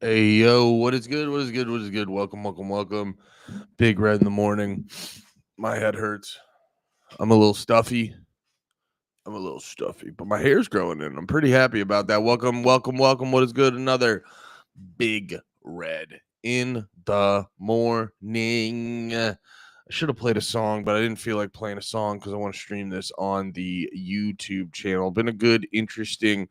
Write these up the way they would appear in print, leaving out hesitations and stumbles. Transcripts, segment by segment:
Hey yo, what is good? What is good? What is good? Welcome, welcome, welcome. Big Red in the morning. My head hurts. I'm a little stuffy. But my hair's growing in. I'm pretty happy about that. Welcome, welcome, welcome. What is good? Another Big Red in the morning. I should have played a song, but I didn't feel like playing a song because I want to stream this on the YouTube channel. Been a good, interesting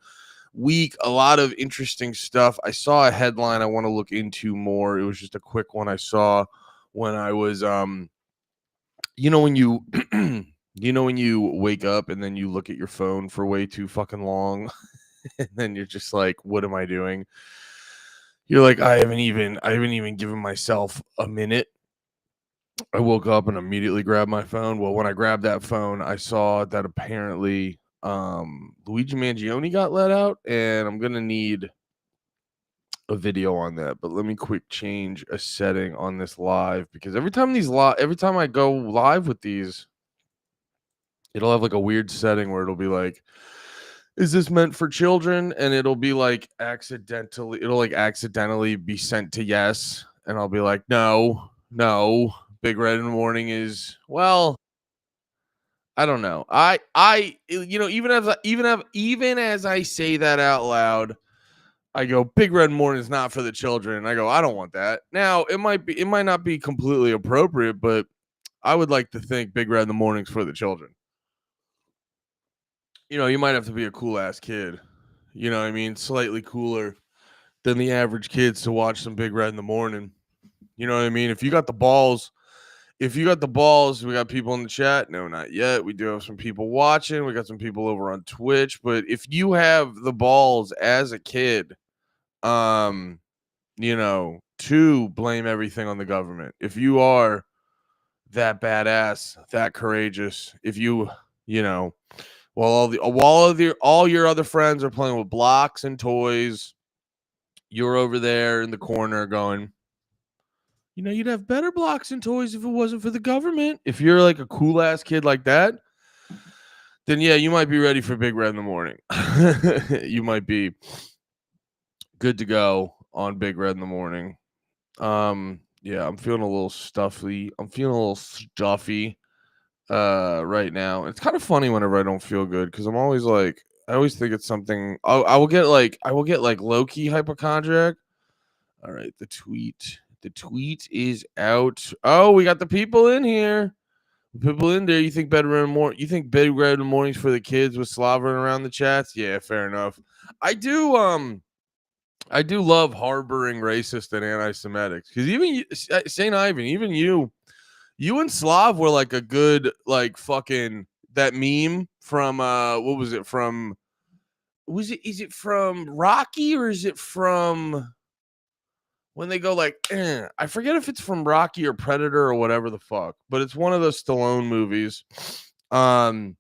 week, a lot of interesting stuff. I saw a headline I want to look into more. It was just a quick one I saw when I was when you when you wake up and then you look at your phone for way too fucking long and then you're just like, what am I doing? You're like, I haven't even given myself a minute. I woke up and immediately grabbed my phone. Well, when I grabbed that phone, I saw that apparently Luigi Mangione got let out, and I'm gonna need a video on that. But let me quick change a setting on this live, because every time I go live with these, it'll have like a weird setting where it'll be like, is this meant for children? And it'll be like accidentally be sent to yes, and I'll be like, no, Big Red in the morning is, well, I don't know. Even as I say that out loud, I go, Big Red Morning is not for the children. And I go, I don't want that. Now, it might not be completely appropriate, but I would like to think Big Red in the Morning's for the children. You might have to be a cool ass kid. You know what I mean? Slightly cooler than the average kids to watch some Big Red in the Morning. You know what I mean? If you got the balls, we got people in the chat. No, not yet. We do have some people watching. We got some people over on Twitch. But if you have the balls as a kid, um, to blame everything on the government. If you are that badass, that courageous, if you know, all your other friends are playing with blocks and toys, you're over there in the corner going, you'd have better blocks and toys if it wasn't for the government. If you're like a cool ass kid like that, then yeah, you might be ready for Big Red in the morning. You might be good to go on Big Red in the morning. Yeah, I'm feeling a little stuffy. Right now. It's kind of funny whenever I don't feel good, because I'm always like, I always think it's something. I will get like low key hypochondriac. All right, the tweet is out. Oh, we got the people in here. People in there. You think You think Big Red in the mornings for the kids with slobbering around the chats? Yeah, fair enough. I do. I do love harboring racist and anti-Semitics, because even Saint Ivan, even you and Slav were like a good, like, fucking, that meme from what was it from? Is it from Rocky, or is it from when they go like, I forget if it's from Rocky or Predator or whatever the fuck, but it's one of those Stallone movies. Um,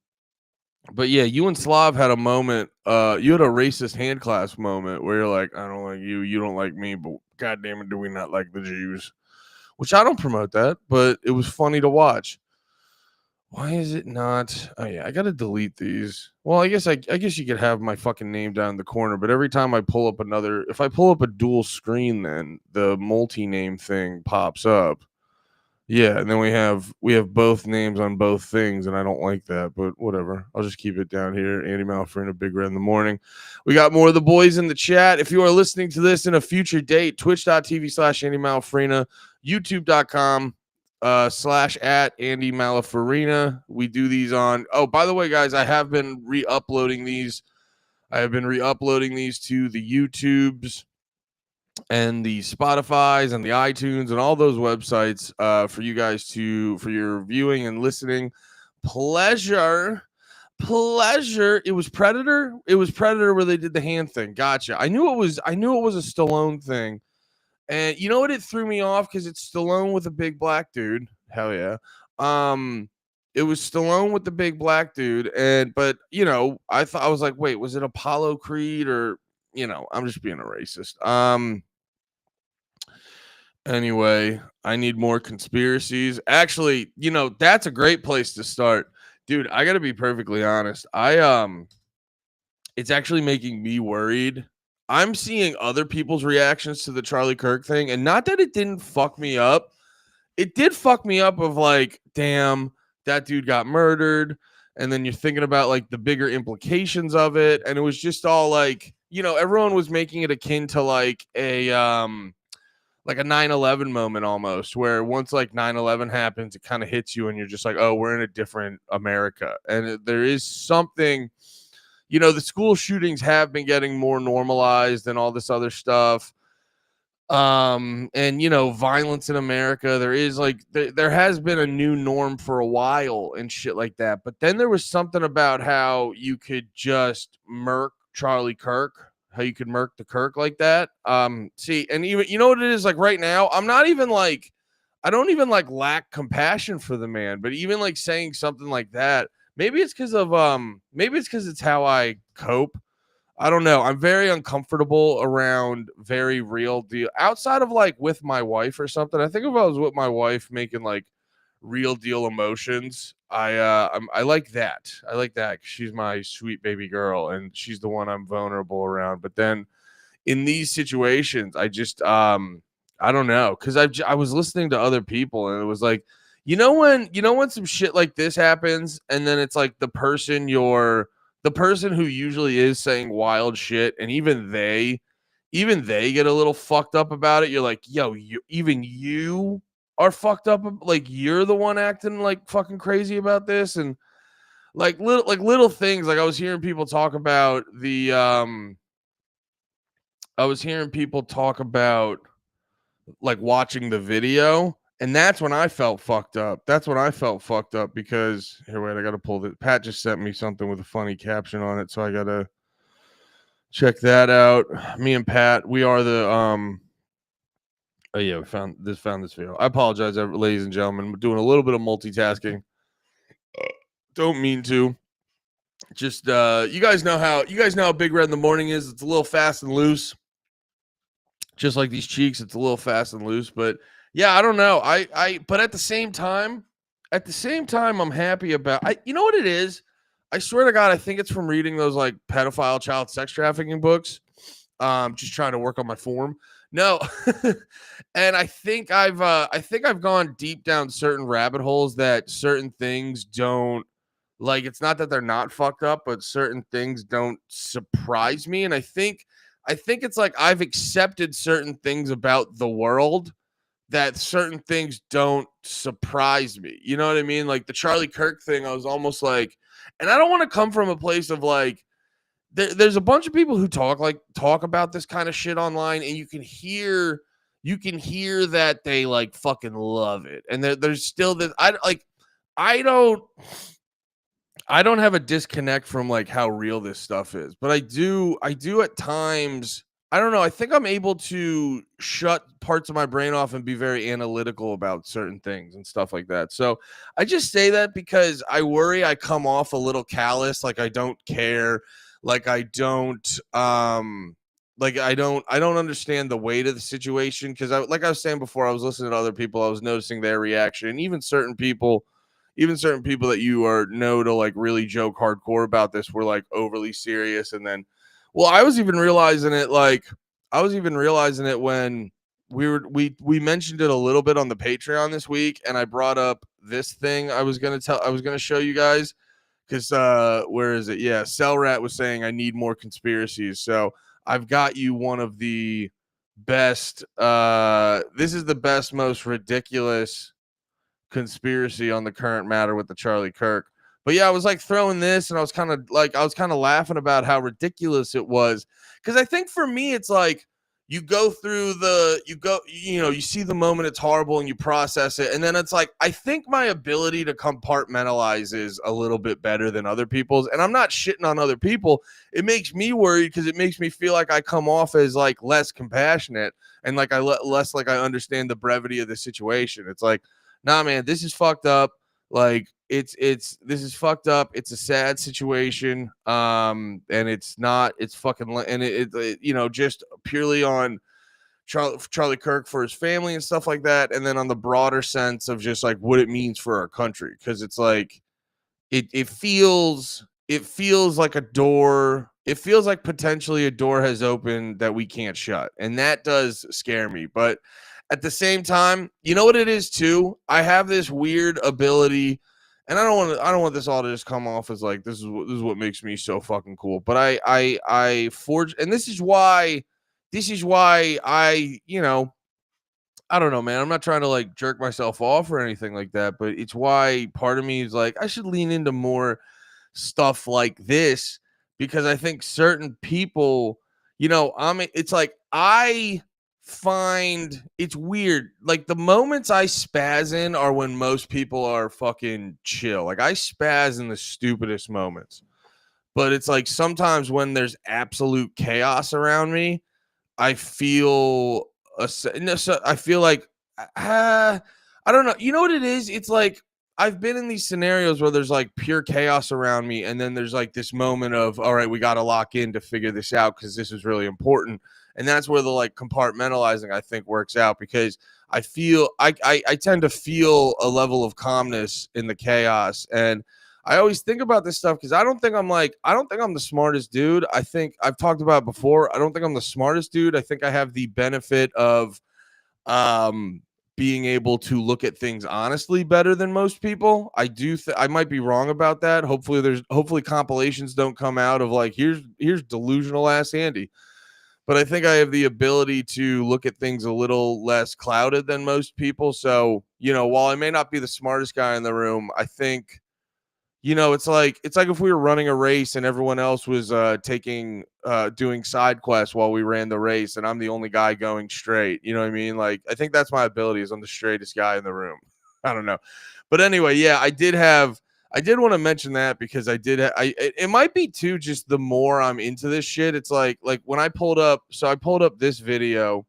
but yeah, you and Slav had a moment. You had a racist hand clasp moment where you're like, I don't like you, you don't like me, but god damn it, do we not like the Jews? Which I don't promote that, but it was funny to watch. Why is it not? Oh yeah, I gotta delete these. Well, I guess you could have my fucking name down in the corner, but every time I pull up if I pull up a dual screen, then the multi-name thing pops up. Yeah, and then we have both names on both things, and I don't like that, but whatever. I'll just keep it down here. Andy Malfrina, Big Red in the morning. We got more of the boys in the chat. If you are listening to this in a future date, twitch.tv/Andy Malfrina, youtube.com /@ Andy Malafarina. We do these on. Oh, by the way, guys, I have been re-uploading these. I have been re-uploading these to the YouTubes and the Spotify's and the iTunes and all those websites for you guys for your viewing and listening pleasure. It was Predator. It was Predator where they did the hand thing. Gotcha. I knew it was a Stallone thing. And you know what? It threw me off because it's Stallone with a big black dude. Hell yeah. It was Stallone with the big black dude, but I was like, wait, was it Apollo Creed, or I'm just being a racist. Anyway, I need more conspiracies. Actually, that's a great place to start. Dude, I got to be perfectly honest. It's actually making me worried I'm seeing other people's reactions to the Charlie Kirk thing, and not that it didn't fuck me up. It did fuck me up of like, damn, that dude got murdered. And then you're thinking about like the bigger implications of it. And it was just all like, everyone was making it akin to like a 9/11 moment almost, where once like 9/11 happens, it kind of hits you and you're just like, oh, we're in a different America. And there is something, the school shootings have been getting more normalized and all this other stuff. And violence in America, there is like there has been a new norm for a while and shit like that. But then there was something about how you could just murk Charlie Kirk, how you could murk the Kirk like that. See, and even what it is like right now, I'm not even like, I don't even like lack compassion for the man, but even like saying something like that, maybe it's because it's how I cope. I don't know. I'm very uncomfortable around very real deal outside of like with my wife or something. I think if I was with my wife making like real deal emotions, I like that. I like that 'cause she's my sweet baby girl and she's the one I'm vulnerable around. But then in these situations, I don't know, because I was listening to other people and it was like, when some shit like this happens and then it's like the person who usually is saying wild shit, and even they get a little fucked up about it. You're like, yo, you are fucked up, like you're the one acting like fucking crazy about this. And little things, like I was hearing people talk about like watching the video, and that's when I felt fucked up. That's when I felt fucked up because here, wait, I gotta pull this. Pat just sent me something with a funny caption on it, so I gotta check that out. Me and Pat, we are the oh yeah, we found this video. I apologize, ladies and gentlemen. We're doing a little bit of multitasking. Don't mean to. Just you guys know how Big Red in the morning is. It's a little fast and loose. Just like these cheeks, it's a little fast and loose. But yeah, I don't know. But at the same time, I'm happy about. You know what it is? I swear to God, I think it's from reading those like pedophile child sex trafficking books. Just trying to work on my form. No, and I think I've gone deep down certain rabbit holes that certain things don't like. It's not that they're not fucked up, but certain things don't surprise me, and I think it's like I've accepted certain things about the world that certain things don't surprise me. You know what I mean? Like the Charlie Kirk thing, I was almost like, and I don't want to come from a place of like, there's a bunch of people who talk about this kind of shit online, and you can hear that they like fucking love it, and there's still this. I don't have a disconnect from like how real this stuff is, but I do at times. I don't know. I think I'm able to shut parts of my brain off and be very analytical about certain things and stuff like that. So I just say that because I worry I come off a little callous, like I don't care, like I don't understand the weight of the situation, because like I was saying before, I was listening to other people, I was noticing their reaction, and even certain people that you know to like really joke hardcore about this were like overly serious. And then, well, I was even realizing it when we mentioned it a little bit on the Patreon this week, and I brought up this thing I was gonna show you guys, because where is it? Yeah, Cell Rat was saying I need more conspiracies. So I've got you one of the best. This is the best, most ridiculous conspiracy on the current matter with the Charlie Kirk. But yeah, I was like throwing this, and I was kind of laughing about how ridiculous it was, because I think for me it's like you see the moment, it's horrible, and you process it, and then it's like I think my ability to compartmentalize is a little bit better than other people's, and I'm not shitting on other people. It makes me worried because it makes me feel like I come off as like less compassionate, and like less like I understand the brevity of the situation. It's like, nah, man, this is fucked up. Like this is fucked up. It's a sad situation. And it's fucking, and just purely on Charlie Kirk for his family and stuff like that. And then on the broader sense of just like what it means for our country. Cause it's like, it feels like a door. it feels like potentially a door has opened that we can't shut. And that does scare me. But at the same time, you know what it is too? I have this weird ability, and I don't want this all to just come off as like this is what makes me so fucking cool. But I forge, and this is why I, you know, I don't know, man. I'm not trying to like jerk myself off or anything like that, but it's why part of me is like, I should lean into more stuff like this because I think certain people, you know, it's like I find it's weird. Like the moments I spaz in are when most people are fucking chill. Like I spaz in the stupidest moments, but it's like sometimes when there's absolute chaos around me, I feel I feel like I don't know. You know what it is? It's like I've been in these scenarios where there's like pure chaos around me, and then there's like this moment of, all right, we got to lock in to figure this out because this is really important, and that's where the like compartmentalizing I think works out because I feel I tend to feel a level of calmness in the chaos and. I always think about this stuff because I don't think I'm the smartest dude. I think I've talked about it before. I don't think I'm the smartest dude. I think I have the benefit of um being able to look at things honestly better than most people. I might be wrong about that. Hopefully compilations don't come out of like here's delusional ass Andy. But I think I have the ability to look at things a little less clouded than most people. So, you know, while I may not be the smartest guy in the room, I think you know, it's like if we were running a race and everyone else was doing side quests while we ran the race, and I'm the only guy going straight. You know what I mean? Like I think that's my ability is I'm the straightest guy in the room. I don't know, but anyway, yeah, I did want to mention that because it might be too just the more I'm into this shit. It's like when I pulled up this video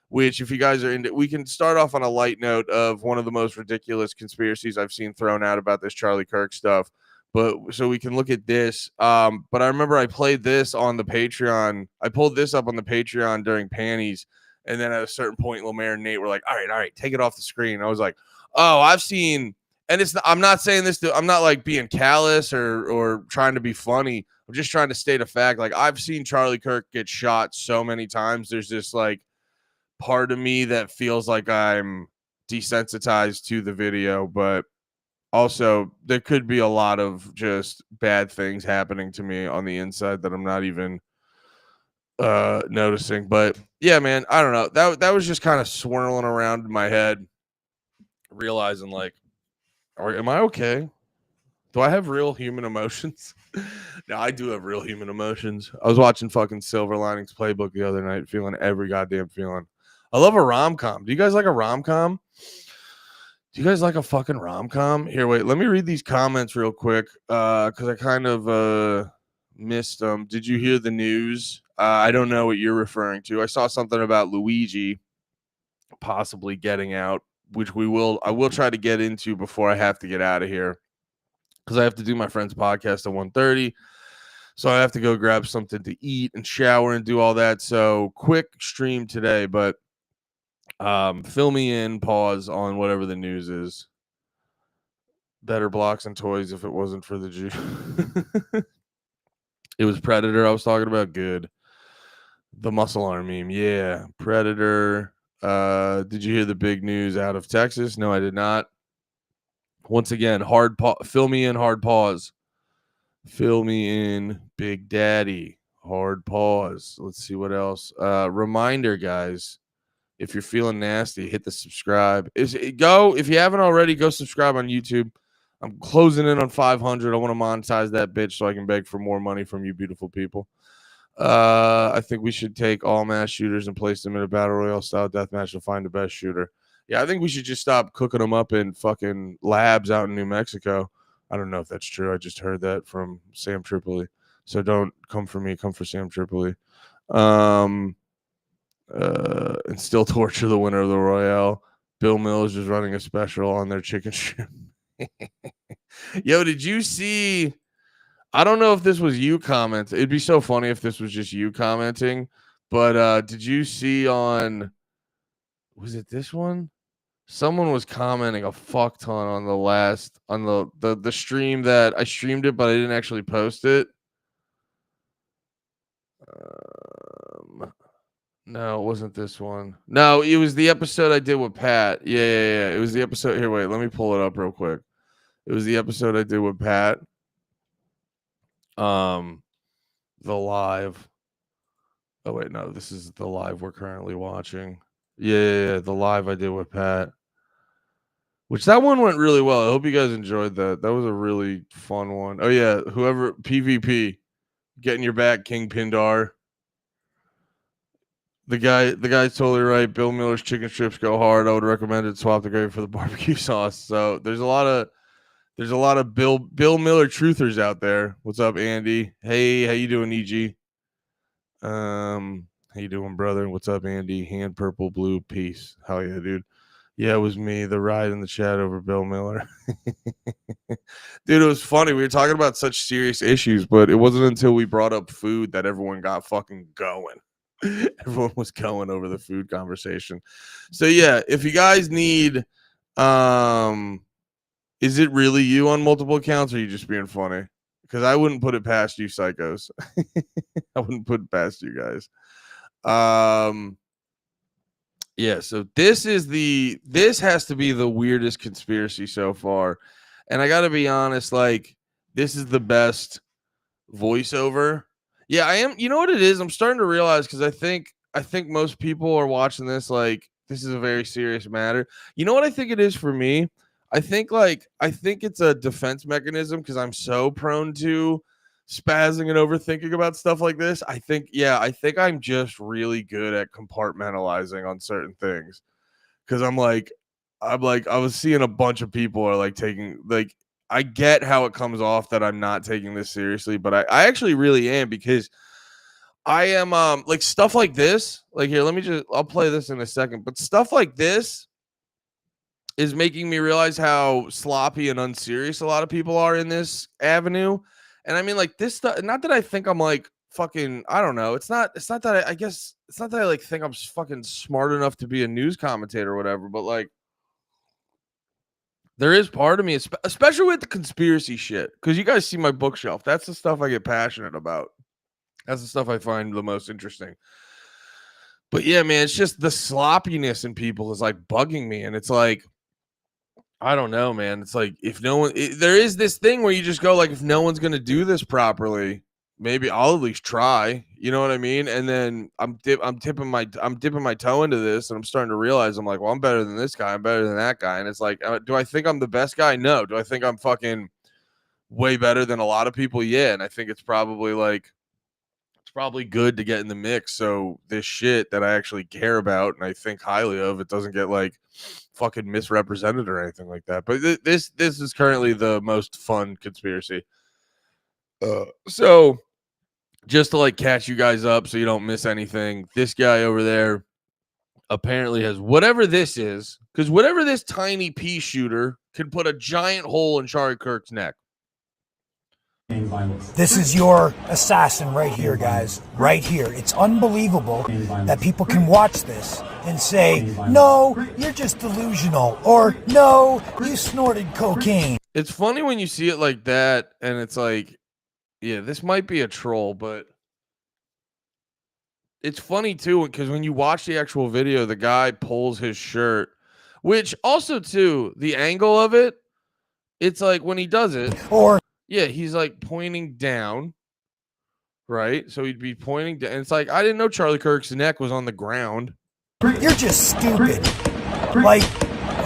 which if you guys are into, we can start off on a light note of one of the most ridiculous conspiracies I've seen thrown out about this Charlie Kirk stuff. But so we can look at this. But I remember I played this on the Patreon. I pulled this up on the Patreon during panties. And then at a certain point, Lemaire and Nate were like, all right, take it off the screen. I was like, oh, I've seen, and I'm not saying this I'm not like being callous or trying to be funny. I'm just trying to state a fact. Like I've seen Charlie Kirk get shot so many times. There's this like, part of me that feels like I'm desensitized to the video, but also there could be a lot of just bad things happening to me on the inside that I'm not even noticing. But yeah, man, I don't know. That was just kind of swirling around in my head, realizing like, am I okay? Do I have real human emotions? No, I do have real human emotions. I was watching fucking Silver Linings Playbook the other night, feeling every goddamn feeling. I love a rom-com. Do you guys like a rom-com? Do you guys like a fucking rom-com? Here, wait, let me read these comments real quick because I kind of missed them. Did you hear the news? I don't know what you're referring to. I saw something about Luigi possibly getting out, which I will try to get into before I have to get out of here because I have to do my friend's podcast at 1:30. So I have to go grab something to eat and shower and do all that. So quick stream today, but fill me in, pause on whatever the news is. Better blocks and toys if it wasn't for the Jew. It was Predator I was talking about. Good. The muscle arm meme. Yeah. Predator. Did you hear the big news out of Texas? No, I did not. Once again, fill me in, hard pause. Fill me in, Big Daddy. Hard pause. Let's see what else. Reminder, guys. If you're feeling nasty, hit the subscribe. If you haven't already, go subscribe on YouTube. I'm closing in on 500. I want to monetize that bitch so I can beg for more money from you beautiful people. I think we should take all mass shooters and place them in a battle royale style deathmatch to find the best shooter. Yeah, I think we should just stop cooking them up in fucking labs out in New Mexico. I don't know if that's true. I just heard that from Sam Tripoli. So don't come for me. Come for Sam Tripoli. And still torture the winner of the Royale. Bill Mills is running a special on their chicken strip. Yo, did you see? I don't know if this was you commenting. It'd be so funny if this was just you commenting. But did you see on? Was it this one? Someone was commenting a fuck ton on the stream that I streamed it, but I didn't actually post it. No, it wasn't this one. No, it was the episode I did with Pat. Yeah. It was the episode. Here, wait, let me pull it up real quick. It was the episode I did with Pat. The live. Oh wait, no, this is the live we're currently watching. Yeah, the live I did with Pat. Which that one went really well. I hope you guys enjoyed that. That was a really fun one. Oh yeah, whoever PvP, getting your back, King Pindar. The guy's totally right. Bill Miller's chicken strips go hard. I would recommend it. Swap the gravy for the barbecue sauce. So there's a lot of Bill Miller truthers out there. What's up, Andy? Hey, how you doing, EG? How you doing, brother? What's up, Andy? Hand purple, blue, peace. Hell yeah, dude. Yeah, it was me. The ride in the chat over Bill Miller. Dude, it was funny. We were talking about such serious issues, but it wasn't until we brought up food that everyone got fucking going. Everyone was going over the food conversation. So yeah, if you guys need is it really you on multiple accounts, or are you just being funny? Because I wouldn't put it past you psychos. I wouldn't put it past you guys. Yeah, so this has to be the weirdest conspiracy so far. And I gotta be honest, like, this is the best voiceover. Yeah, I am. You know what it is? I'm starting to realize, because I think most people are watching this like this is a very serious matter. You know what I think it is for me? I think it's a defense mechanism, because I'm so prone to spazzing and overthinking about stuff like this. I think I'm just really good at compartmentalizing on certain things, because I was seeing a bunch of people are like taking, like, I get how it comes off that I'm not taking this seriously, but I actually really am, because I am like stuff like this. Like, here, I'll play this in a second, but stuff like this is making me realize how sloppy and unserious a lot of people are in this avenue. And I mean, like, this stuff, not that I think I'm like fucking, I don't know. It's not that I guess it's not that I like think I'm fucking smart enough to be a news commentator or whatever, but like, there is part of me, especially with the conspiracy shit, because you guys see my bookshelf. That's the stuff I get passionate about. That's the stuff I find the most interesting. But yeah, man, it's just the sloppiness in people is like bugging me. And it's like, I don't know, man. It's like, if no one, there is this thing where you just go like, if no one's going to do this properly, maybe I'll at least try. You know what I mean? And then I'm dipping my toe into this, and I'm starting to realize, I'm like, well, I'm better than this guy. I'm better than that guy. And it's like, do I think I'm the best guy? No. Do I think I'm fucking way better than a lot of people? Yeah. And I think it's probably good to get in the mix, so this shit that I actually care about and I think highly of, it doesn't get like fucking misrepresented or anything like that. But this is currently the most fun conspiracy. So just to like catch you guys up so you don't miss anything, this guy over there apparently has whatever this is, because whatever this tiny pea shooter can put a giant hole in Charlie Kirk's neck. This is your assassin right here, guys. Right here. It's unbelievable that people can watch this and say, no, you're just delusional, or no, you snorted cocaine. It's funny when you see it like that, and it's like, yeah, this might be a troll, but it's funny too, because when you watch the actual video, the guy pulls his shirt, which also too, the angle of it, it's like when he does it, or yeah, he's like pointing down, right? So he'd be pointing down. And it's like, I didn't know Charlie Kirk's neck was on the ground. You're just stupid. Like,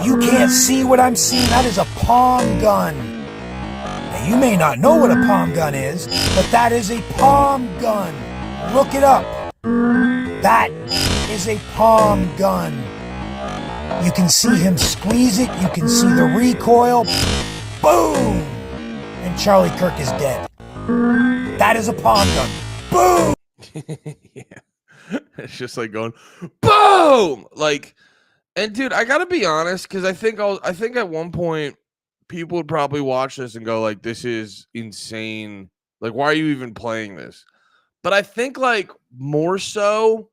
you can't see what I'm seeing. That is a palm gun. Now, you may not know what a palm gun is, but that is a palm gun. Look it up. That is a palm gun. You can see him squeeze it. You can see the recoil. Boom! And Charlie Kirk is dead. That is a palm gun. Boom! Yeah. It's just like going, boom! Like, and dude, I gotta be honest, because I think at one point people would probably watch this and go like, this is insane. Like, why are you even playing this? But I think like more so,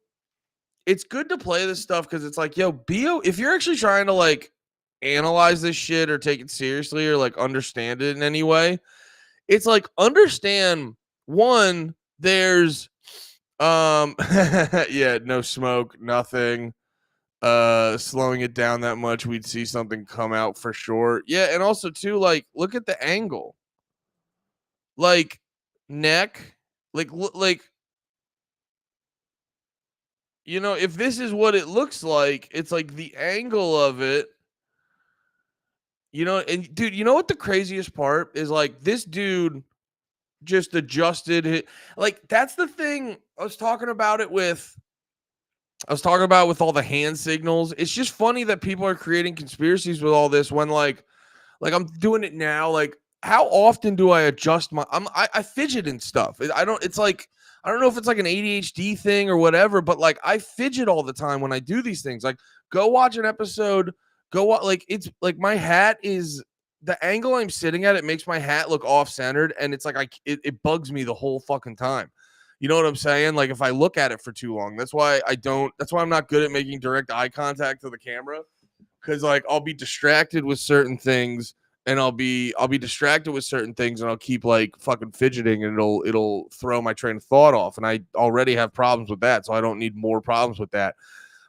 it's good to play this stuff because it's like, yo, if you're actually trying to like analyze this shit or take it seriously or like understand it in any way, it's like, understand, one, there's Yeah, no smoke, nothing. Slowing it down that much, we'd see something come out for sure. Yeah, and also too, like, look at the angle. Like, neck, like, if this is what it looks like, it's like the angle of it, and dude, you know what the craziest part is? Like, this dude just adjusted it. Like, that's the thing. I was talking about with all the hand signals. It's just funny that people are creating conspiracies with all this when like I'm doing it now. Like, how often do I adjust I fidget and stuff. I don't it's like I don't know if it's like an ADHD thing or whatever, but like I fidget all the time when I do these things. Like, go watch an episode, go watch, like, it's like my hat is the angle I'm sitting at, it makes my hat look off-centered, and it's like it bugs me the whole fucking time. You know what I'm saying? Like, if I look at it for too long, that's why I'm not good at making direct eye contact to the camera, because like I'll be distracted with certain things, and I'll be distracted with certain things, and I'll keep like fucking fidgeting, and it'll throw my train of thought off, and I already have problems with that, so I don't need more problems with that.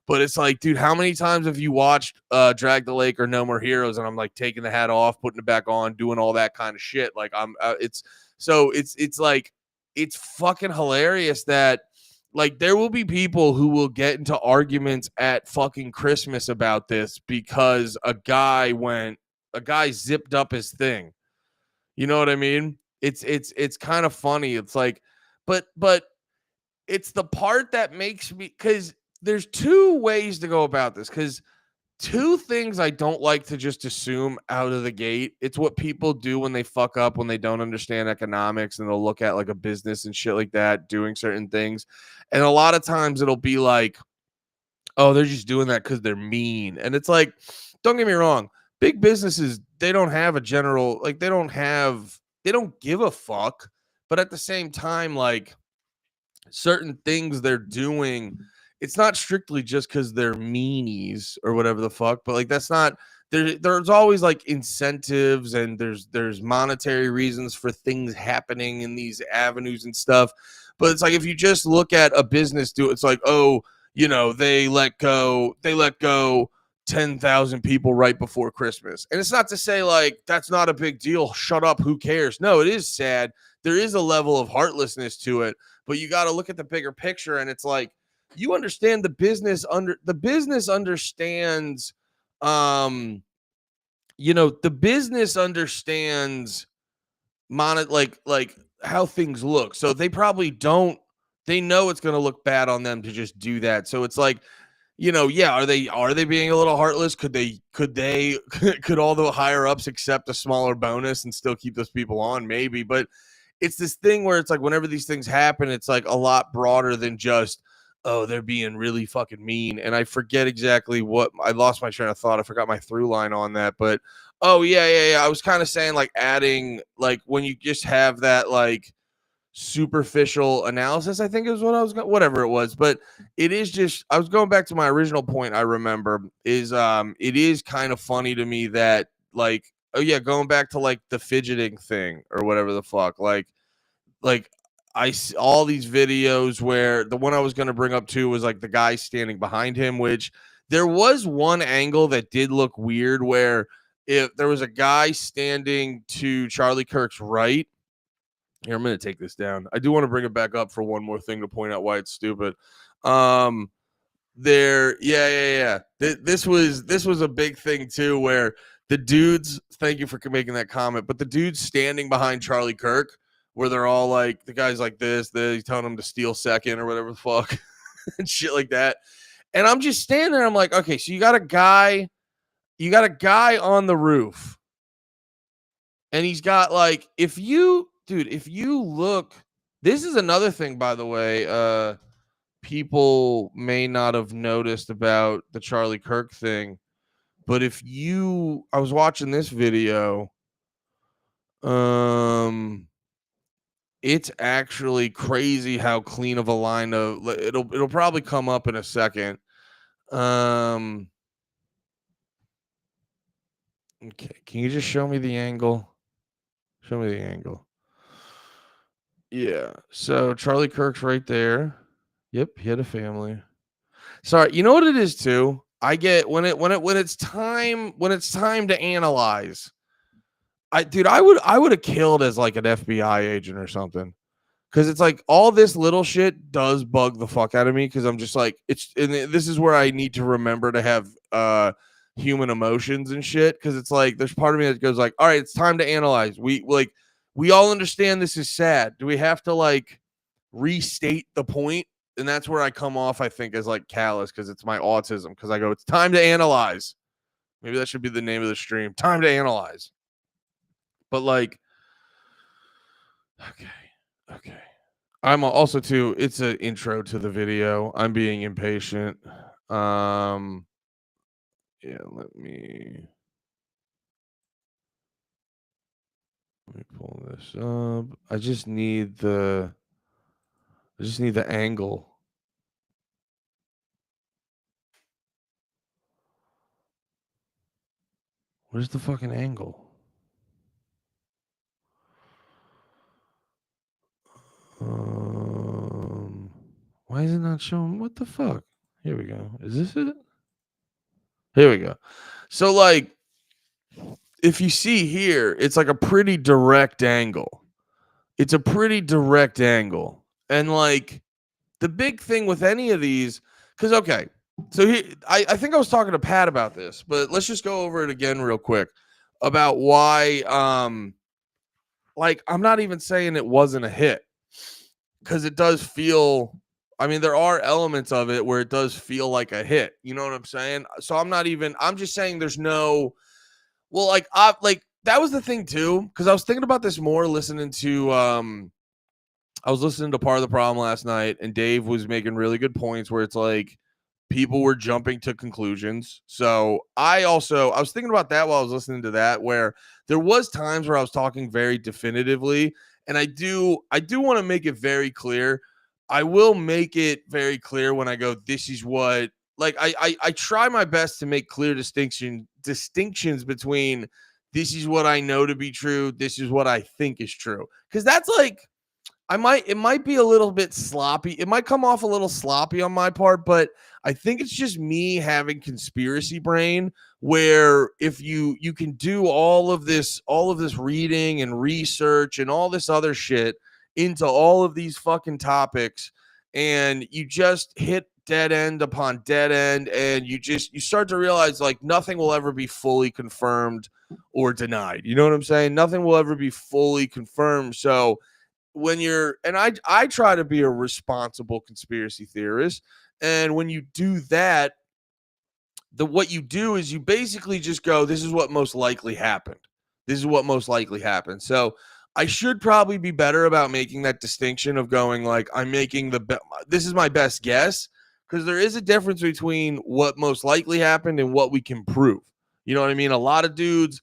But it's like, dude, how many times have you watched Drag the Lake or No More Heroes, and I'm like taking the hat off, putting it back on, doing all that kind of shit? Like, it's like, it's fucking hilarious that like there will be people who will get into arguments at fucking Christmas about this because a guy zipped up his thing. You know what I mean? It's kind of funny. It's like, but it's the part that makes me, because there's two ways to go about this. Because two things I don't like to just assume out of the gate. It's what people do when they fuck up, when they don't understand economics, and they'll look at like a business and shit like that, doing certain things. And a lot of times it'll be like, oh, they're just doing that because they're mean. And it's like, don't get me wrong, big businesses, they don't have a general, like, they don't give a fuck. But at the same time, like, certain things they're doing, it's not strictly just because they're meanies or whatever the fuck, but like that's not there's always like incentives, and there's monetary reasons for things happening in these avenues and stuff. But it's like, if you just look at a business do, it's like, oh, they let go 10,000 people right before Christmas. And it's not to say like that's not a big deal, shut up, who cares? No, it is sad. There is a level of heartlessness to it, but you got to look at the bigger picture. And it's like, you understand the business understands, the business understands like how things look. So they probably don't, they know it's going to look bad on them to just do that. So it's like, yeah, are they being a little heartless? Could all the higher ups accept a smaller bonus and still keep those people on? Maybe. But it's this thing where it's like, whenever these things happen, it's like a lot broader than just, oh, they're being really fucking mean. And I forget exactly what, I lost my train of thought. I forgot my through line on that. But oh, yeah. I was kind of saying, like, adding, like, when you just have that like superficial analysis, I think is what I was whatever it was. But it is just, I was going back to my original point. I remember is it is kind of funny to me that, like, oh yeah, going back to like the fidgeting thing or whatever the fuck, like I see all these videos where the one I was going to bring up too was like the guy standing behind him, which there was one angle that did look weird where if there was a guy standing to Charlie Kirk's right. Here, I'm going to take this down. I do want to bring it back up for one more thing to point out why it's stupid. Yeah. This was a big thing too, where the dudes, thank you for making that comment, but the dudes standing behind Charlie Kirk, where they're all like, the guy's like this, he's telling him to steal second or whatever the fuck and shit like that. And I'm just standing there, I'm like, okay, so you got a guy on the roof, and he's got like, if you look, this is another thing, by the way, people may not have noticed about the Charlie Kirk thing, but I was watching this video, it's actually crazy how clean of a line of, it'll probably come up in a second. Okay, can you just show me the angle? Show me the angle. Yeah, so Charlie Kirk's right there. Yep, he had a family. Sorry, you know what it is too? I get when it's time to analyze. I would have killed as like an FBI agent or something. Cause it's like all this little shit does bug the fuck out of me. Cause I'm just like, this is where I need to remember to have human emotions and shit. Cause it's like, there's part of me that goes like, all right, it's time to analyze. We all understand this is sad. Do we have to like restate the point? And that's where I come off, I think, as like callous because it's my autism. Cause I go, it's time to analyze. Maybe that should be the name of the stream. Time to analyze. But like, okay. I'm also too. It's an intro to the video. I'm being impatient. Yeah. Let me pull this up. I just need the angle. Where's the fucking angle? Why is it not showing? What the fuck? Here we go. Is this it? Here we go. So like, if you see here, it's like a pretty direct angle. It's a pretty direct angle, and like the big thing with any of these, because okay, so I think I was talking to Pat about this, but let's just go over it again real quick about why like I'm not even saying it wasn't a hit, because it does feel, I mean, there are elements of it where it does feel like a hit. You know what I'm saying? So I'm just saying there's no, well, like that was the thing too, because I was thinking about this more listening to I was listening to Part of the Problem last night, and Dave was making really good points where it's like people were jumping to conclusions. So I was thinking about that while I was listening to that, where there was times where I was talking very definitively, and I do want to make it very clear. I will make it very clear when I go, this is what, like I try my best to make clear distinctions between this is what I know to be true, this is what I think is true. Because that's like, it might be a little bit sloppy. It might come off a little sloppy on my part, but I think it's just me having conspiracy brain, where if you can do all of this reading and research and all this other shit into all of these fucking topics, and you just hit dead end upon dead end, and you start to realize like nothing will ever be fully confirmed or denied. You know what I'm saying? Nothing will ever be fully confirmed. So when I try to be a responsible conspiracy theorist, and when you do that, what you do is you basically just go, this is what most likely happened. This is what most likely happened. So I should probably be better about making that distinction of going like, I'm making this is my best guess, because there is a difference between what most likely happened and what we can prove. You know what I mean? A lot of dudes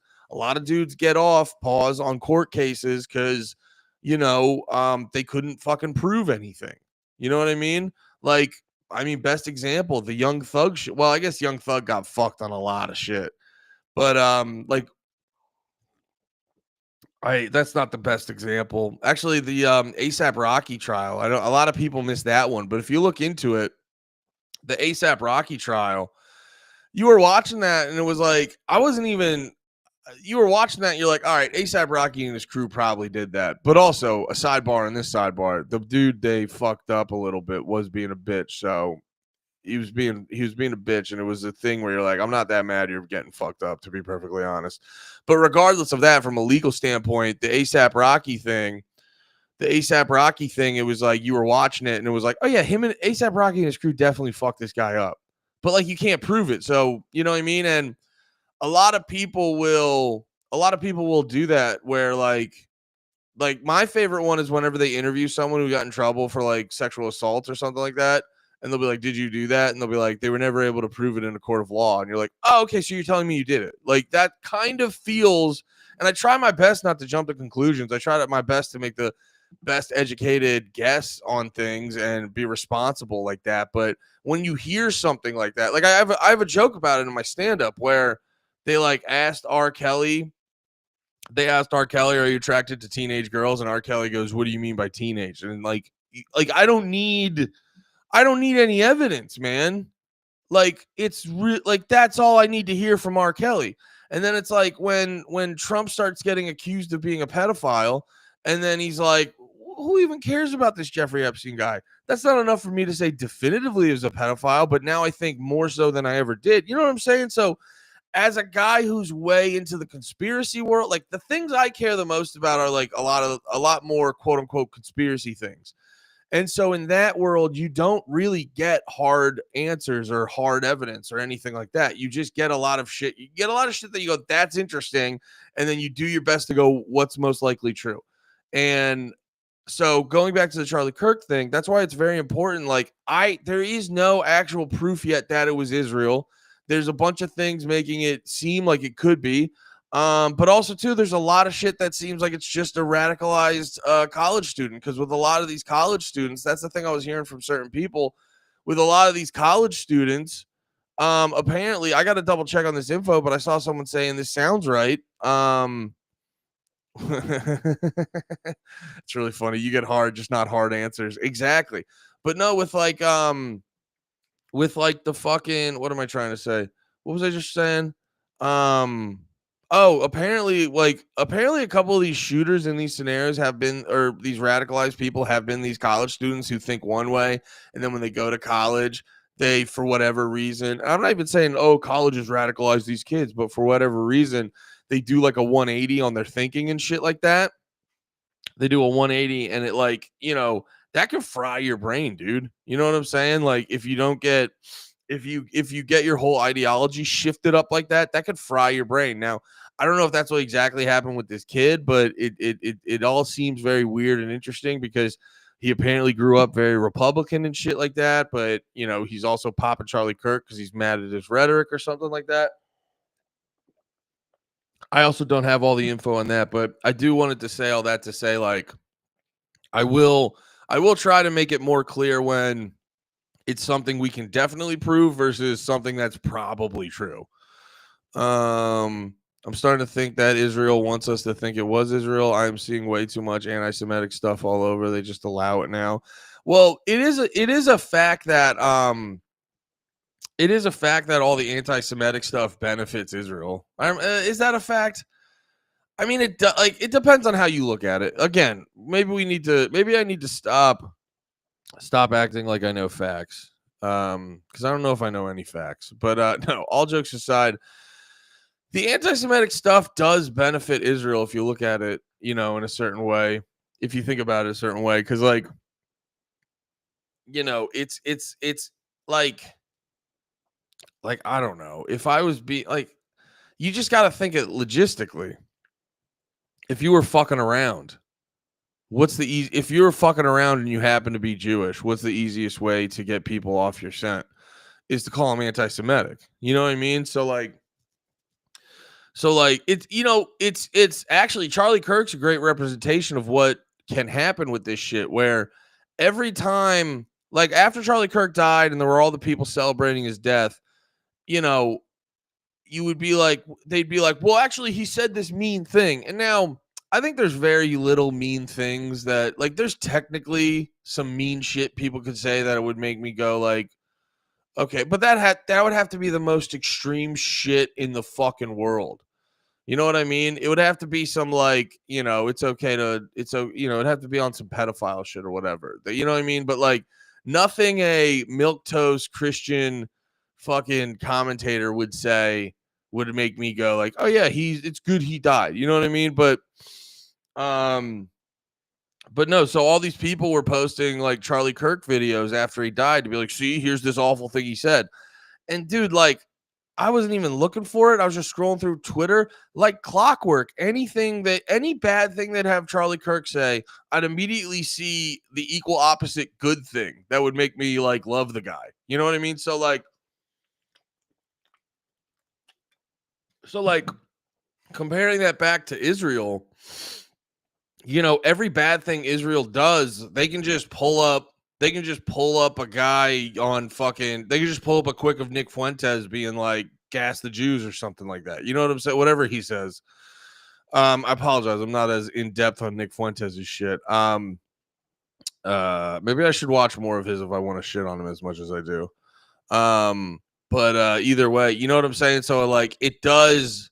get off pause on court cases because they couldn't fucking prove anything. You know what I mean? Like, I mean, best example, the Young Thug shit. Well, I guess Young Thug got fucked on a lot of shit. But like, that's not the best example. Actually, the ASAP Rocky trial. I know a lot of people miss that one, but if you look into it, the ASAP Rocky trial, you were watching that and it was like, I wasn't even, you were watching that and you're like, all right, ASAP Rocky and his crew probably did that. But also, a sidebar on this sidebar, the dude they fucked up a little bit was being a bitch. So he was being a bitch, and it was a thing where you're like, I'm not that mad you're getting fucked up, to be perfectly honest. But regardless of that, from a legal standpoint, the ASAP Rocky thing, it was like you were watching it and it was like, oh yeah, him and ASAP Rocky and his crew definitely fucked this guy up. But like, you can't prove it. So, you know what I mean? And a lot of people will do that, where like my favorite one is whenever they interview someone who got in trouble for like sexual assault or something like that, and they'll be like, did you do that? And they'll be like, they were never able to prove it in a court of law. And you're like, oh, okay, so you're telling me you did it. Like, that kind of feels, and I try my best not to jump to conclusions. I try my best to make the best educated guess on things and be responsible like that. But when you hear something like that, like I have a joke about it in my stand-up where they like asked R. Kelly, are you attracted to teenage girls? And R. Kelly goes, what do you mean by teenage? And like I don't need I don't need any evidence, man. Like it's like that's all I need to hear from R. Kelly. And then it's like when Trump starts getting accused of being a pedophile, and then he's like, who even cares about this Jeffrey Epstein guy? That's not enough for me to say definitively he was a pedophile, but now I think more so than I ever did. You know what I'm saying? So as a guy who's way into the conspiracy world, like the things I care the most about are like a lot more quote unquote conspiracy things. And so in that world, you don't really get hard answers or hard evidence or anything like that. You just get a lot of shit. You get a lot of shit that you go, that's interesting. And then you do your best to go, what's most likely true. And so going back to the Charlie Kirk thing, that's why it's very important. Like there is no actual proof yet that it was Israel. There's a bunch of things making it seem like it could be. But also too, there's a lot of shit that seems like it's just a radicalized college student. Because with a lot of these college students, that's the thing I was hearing from certain people. With a lot of these college students, apparently, I got to double check on this info, but I saw someone saying this sounds right. It's really funny. You get hard, just not hard answers. Exactly. But no, with like the fucking, what am I trying to say? What was I just saying? Apparently a couple of these shooters in these scenarios have been, or these radicalized people have been these college students who think one way, and then when they go to college, they, for whatever reason, I'm not even saying, oh, college has radicalized these kids, but for whatever reason, they do like a 180 on their thinking and shit like that. They do a 180, and it, like, that can fry your brain, dude. You know what I'm saying? Like if you get your whole ideology shifted up like that, that could fry your brain. Now, I don't know if that's what exactly happened with this kid, but it all seems very weird and interesting because he apparently grew up very Republican and shit like that. But he's also popping Charlie Kirk because he's mad at his rhetoric or something like that. I also don't have all the info on that, but I do wanted to say all that to say, like, I will try to make it more clear when it's something we can definitely prove versus something that's probably true. I'm starting to think that Israel wants us to think it was Israel. I'm seeing way too much anti-Semitic stuff all over. They just allow it now. Well, it is a fact that all the anti-Semitic stuff benefits Israel. Is that a fact? I mean, it depends on how you look at it. Again, maybe I need to stop acting like I know facts. Because I don't know if I know any facts. But no, all jokes aside, the anti-Semitic stuff does benefit Israel if you look at it, in a certain way. If you think about it a certain way, because like, it's like I don't know. If I was you just got to think it logistically. If you were fucking around, if you were fucking around and you happen to be Jewish, what's the easiest way to get people off your scent? Is to call them anti-Semitic. You know what I mean? So it's actually Charlie Kirk's a great representation of what can happen with this shit, where every time, like after Charlie Kirk died and there were all the people celebrating his death, you would be like, they'd be like, well, actually he said this mean thing. And now I think there's very little mean things that, like, there's technically some mean shit people could say that it would make me go like, okay, but that would have to be the most extreme shit in the fucking world. You know what I mean? It would have to be some like, it'd have to be on some pedophile shit or whatever. You know what I mean? But like nothing a milquetoast Christian fucking commentator would say would make me go like, oh yeah, it's good he died. You know what I mean? But no, so all these people were posting like Charlie Kirk videos after he died to be like, see, here's this awful thing he said. And dude, like, I wasn't even looking for it. I was just scrolling through Twitter like clockwork. Any bad thing that have Charlie Kirk say, I'd immediately see the equal opposite good thing that would make me like love the guy. You know what I mean? So comparing that back to Israel, every bad thing Israel does, they can just pull up a guy on fucking, they can just pull up a quick of Nick Fuentes being like, gas the Jews or something like that. You know what I'm saying? Whatever he says. I apologize. I'm not as in depth on Nick Fuentes' shit. Maybe I should watch more of his if I want to shit on him as much as I do. But either way, you know what I'm saying? So like it does,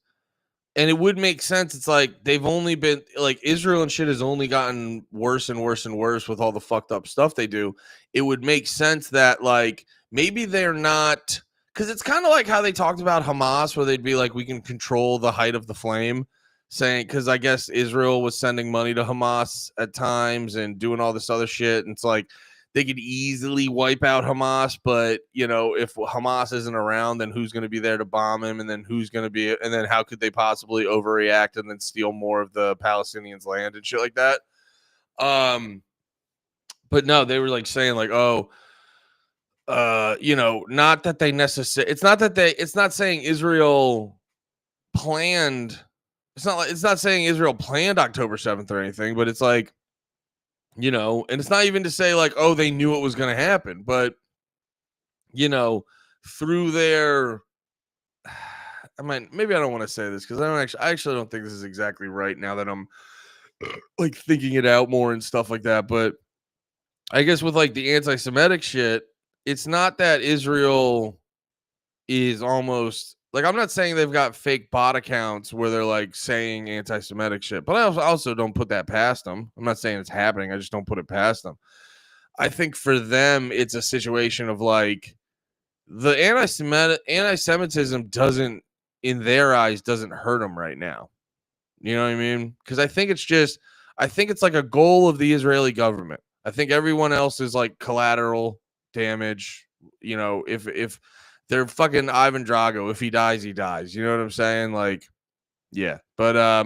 and it would make sense. It's like they've only been like Israel and shit has only gotten worse and worse and worse with all the fucked up stuff they do. It would make sense that like maybe they're not, because it's kind of like how they talked about Hamas, where they'd be like, we can control the height of the flame, saying, because I guess Israel was sending money to Hamas at times and doing all this other shit. And it's like they could easily wipe out Hamas, but you know, if Hamas isn't around, then who's going to be there to bomb him? And then who's going to be, and then how could they possibly overreact and then steal more of the Palestinians' land and shit like that? But no, they were like saying like, oh, you know, not that they necessarily, it's not saying Israel planned, it's not saying Israel planned October 7th or anything, but it's like, you know, and it's not even to say like, oh, they knew it was going to happen, but you know, through their, I mean, maybe I don't want to say this because I actually don't think this is exactly right now that I'm like thinking it out more and stuff like that. But I guess with like the anti-Semitic shit, it's not that Israel is almost like, I'm not saying they've got fake bot accounts where they're like saying anti-Semitic shit, but I also don't put that past them. I'm not saying it's happening. I just don't put it past them. I think for them, it's a situation of like the anti-Semitism doesn't, in their eyes, doesn't hurt them right now. You know what I mean? Because I think it's like a goal of the Israeli government. I think everyone else is like collateral damage. You know, if they're fucking Ivan Drago, if he dies, he dies. You know what I'm saying? Like, yeah. But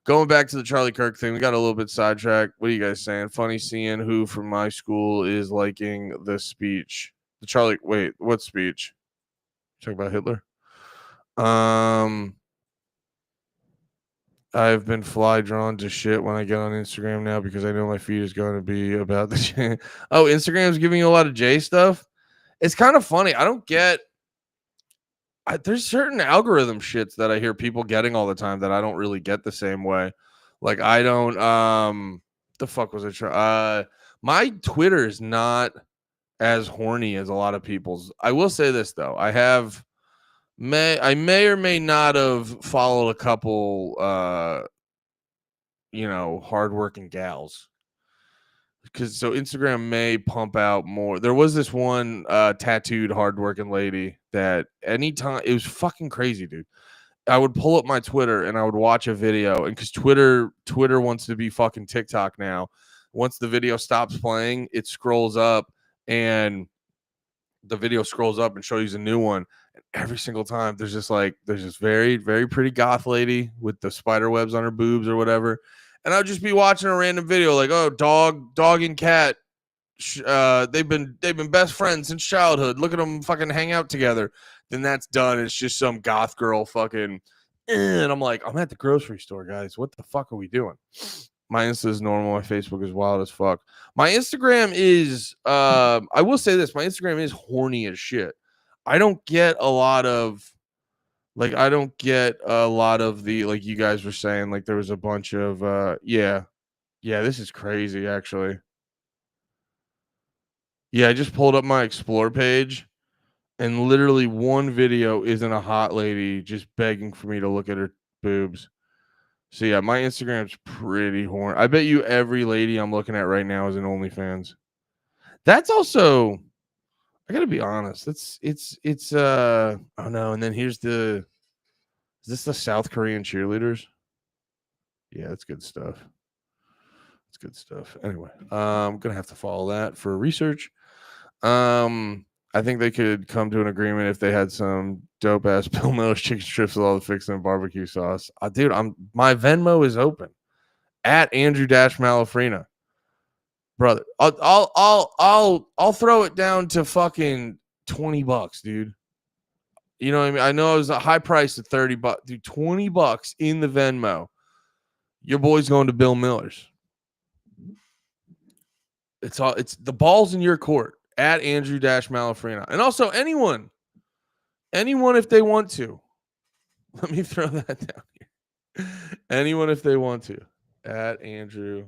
going back to the Charlie Kirk thing, we got a little bit sidetracked. What are you guys saying? Funny seeing who from my school is liking the speech. The Charlie, wait, what speech? Talk about Hitler. I've been fly drawn to shit when I get on Instagram now because I know my feed is going to be about the J. Oh, Instagram's giving you a lot of J stuff. It's kind of funny. I don't get. There's certain algorithm shits that I hear people getting all the time that I don't really get the same way. Like I don't. The fuck was it? My Twitter is not as horny as a lot of people's. I will say this though. I may or may not have followed a couple you know, hardworking gals. Because so Instagram may pump out more. There was this one tattooed hardworking lady that anytime, it was fucking crazy, dude. I would pull up my Twitter and I would watch a video, and because Twitter wants to be fucking TikTok now. Once the video stops playing, it scrolls up and the video scrolls up and shows you a new one. And every single time there's this very, very pretty goth lady with the spider webs on her boobs or whatever. And I'll just be watching a random video like, oh, dog and cat. They've been best friends since childhood. Look at them fucking hang out together. Then that's done. It's just some goth girl fucking. And I'm like, I'm at the grocery store, guys. What the fuck are we doing? My Insta is normal. My Facebook is wild as fuck. My Instagram is, I will say this. My Instagram is horny as shit. I don't get a lot of, the, like you guys were saying, like there was a bunch of, yeah, this is crazy, actually. Yeah, I just pulled up my Explore page and literally one video isn't a hot lady just begging for me to look at her boobs. So yeah, my Instagram's pretty horny. I bet you every lady I'm looking at right now is an OnlyFans. That's also, I gotta be honest. It's oh no, and then here's is this the South Korean cheerleaders? Yeah, that's good stuff. It's good stuff. Anyway, I'm gonna have to follow that for research. I think they could come to an agreement if they had some dope ass Bill Miller's chicken strips with all the fixing and barbecue sauce. Dude, my Venmo is open at Andrew Malafrina, brother. I'll throw it down to fucking $20, dude. You know what I mean? I know it was a high price at $30, dude. $20 in the Venmo. Your boy's going to Bill Miller's. It's the ball's in your court at Andrew Malafrina. And also anyone if they want to. Let me throw that down here. Anyone if they want to at Andrew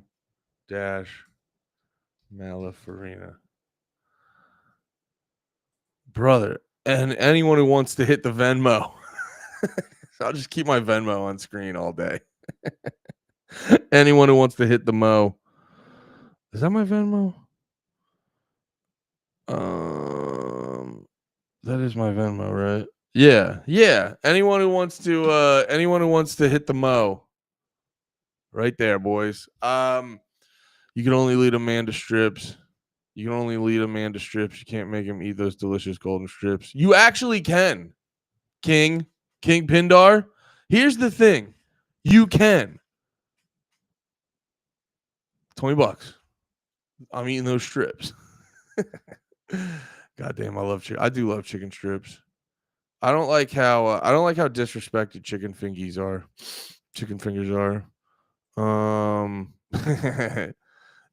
Malafarina. Brother, and anyone who wants to hit the Venmo. I'll just keep my Venmo on screen all day. Anyone who wants to hit the Mo. Is that my Venmo? That is my Venmo, right? Yeah. Anyone who wants to hit the Mo. Right there, boys. You can only lead a man to strips. You can't make him eat those delicious golden strips. You actually can. King Pindar. Here's the thing. You can. $20. I'm eating those strips. Goddamn, I do love chicken strips. I don't like how disrespected chicken fingers are.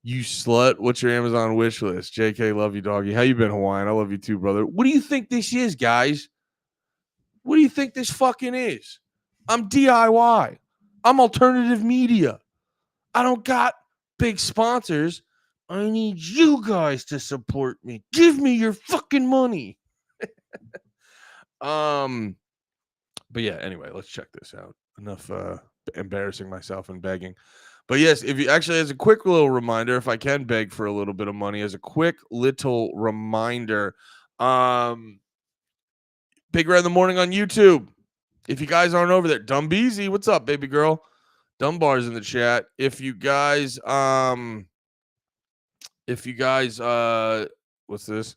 You slut. What's your Amazon wish list? JK, love you, doggy. How you been, Hawaiian? I love you too, brother. What do you think this is, guys? What do you think this fucking is? I'm DIY. I'm alternative media. I don't got big sponsors. I need you guys to support me. Give me your fucking money. But yeah, anyway, let's check this out. Enough embarrassing myself and begging. But yes, if you actually, as a quick little reminder, if I can beg for a little bit of money, as a quick little reminder, Big Red in the Morning on YouTube. If you guys aren't over there, Dumbeezy, what's up, baby girl? Dunbar's in the chat. If you guys, what's this?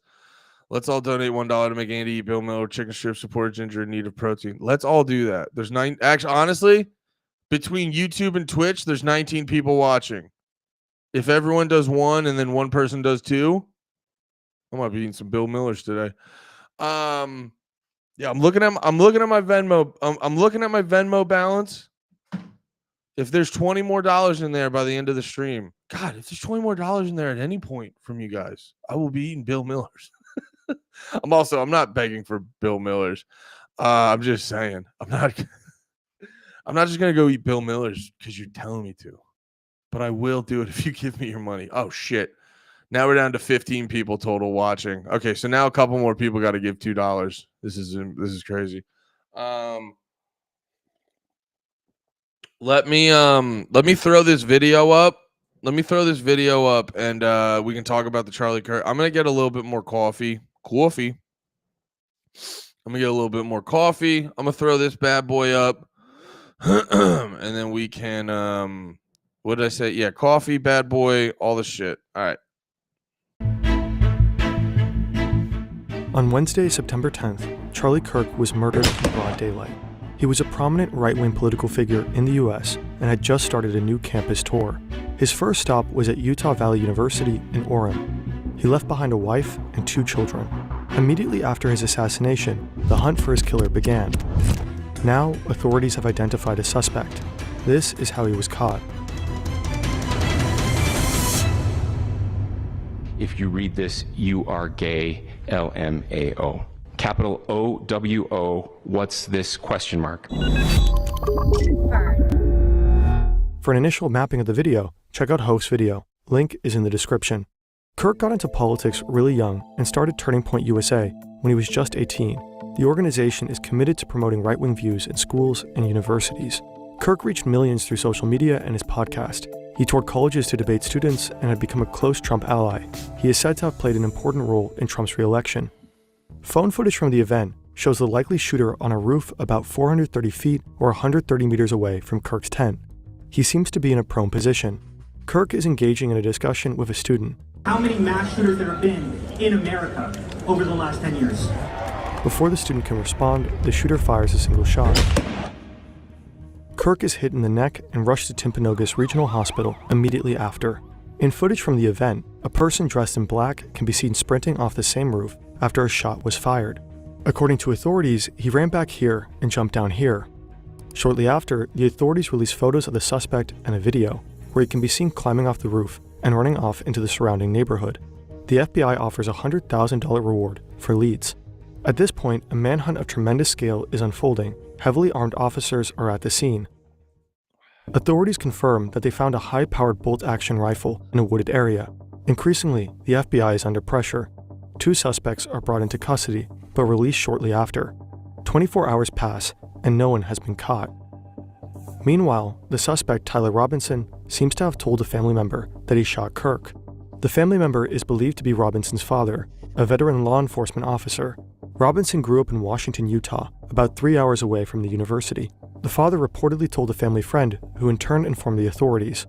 Let's all donate $1 to make Andy eat Bill Miller chicken strips, support Ginger in need of protein. Let's all do that. There's honestly, between YouTube and Twitch, there's 19 people watching. If everyone does one and then one person does two, I might be eating some Bill Millers today. Yeah, I'm looking at my Venmo. I'm looking at my Venmo balance. If there's $20 more in there by the end of the stream, God, if there's $20 more in there at any point from you guys, I will be eating Bill Millers. I'm not begging for Bill Millers. I'm just saying, I'm not just gonna go eat Bill Millers because you're telling me to, but I will do it if you give me your money. Oh shit! Now we're down to 15 people total watching. Okay, so now a couple more people got to give $2. This is crazy. Let me throw this video up. And we can talk about the Charlie Kirk. I'm gonna get a little bit more coffee. I'm gonna get a little bit more coffee. I'm gonna throw this bad boy up, and then we can what did I say? Yeah, coffee, bad boy, all the shit. All right. On Wednesday, September 10th, Charlie Kirk was murdered in broad daylight. He was a prominent right-wing political figure in the U.S. and had just started a new campus tour. His first stop was at Utah Valley University in Orem. He left behind a wife and 2 children. Immediately after his assassination, the hunt for his killer began. Now, authorities have identified a suspect. This is how he was caught. If you read this, you are gay, LMAO. Capital OWO, what's this question mark? For an initial mapping of the video, check out Hof's video. Link is in the description. Kirk got into politics really young and started Turning Point USA when he was just 18. The organization is committed to promoting right-wing views in schools and universities. Kirk reached millions through social media and his podcast. He toured colleges to debate students and had become a close Trump ally. He is said to have played an important role in Trump's re-election. Phone footage from the event shows the likely shooter on a roof about 430 feet or 130 meters away from Kirk's tent. He seems to be in a prone position. Kirk is engaging in a discussion with a student. How many mass shooters there have been in America over the last 10 years? Before the student can respond, the shooter fires a single shot. Kirk is hit in the neck and rushed to Timpanogos Regional Hospital immediately after. In footage from the event, a person dressed in black can be seen sprinting off the same roof after a shot was fired. According to authorities, he ran back here and jumped down here. Shortly after, the authorities released photos of the suspect and a video where he can be seen climbing off the roof and running off into the surrounding neighborhood. The FBI offers a $100,000 reward for leads. At this point, a manhunt of tremendous scale is unfolding. Heavily armed officers are at the scene. Authorities confirm that they found a high-powered bolt-action rifle in a wooded area. Increasingly, the FBI is under pressure. 2 suspects are brought into custody, but released shortly after. 24 hours pass, and no one has been caught. Meanwhile, the suspect, Tyler Robinson, seems to have told a family member that he shot Kirk. The family member is believed to be Robinson's father, a veteran law enforcement officer. Robinson grew up in Washington, Utah, about 3 hours away from the university. The father reportedly told a family friend, who in turn informed the authorities.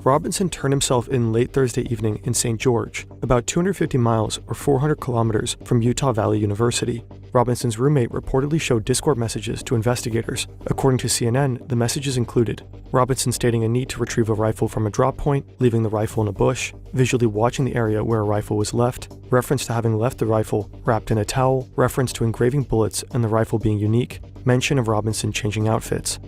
Robinson turned himself in late Thursday evening in St. George, about 250 miles or 400 kilometers from Utah Valley University. Robinson's roommate reportedly showed Discord messages to investigators. According to CNN, the messages included Robinson stating a need to retrieve a rifle from a drop point, leaving the rifle in a bush, visually watching the area where a rifle was left, reference to having left the rifle wrapped in a towel, reference to engraving bullets and the rifle being unique, mention of Robinson changing outfits.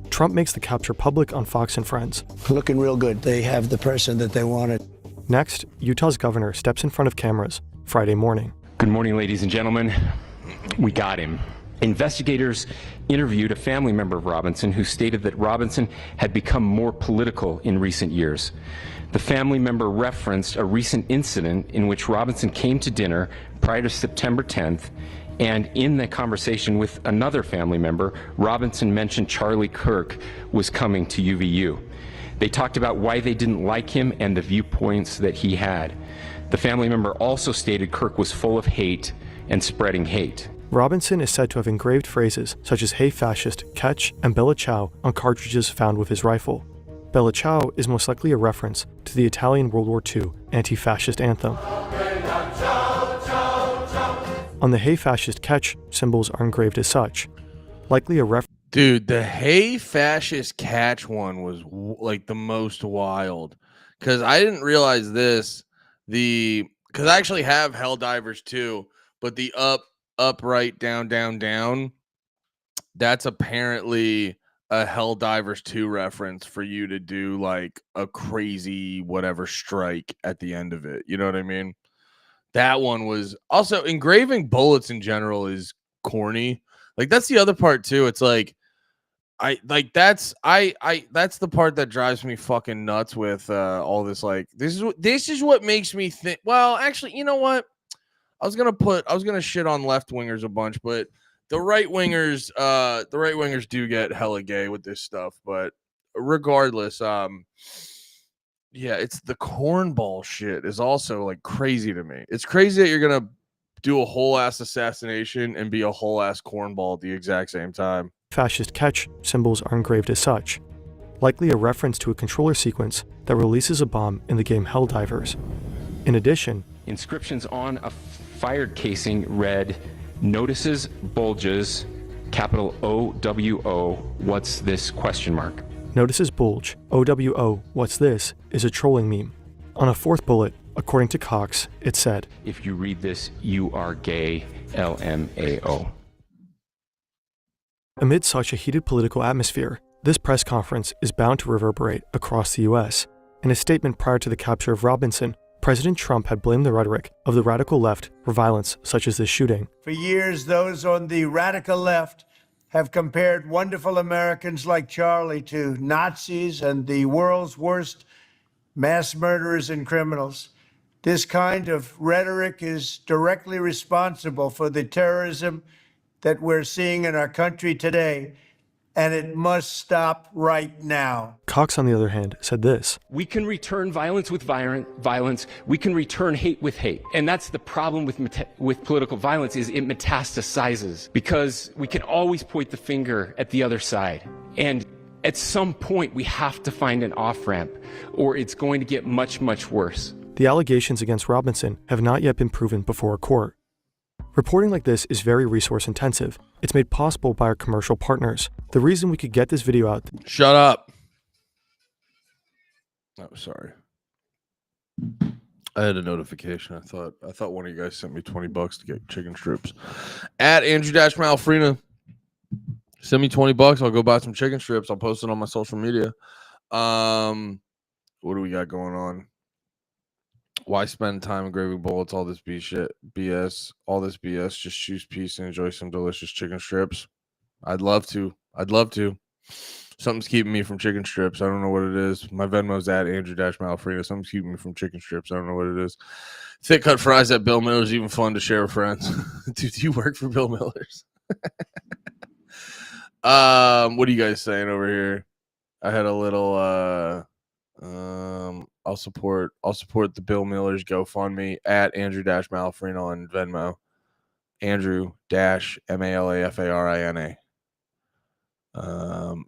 Trump makes the capture public on Fox and Friends. Looking real good. They have the person that they wanted. Next, Utah's governor steps in front of cameras Friday morning. Good morning, ladies and gentlemen. We got him. Investigators interviewed a family member of Robinson who stated that Robinson had become more political in recent years. The family member referenced a recent incident in which Robinson came to dinner prior to September 10th, and in the conversation with another family member, Robinson mentioned Charlie Kirk was coming to UVU. They talked about why they didn't like him and the viewpoints that he had. The family member also stated Kirk was full of hate and spreading hate. Robinson is said to have engraved phrases such as "Hey Fascist," "Catch," and "Bella Ciao" on cartridges found with his rifle. Bella Ciao is most likely a reference to the Italian World War II anti-fascist anthem. On the "Hey Fascist, Catch" symbols are engraved as such, likely a reference. Dude, the "Hey Fascist Catch" one was like the most wild, because I didn't realize this. Because I actually have Helldivers too, but the up, right, down, down, down, that's apparently a Helldivers 2 reference for you to do like a crazy whatever strike at the end of it. You know what I mean? That one was also engraving bullets in general is corny. Like that's the other part too. It's like that's the part that drives me fucking nuts with all this. Like this is what makes me think. Well, actually, you know what? I was gonna shit on left wingers a bunch, but the right wingers do get hella gay with this stuff. But regardless, yeah, it's the cornball shit is also like crazy to me. It's crazy that you're gonna do a whole ass assassination and be a whole ass cornball at the exact same time. Fascist catch symbols are engraved as such, likely a reference to a controller sequence that releases a bomb in the game Helldivers. In addition, inscriptions on a fired casing read, "Notices bulges, capital OWO, what's this question mark?" Notices bulge, OWO, what's this, is a trolling meme. On a fourth bullet, according to Cox, it said, "If you read this, you are gay, LMAO." Amid such a heated political atmosphere, this press conference is bound to reverberate across the US. In a statement prior to the capture of Robinson, President Trump had blamed the rhetoric of the radical left for violence such as this shooting. For years, those on the radical left have compared wonderful Americans like Charlie to Nazis and the world's worst mass murderers and criminals. This kind of rhetoric is directly responsible for the terrorism that we're seeing in our country today, and it must stop right now. Cox, on the other hand, said this: "We can return violence with violence. We can return hate with hate. And that's the problem with political violence, is it metastasizes, because we can always point the finger at the other side. And at some point, we have to find an off-ramp, or it's going to get much, much worse." The allegations against Robinson have not yet been proven before a court. Reporting like this is very resource intensive. It's made possible by our commercial partners. The reason we could get this video out... Shut up. Oh, sorry. I had a notification. I thought one of you guys sent me $20 to get chicken strips. At Andrew-Malfrina. Send me $20. I'll go buy some chicken strips. I'll post it on my social media. What do we got going on? Why spend time engraving bullets? All this BS. All this BS. Just choose peace and enjoy some delicious chicken strips. I'd love to. Something's keeping me from chicken strips. I don't know what it is. My Venmo's at Andrew-Malafrina. Something's keeping me from chicken strips. I don't know what it is. Thick cut fries at Bill Miller's, even fun to share with friends. Dude, do you work for Bill Miller's? What are you guys saying over here? I had a little I'll support the Bill Miller's GoFundMe at Andrew-Malafrina on Venmo. Andrew-Malafrina.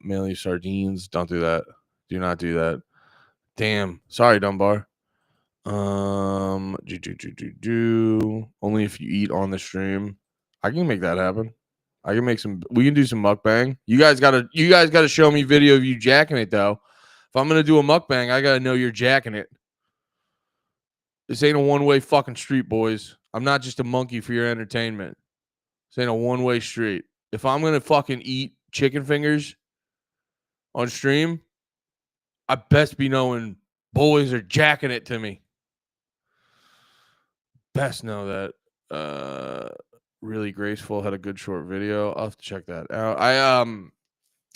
Mail you sardines. Don't do that. Do not do that. Damn. Sorry, Dunbar. Only if you eat on the stream. I can make that happen. I can make some. We can do some mukbang. You guys gotta show me video of you jacking it though. If I'm gonna do a mukbang, I gotta know you're jacking it. This ain't a one-way fucking street, boys. I'm not just a monkey for your entertainment. This ain't a one-way street. If I'm gonna fucking eat chicken fingers on stream, I best be knowing boys are jacking it to me. Best know that. Really graceful, had a good short video. I'll have to check that out.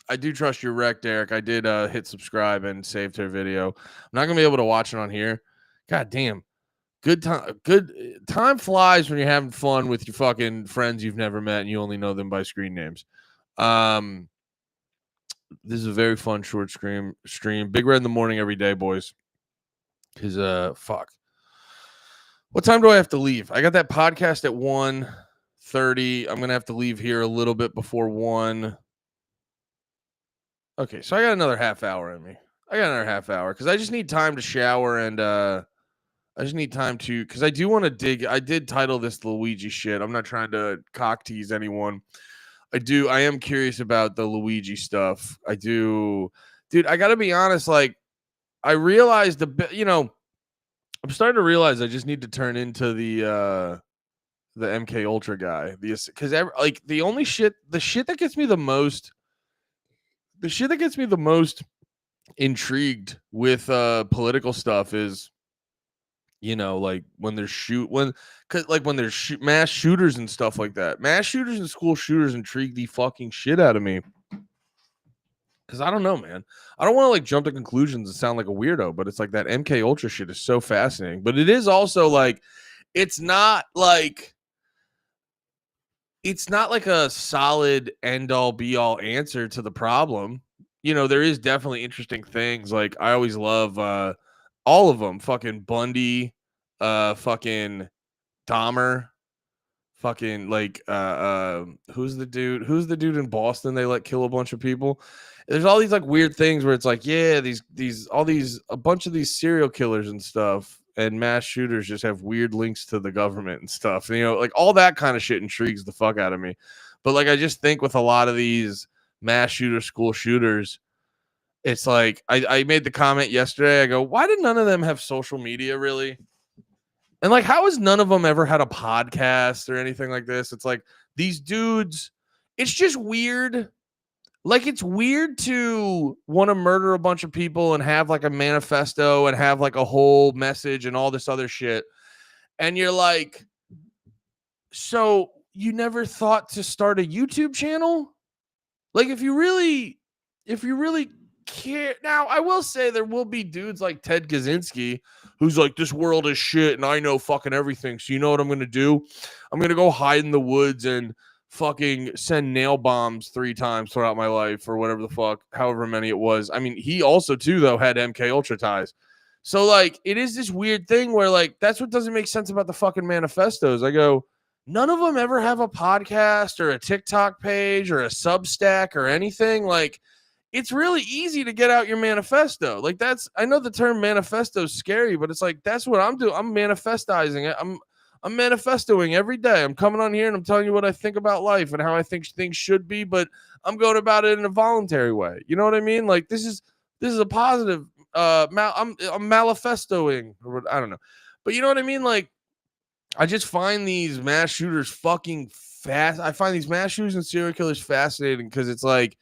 I do trust your rec, Derek. I did hit subscribe and saved her video. I'm not gonna be able to watch it on here. God damn. Good time flies when you're having fun with your fucking friends you've never met and you only know them by screen names. This is a very fun short stream. Big Red in the morning every day, boys. Cause fuck. What time do I have to leave? I got that podcast at 1:30. I'm gonna have to leave here a little bit before 1. Okay, so I got another half hour in me. Because I just need time to shower and I just need time to, because I do want to dig. I did title this Luigi shit. I'm not trying to cock tease anyone. I am curious about the Luigi stuff. I do. Dude, I got to be honest. Like, I realized I'm starting to realize I just need to turn into the MK Ultra guy. Because the shit that gets me the most intrigued with political stuff is, like when there's mass shooters and stuff like that. Mass shooters and school shooters intrigue the fucking shit out of me. Because I don't know, man. I don't want to like jump to conclusions and sound like a weirdo, but it's like that MK Ultra shit is so fascinating. But it is also like, it's not like a solid end all be all answer to the problem. There is definitely interesting things. Like I always love all of them. Fucking Bundy, fucking Dahmer, fucking like who's the dude in Boston they let kill a bunch of people. There's all these like weird things where it's like, yeah, a bunch of these serial killers and stuff and mass shooters just have weird links to the government and stuff. Like all that kind of shit intrigues the fuck out of me. But like I just think with a lot of these mass shooters, school shooters, it's like I made the comment yesterday. I go, why did none of them have social media really? And like, how has none of them ever had a podcast or anything like this? It's like these dudes, it's just weird. Like, it's weird to want to murder a bunch of people and have like a manifesto and have like a whole message and all this other shit. And you're like, so you never thought to start a YouTube channel? Like, if you really care. Now, I will say there will be dudes like Ted Kaczynski who's like, this world is shit and I know fucking everything. So you know what I'm going to do? I'm going to go hide in the woods and fucking send nail bombs 3 times throughout my life or whatever the fuck, however many it was. I mean, he also too, though, had MK Ultra ties. So like, it is this weird thing where like, that's what doesn't make sense about the fucking manifestos. I go, none of them ever have a podcast or a TikTok page or a Substack or anything. Like, it's really easy to get out your manifesto. Like I know the term manifesto is scary, but it's like, that's what I'm doing. I'm manifestizing it. I'm manifestoing every day. I'm coming on here and I'm telling you what I think about life and how I think things should be, but I'm going about it in a voluntary way. You know what I mean? Like this is a positive, I'm manifestoing, or I don't know, but you know what I mean? Like, I just find these mass shooters fucking fast. I find these mass shooters and serial killers fascinating because it's like,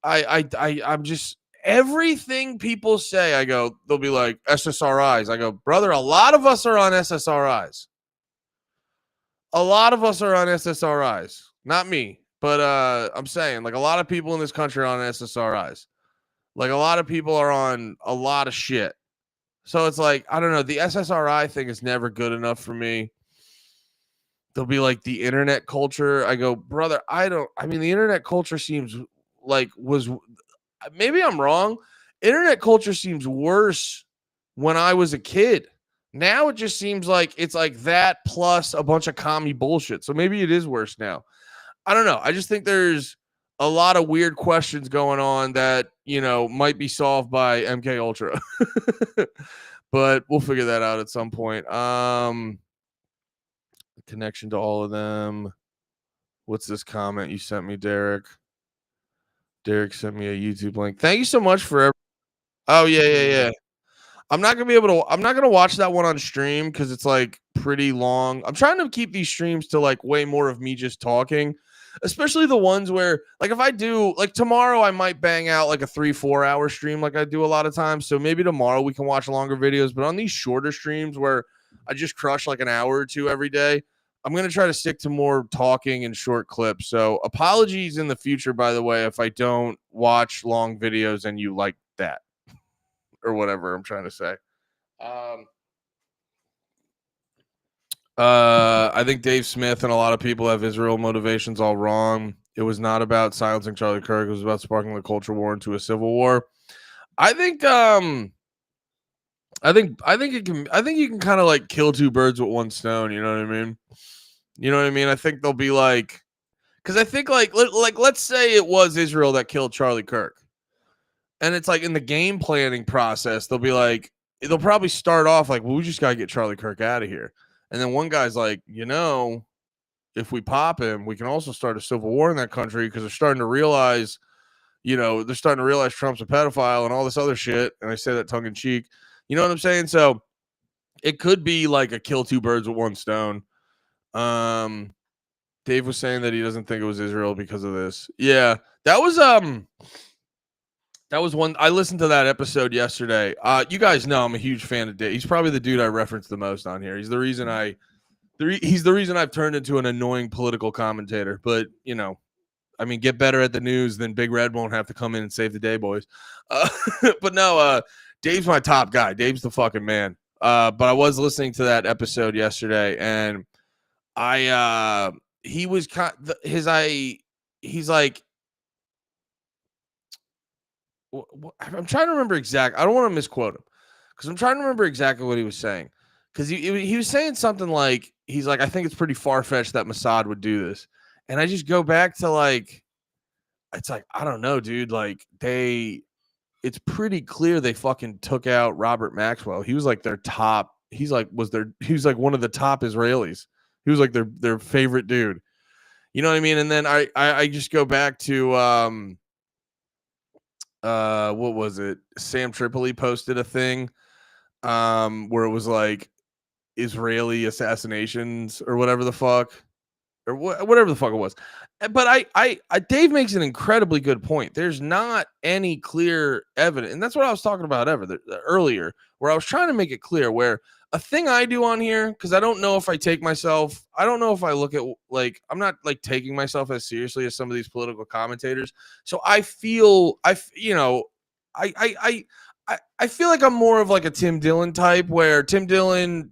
I'm just, everything people say, I go, they'll be like SSRIs. I go, brother, a lot of us are on SSRIs. A lot of us are on SSRIs. Not me. But I'm saying, like, a lot of people in this country are on SSRIs. Like, a lot of people are on a lot of shit. So it's like, I don't know. The SSRI thing is never good enough for me. They'll be like the internet culture. I go, brother, I mean, the internet culture seems like maybe I'm wrong. Internet culture seems worse when I was a kid. Now it just seems like it's like that plus a bunch of commie bullshit. So maybe it is worse now. I don't know. I just think there's a lot of weird questions going on that, might be solved by MK Ultra. But we'll figure that out at some point. Connection to all of them. What's this comment you sent me, Derek? Derek sent me a YouTube link. Thank you so much for Oh, yeah. I'm not gonna watch that one on stream because it's like pretty long. I'm trying to keep these streams to like way more of me just talking, especially the ones where, like, if I do, like, tomorrow I might bang out like a 3-4 hour stream like I do a lot of times. So maybe tomorrow we can watch longer videos, but on these shorter streams where I just crush like an hour or two every day, I'm gonna try to stick to more talking and short clips. So apologies in the future, by the way, if I don't watch long videos and you like that or whatever I'm trying to say. I think Dave Smith and a lot of people have Israel motivations all wrong. It was not about silencing Charlie Kirk. It was about sparking the culture war into a civil war. I think you can kind of like kill two birds with one stone. You know what I mean? I think they'll be like, because I think like let's say it was Israel that killed Charlie Kirk. And it's like in the game planning process, they'll probably start off like, well, we just got to get Charlie Kirk out of here. And then one guy's like, if we pop him, we can also start a civil war in that country because they're starting to realize, Trump's a pedophile and all this other shit. And I say that tongue in cheek. You know what I'm saying? So it could be like a kill two birds with one stone. Dave was saying that he doesn't think it was Israel because of this. Yeah, that was one. I listened to that episode yesterday. You guys know I'm a huge fan of Dave. He's probably the dude I reference the most on here. He's the reason I've turned into an annoying political commentator. But get better at the news, then Big Red won't have to come in and save the day, boys. But no, Dave's my top guy. Dave's the fucking man. But I was listening to that episode yesterday, and he was he's like. I'm trying to remember exactly. I don't want to misquote him because I'm trying to remember exactly what he was saying. Because he was saying something like, he's like, I think it's pretty far-fetched that Mossad would do this. And I just go back to like, it's like, I don't know, dude. Like it's pretty clear they fucking took out Robert Maxwell. He was like their top. He was like one of the top Israelis. He was like their favorite dude. You know what I mean? And then I just go back to, what was it? Sam Tripoli posted a thing where it was like Israeli assassinations or whatever the fuck, or whatever the fuck it was. But Dave makes an incredibly good point. There's not any clear evidence, and that's what I was talking about earlier, where I was trying to make it clear where a thing I do on here, because I don't know if I look at, like, I'm not like taking myself as seriously as some of these political commentators. So I feel I feel like I'm more of like a Tim Dillon type, where Tim Dillon,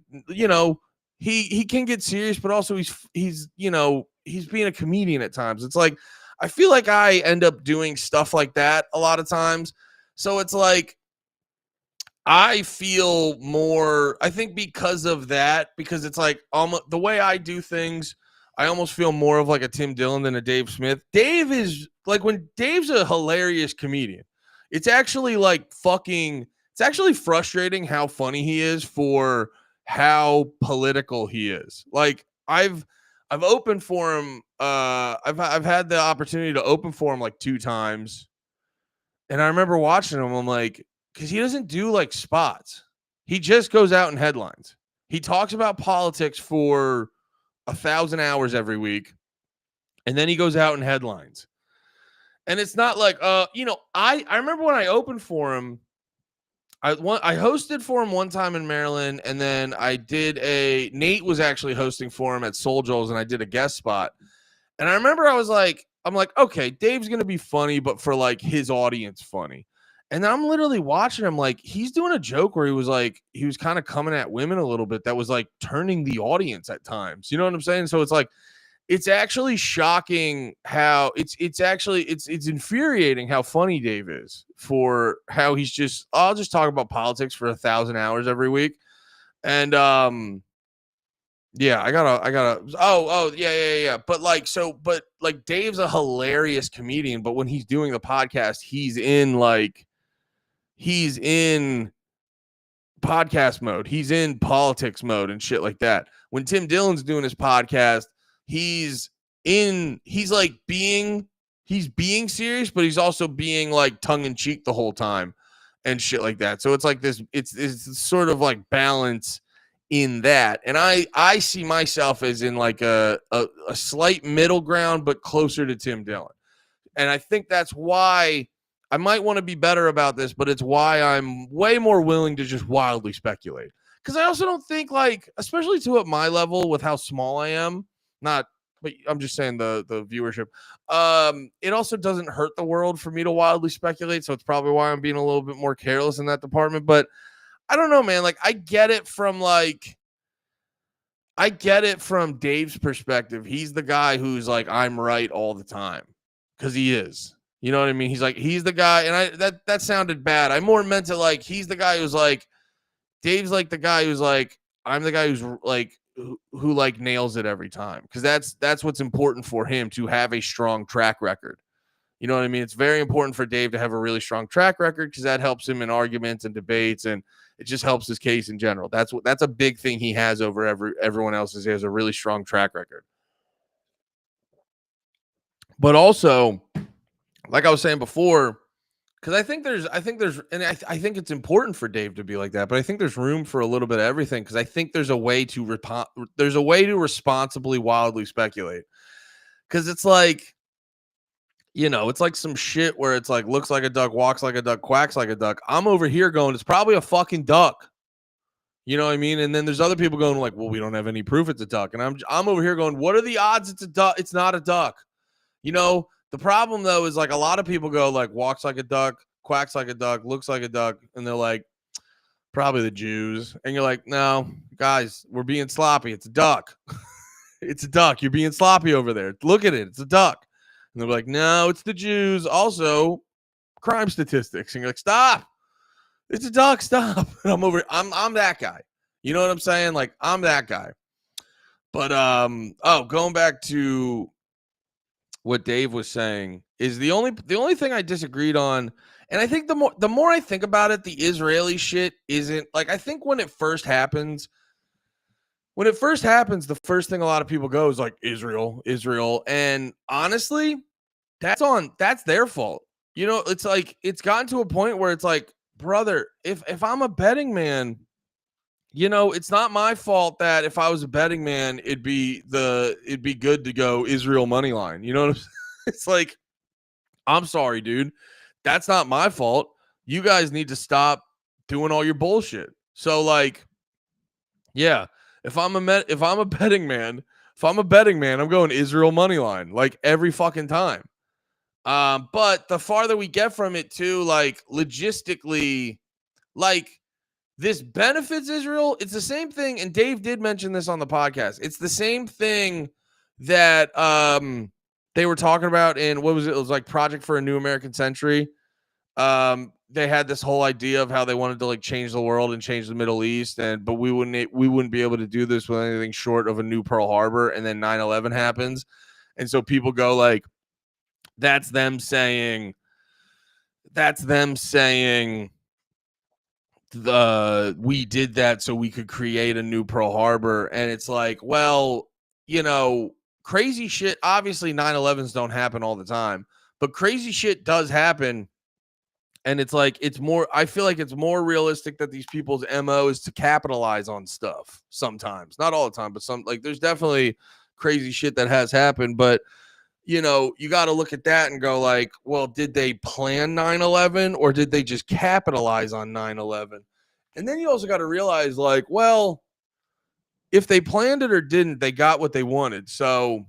he can get serious, but also he's being a comedian at times. It's like, I feel like I end up doing stuff like that a lot of times. So it's like, I feel more, I think because of that, because it's like almost the way I do things, I almost feel more of like a Tim Dillon than a Dave Smith. Dave is like, when Dave's a hilarious comedian, it's actually it's actually frustrating how funny he is for how political he is. Like I've opened for him. I've had the opportunity to open for him like 2 times. And I remember watching him, I'm like, because he doesn't do like spots. He just goes out in headlines. He talks about politics for 1,000 hours every week. And then he goes out in headlines. And it's not like, I remember when I opened for him, I hosted for him one time in Maryland. And then Nate was actually hosting for him at Soul Joel's, and I did a guest spot. And I remember I was like, I'm like, okay, Dave's going to be funny, but for like his audience funny. And then I'm literally watching him like he's doing a joke where he was kind of coming at women a little bit that was like turning the audience at times. You know what I'm saying? So it's like it's actually shocking how it's infuriating how funny Dave is for how he's just I'll just talk about politics for 1,000 hours every week. And yeah, I gotta yeah. But like Dave's a hilarious comedian, but when he's doing the podcast, he's in podcast mode. He's in politics mode and shit like that. When Tim Dillon's doing his podcast, he's being serious, but he's also being like tongue in cheek the whole time and shit like that. So it's like this, it's sort of like balance in that. And I see myself as in like a slight middle ground, but closer to Tim Dillon. And I think that's why I might want to be better about this, but it's why I'm way more willing to just wildly speculate. Because I also don't think like, especially to at my level with how small I am, but I'm just saying the viewership. It also doesn't hurt the world for me to wildly speculate. So it's probably why I'm being a little bit more careless in that department. But I don't know, man. Like I get it from Dave's perspective. He's the guy who's like, I'm right all the time. Because he is. You know what I mean? He's the guy, and that sounded bad. I more meant to like, he's the guy who's like, Dave's like the guy who's like, I'm the guy who's like, who like nails it every time. Because that's what's important for him, to have a strong track record. You know what I mean? It's very important for Dave to have a really strong track record because that helps him in arguments and debates, and it just helps his case in general. That's a big thing he has over everyone else, is he has a really strong track record. But also, like I was saying before, because I think it's important for Dave to be like that, but I think there's room for a little bit of everything, because I think there's a way to responsibly wildly speculate. Because it's like, it's like some shit where it's like, looks like a duck, walks like a duck, quacks like a duck. I'm over here going, it's probably a fucking duck. You know what I mean? And then there's other people going like, well, we don't have any proof it's a duck. And I'm over here going, what are the odds it's a duck? It's not a duck. The problem, though, is like a lot of people go like, walks like a duck, quacks like a duck, looks like a duck. And they're like, probably the Jews. And you're like, no, guys, we're being sloppy. It's a duck. It's a duck. You're being sloppy over there. Look at it. It's a duck. And they're like, no, it's the Jews. Also, crime statistics. And you're like, stop. It's a duck. Stop. And I'm that guy. You know what I'm saying? Like, I'm that guy. But, going back to what Dave was saying is the only thing I disagreed on. And I think the more I think about it, the Israeli shit isn't like, I think when it first happens, the first thing a lot of people go is like Israel. And honestly, that's their fault. It's like, it's gotten to a point where it's like, brother, if I'm a betting man, it's not my fault that if I was a betting man, it'd be good to go Israel money line. You know what I'm saying? It's like, I'm sorry, dude. That's not my fault. You guys need to stop doing all your bullshit. So like, yeah, if I'm a betting man, I'm going Israel money line like every fucking time. But the farther we get from it too, like logistically, like, this benefits Israel. It's the same thing, and Dave did mention this on the podcast. It's the same thing that they were talking about in, what was it? It was like Project for a New American Century. They had this whole idea of how they wanted to like change the world and change the Middle East, but we wouldn't be able to do this with anything short of a new Pearl Harbor, and then 9/11 happens. And so people go like, that's them saying we did that so we could create a new Pearl Harbor. And it's like, well, crazy shit. Obviously 9/11s don't happen all the time, but crazy shit does happen. And it's like, I feel like it's more realistic that these people's MO is to capitalize on stuff sometimes, not all the time, but there's definitely crazy shit that has happened. But you got to look at that and go like, well, did they plan 9/11 or did they just capitalize on 9/11? And then you also got to realize like, well, if they planned it or didn't, they got what they wanted. So,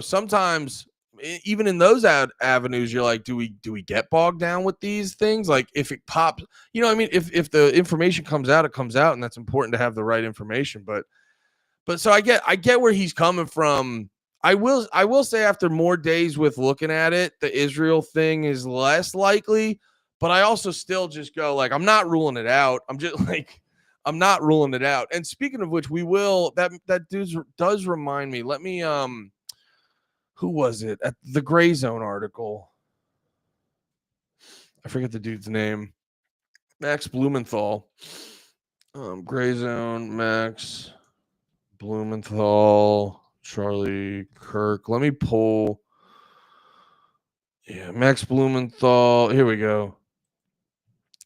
sometimes even in those avenues, you're like, do we get bogged down with these things? Like if it pops, I mean, if the information comes out, it comes out, and that's important to have the right information. But so I get where he's coming from. I will say after more days with looking at it, the Israel thing is less likely, but I also still just go like, I'm not ruling it out. I'm not ruling it out. And speaking of which, we will, that does remind me. Let me, who was it at the Gray Zone article? I forget the dude's name. Max Blumenthal. Gray Zone, Max Blumenthal, Charlie Kirk. Let me pull. Yeah, Max Blumenthal. Here we go.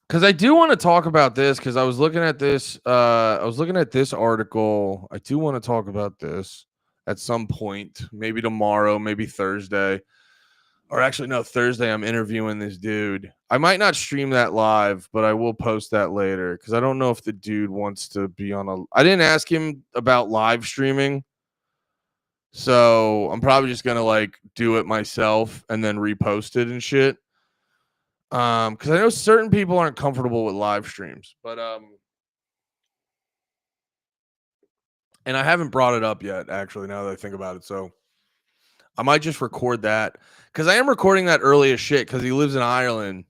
Because I do want to talk about this, because I was looking at this. I was looking at this article. I do want to talk about this at some point, maybe tomorrow, maybe Thursday. Or actually, no, Thursday I'm interviewing this dude. I might not stream that live, but I will post that later because I don't know if the dude wants to be on a... I didn't ask him about live streaming. So I'm probably just going to like do it myself and then repost it and shit. Because I know certain people aren't comfortable with live streams. But and I haven't brought it up yet, actually, now that I think about it. So I might just record that because I am recording that early as shit because he lives in Ireland.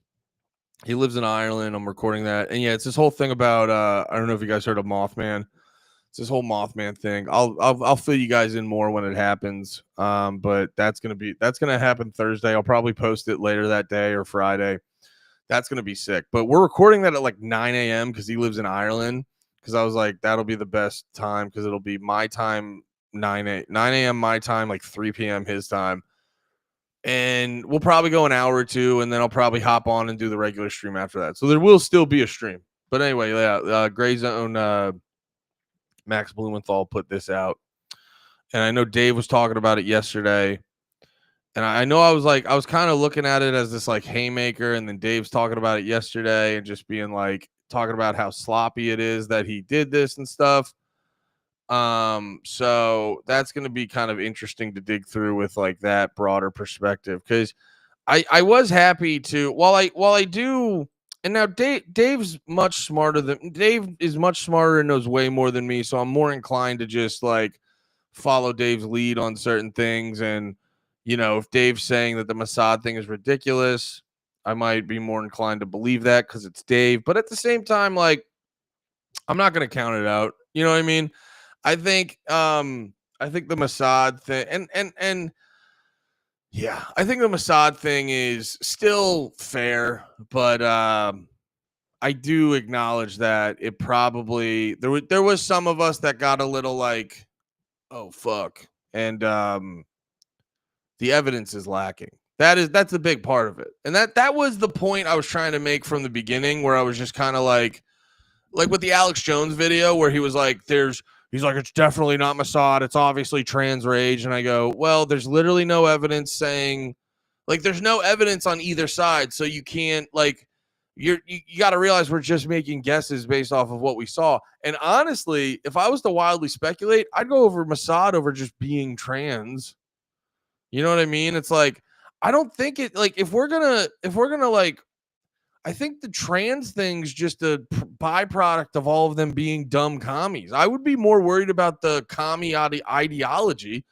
I'm recording that. And yeah, it's this whole thing about I don't know if you guys heard of Mothman. It's this whole Mothman thing. I'll fill you guys in more when it happens. But that's gonna happen Thursday. I'll probably post it later that day or Friday. That's gonna be sick. But we're recording that at like 9 a.m. because he lives in Ireland. Because I was like, that'll be the best time because it'll be my time. 9 a.m. my time, like 3 p.m. his time. And we'll probably go an hour or two, and then I'll probably hop on and do the regular stream after that. So there will still be a stream. But anyway, yeah, Gray Zone, Max Blumenthal put this out. And I know Dave was talking about it yesterday. And I know I was kind of looking at it as this like haymaker, and then Dave's talking about it yesterday and just being like, talking about how sloppy it is that he did this and stuff. So that's going to be kind of interesting to dig through with like that broader perspective. Cause I was happy to, while I do. And now Dave's much smarter than Dave is much smarter and knows way more than me. So I'm more inclined to just like follow Dave's lead on certain things. And, if Dave's saying that the Mossad thing is ridiculous, I might be more inclined to believe that because it's Dave. But at the same time, like, I'm not going to count it out. You know what I mean? I think the Mossad thing and yeah, I think the Mossad thing is still fair, but I do acknowledge that it probably there was some of us that got a little like, oh fuck, and the evidence is lacking. That's a big part of it, and that was the point I was trying to make from the beginning, where I was just kind of like with the Alex Jones video, where he was like, he's like, it's definitely not Mossad. It's obviously trans rage. And I go, well, there's literally no evidence saying, like, there's no evidence on either side. So you can't, like, you got to realize we're just making guesses based off of what we saw. And honestly, if I was to wildly speculate, I'd go over Mossad over just being trans. You know what I mean? It's like, I don't think it, like, if we're gonna like, I think the trans thing's just a byproduct of all of them being dumb commies. I would be more worried about the commie ideology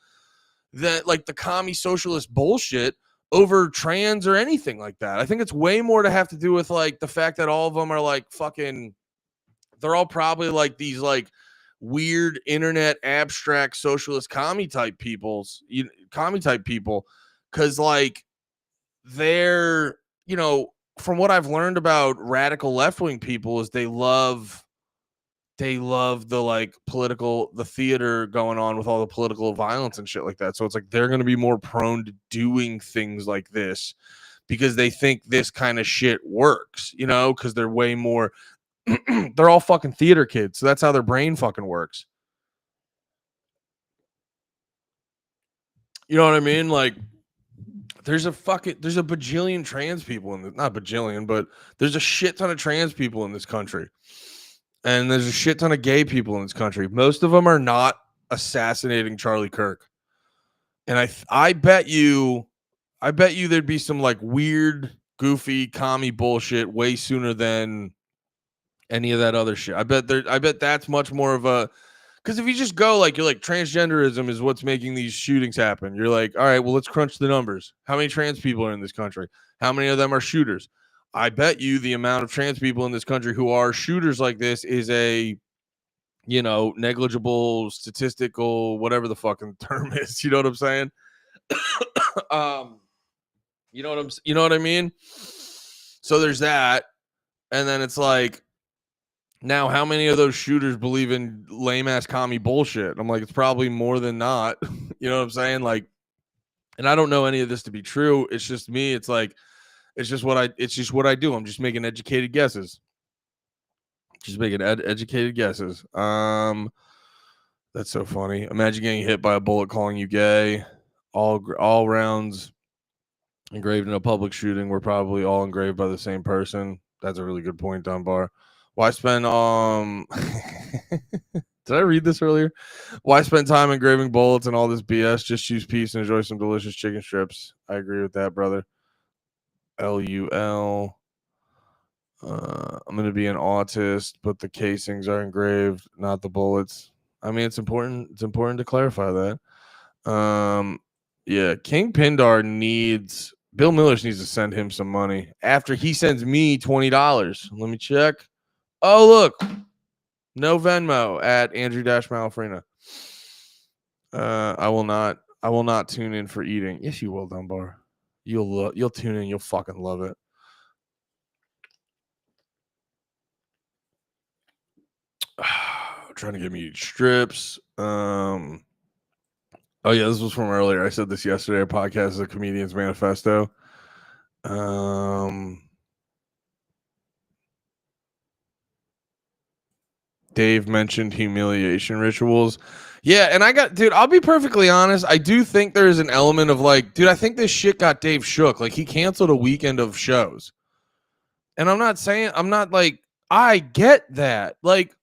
that like the commie socialist bullshit over trans or anything like that. I think it's way more to have to do with like the fact that all of them are like fucking, they're all probably like these like weird internet abstract socialist commie type people. Cause like they're, from what I've learned about radical left-wing people is they love the like the theater going on with all the political violence and shit like that. So it's like they're going to be more prone to doing things like this because they think this kind of shit works, because they're way more they're all fucking theater kids. So that's how their brain fucking works. You know what I mean? Like there's a bajillion trans people not bajillion, but there's a shit ton of trans people in this country. And there's a shit ton of gay people in this country. Most of them are not assassinating Charlie Kirk. And I bet you I bet you there'd be some like weird, goofy, commie bullshit way sooner than any of that other shit. I bet that's much more of a, because if you just go like, you're like, transgenderism is what's making these shootings happen. You're like, all right, well, let's crunch the numbers. How many trans people are in this country? How many of them are shooters? I bet you the amount of trans people in this country who are shooters like this is a, negligible, statistical, whatever the fucking term is. You know what I'm saying? You know what I mean? So there's that. And then it's like, now how many of those shooters believe in lame ass commie bullshit? I'm like, it's probably more than not. You know what I'm saying? Like, and I don't know any of this to be true. It's just me. It's like, it's just what I do. I'm just making educated guesses. Just making educated guesses. That's so funny. Imagine getting hit by a bullet calling you gay. All rounds engraved in a public shooting were probably all engraved by the same person. That's a really good point, Dunbar. Why spend did I read this earlier? Why spend time engraving bullets and all this BS? Just choose peace and enjoy some delicious chicken strips. I agree with that, brother. LUL. I'm gonna be an autist, but the casings are engraved, not the bullets. I mean, it's important. It's important to clarify that. Yeah, King Pindar needs Bill Millers needs to send him some money after he sends me $20. Let me check. Oh, look, no Venmo at Andrew Malfrina. I will not tune in for eating. Yes, you will, Dunbar. You'll tune in. You'll fucking love it. Trying to get me strips. Oh yeah, this was from earlier. I said this yesterday. A podcast is a comedian's manifesto. Dave mentioned humiliation rituals. Yeah, and I'll be perfectly honest. I do think there's an element of like, dude, I think this shit got Dave shook. Like, he canceled a weekend of shows. And I'm not like, I get that. Like,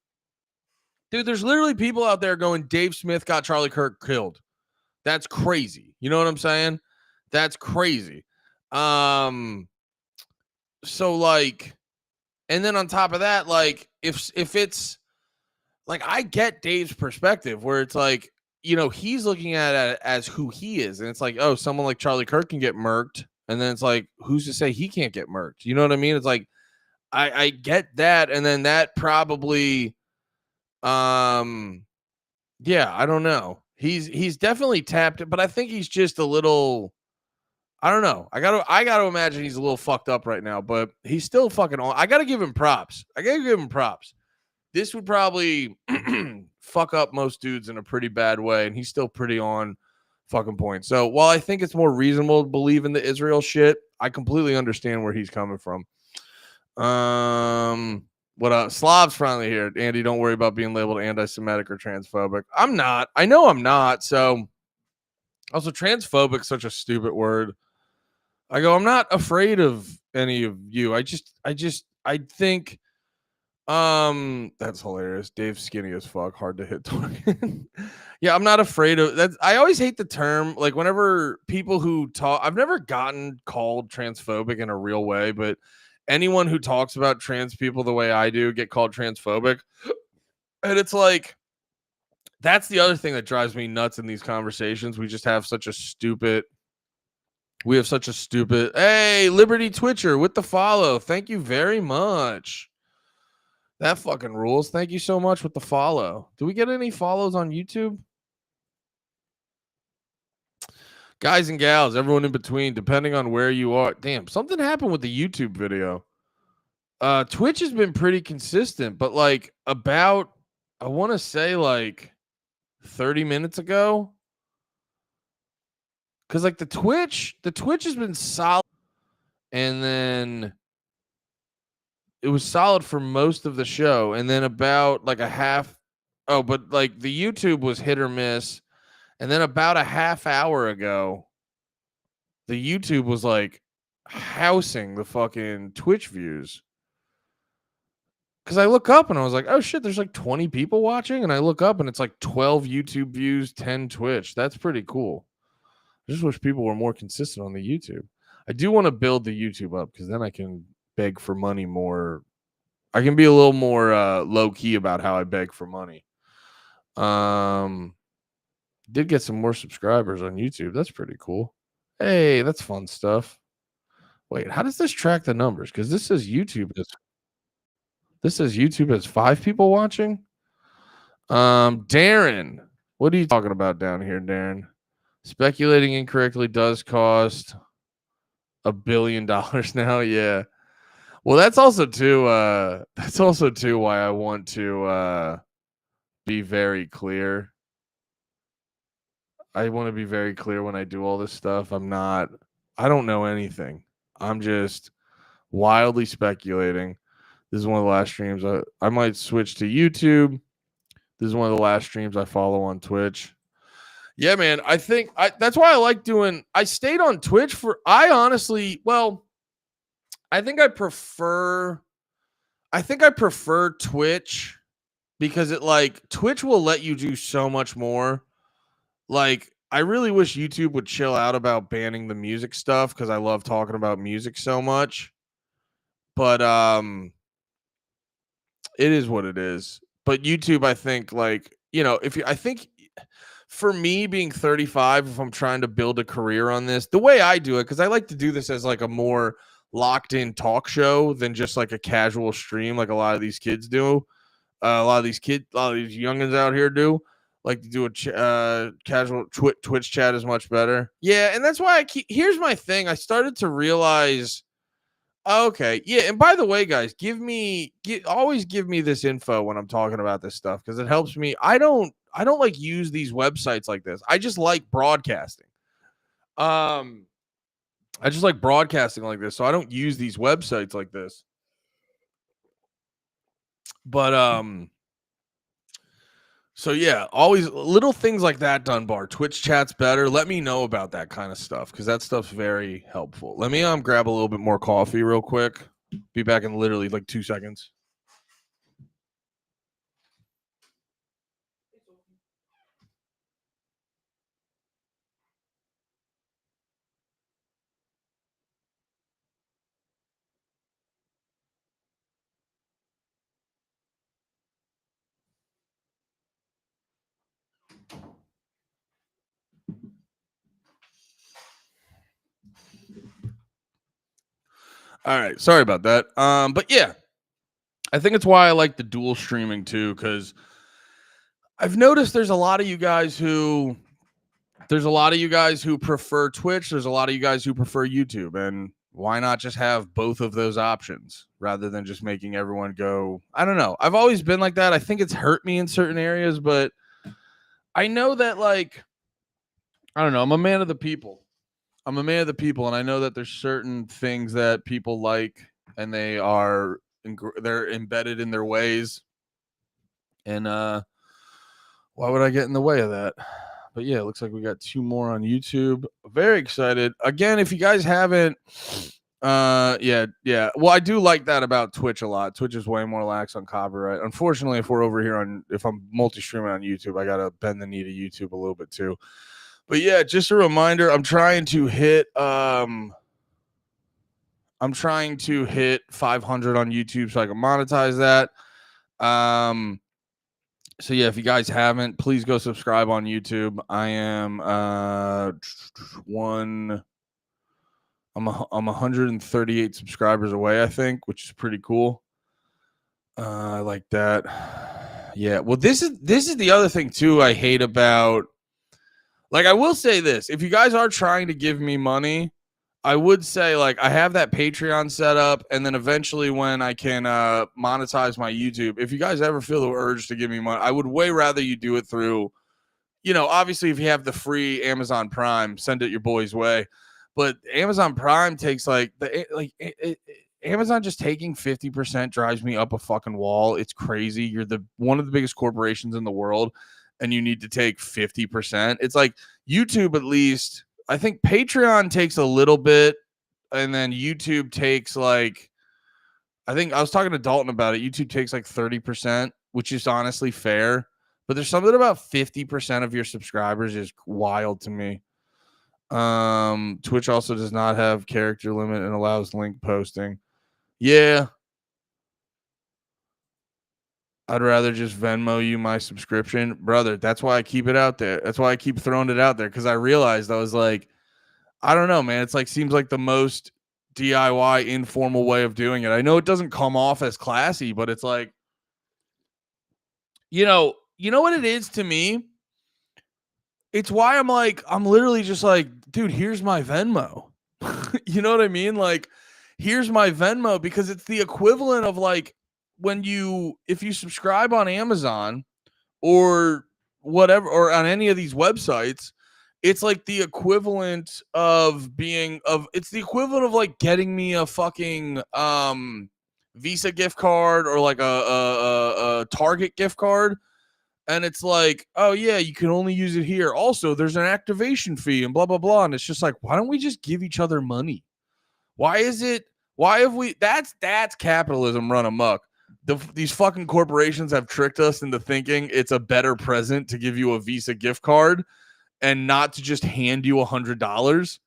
dude, there's literally people out there going, Dave Smith got Charlie Kirk killed. That's crazy. You know what I'm saying? That's crazy. So like, and then on top of that, like, if it's like, I get Dave's perspective where it's like, he's looking at it as who he is. And it's like, oh, someone like Charlie Kirk can get murked. And then it's like, who's to say he can't get murked? You know what I mean? It's like, I get that. And then that probably, yeah, I don't know. He's definitely tapped, but I think he's just a little, I don't know. I gotta imagine he's a little fucked up right now, but he's still fucking on. I gotta give him props. This would probably fuck up most dudes in a pretty bad way, and he's still pretty on fucking point. So while I think it's more reasonable to believe in the Israel shit, I completely understand where he's coming from. What Slav's finally here. Andy, don't worry about being labeled anti-Semitic or transphobic. I'm not. I know I'm not. So also, transphobic, such a stupid word. I'm not afraid of any of you. I think that's hilarious. Dave's skinny as fuck, hard to hit target. Yeah, I'm not afraid of that. I always hate the term, like, whenever people who talk, I've never gotten called transphobic in a real way, but anyone who talks about trans people the way I do get called transphobic. And it's like, that's the other thing that drives me nuts in these conversations. We have such a stupid, hey, Liberty Twitcher with the follow. Thank you very much. That fucking rules. Thank you so much with the follow. Do we get any follows on YouTube? Guys and gals, everyone in between, depending on where you are. Damn, something happened with the YouTube video. Twitch has been pretty consistent, but like about, I want to say like 30 minutes ago. Because like the Twitch has been solid. And then it was solid for most of the show. And then about like a half. Oh, but like the YouTube was hit or miss. And then about a half hour ago, the YouTube was like housing the fucking Twitch views. Because I look up and I was like, oh shit, there's like 20 people watching. And I look up and it's like 12 YouTube views, 10 Twitch. That's pretty cool. I just wish people were more consistent on the YouTube. I do want to build the YouTube up because then I can beg for money more. I can be a little more low key about how I beg for money. Did get some more subscribers on YouTube. That's pretty cool. Hey, that's fun stuff. Wait, how does this track the numbers? Because this says YouTube has 5 people watching. Darren, what are you talking about down here, Darren? Speculating incorrectly does cost $1 billion now. Yeah. Well, that's also too why I want to be very clear. I want to be very clear when I do all this stuff. I don't know anything. I'm just wildly speculating. This is one of the last streams. I might switch to YouTube. This is one of the last streams I follow on Twitch. Yeah, man. I think that's why I like doing. I stayed on Twitch I think I prefer Twitch because Twitch will let you do so much more. Like, I really wish YouTube would chill out about banning the music stuff because I love talking about music so much. But it is what it is. But YouTube, I think, I think for me being 35, if I'm trying to build a career on this, the way I do it, because I like to do this as like a more locked in talk show than just like a casual stream, like a lot of these kids do. A lot of these youngins out here do. Like to do a casual Twitch chat is much better. Yeah, and that's why here's my thing. I started to realize, okay, yeah, and by the way, guys, always give me this info when I'm talking about this stuff because it helps me. I don't like use these websites like this. I just like broadcasting. I just like broadcasting like this, so I don't use these websites like this. But so yeah, always little things like that, Dunbar. Twitch chat's better. Let me know about that kind of stuff because that stuff's very helpful. Let me grab a little bit more coffee real quick. Be back in literally like 2 seconds. All right, sorry about that. But yeah, I think it's why I like the dual streaming too, because I've noticed there's a lot of you guys who prefer Twitch. There's a lot of you guys who prefer YouTube, and why not just have both of those options rather than just making everyone go? I don't know. I've always been like that. I think it's hurt me in certain areas, but I know that I don't know. I'm a man of the people. And I know that there's certain things that people like, and they're embedded in their ways. And why would I get in the way of that? But yeah, it looks like we got 2 more on YouTube. Very excited. Again, if you guys haven't, yeah. Well, I do like that about Twitch a lot. Twitch is way more lax on copyright. Unfortunately, if I'm multi-streaming on YouTube, I gotta bend the knee to YouTube a little bit too. But yeah, just a reminder, I'm trying to hit 500 on YouTube so I can monetize that. So yeah, if you guys haven't, please go subscribe on YouTube. I am I'm 138 subscribers away, I think, which is pretty cool. I like that. Yeah. Well, this is the other thing too I hate about. Like, I will say this. If you guys are trying to give me money, I would say, I have that Patreon set up, and then eventually when I can monetize my YouTube, if you guys ever feel the urge to give me money, I would way rather you do it through, obviously if you have the free Amazon Prime, send it your boy's way. But Amazon Prime takes, Amazon just taking 50% drives me up a fucking wall. It's crazy. You're one of the biggest corporations in the world, and you need to take 50%. It's like YouTube, at least, I think Patreon takes a little bit, and then YouTube takes I think I was talking to Dalton about it. YouTube takes 30%, which is honestly fair. But there's something about 50% of your subscribers is wild to me. Twitch also does not have character limit and allows link posting. Yeah. I'd rather just Venmo you my subscription. Brother, that's why I keep it out there. That's why I keep throwing it out there, because I realized I was like, I don't know, man. It's like seems like the most DIY informal way of doing it. I know it doesn't come off as classy, but it's like, you know what it is to me? It's why I'm literally just like, dude, here's my Venmo. You know what I mean? Like, here's my Venmo, because it's the equivalent of like if you subscribe on Amazon or whatever, or on any of these websites, it's like the equivalent of it's the equivalent of like getting me a fucking Visa gift card or like a Target gift card. And it's like, oh yeah, you can only use it here. Also, there's an activation fee and blah, blah, blah. And it's just like, why don't we just give each other money? Why have we, that's capitalism run amok. These fucking corporations have tricked us into thinking it's a better present to give you a Visa gift card and not to just hand you $100.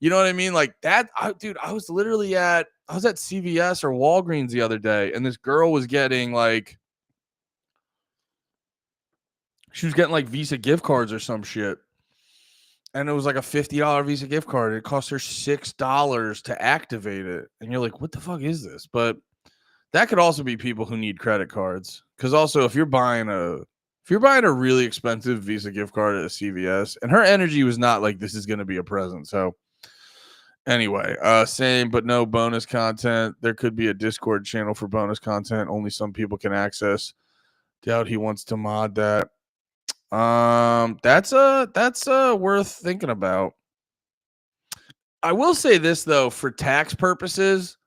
You know what I mean? Like that, dude, I was at CVS or Walgreens the other day, and this girl was getting like, she was getting like Visa gift cards or some shit. And it was like a $50 Visa gift card. It cost her $6 to activate it. And you're like, what the fuck is this? But that could also be people who need credit cards. Because also, if you're buying a really expensive Visa gift card at a CVS, and her energy was not like, this is going to be a present. So anyway, same, but no bonus content. There could be a Discord channel for bonus content. Only some people can access. Doubt he wants to mod that. That's worth thinking about. I will say this though, for tax purposes,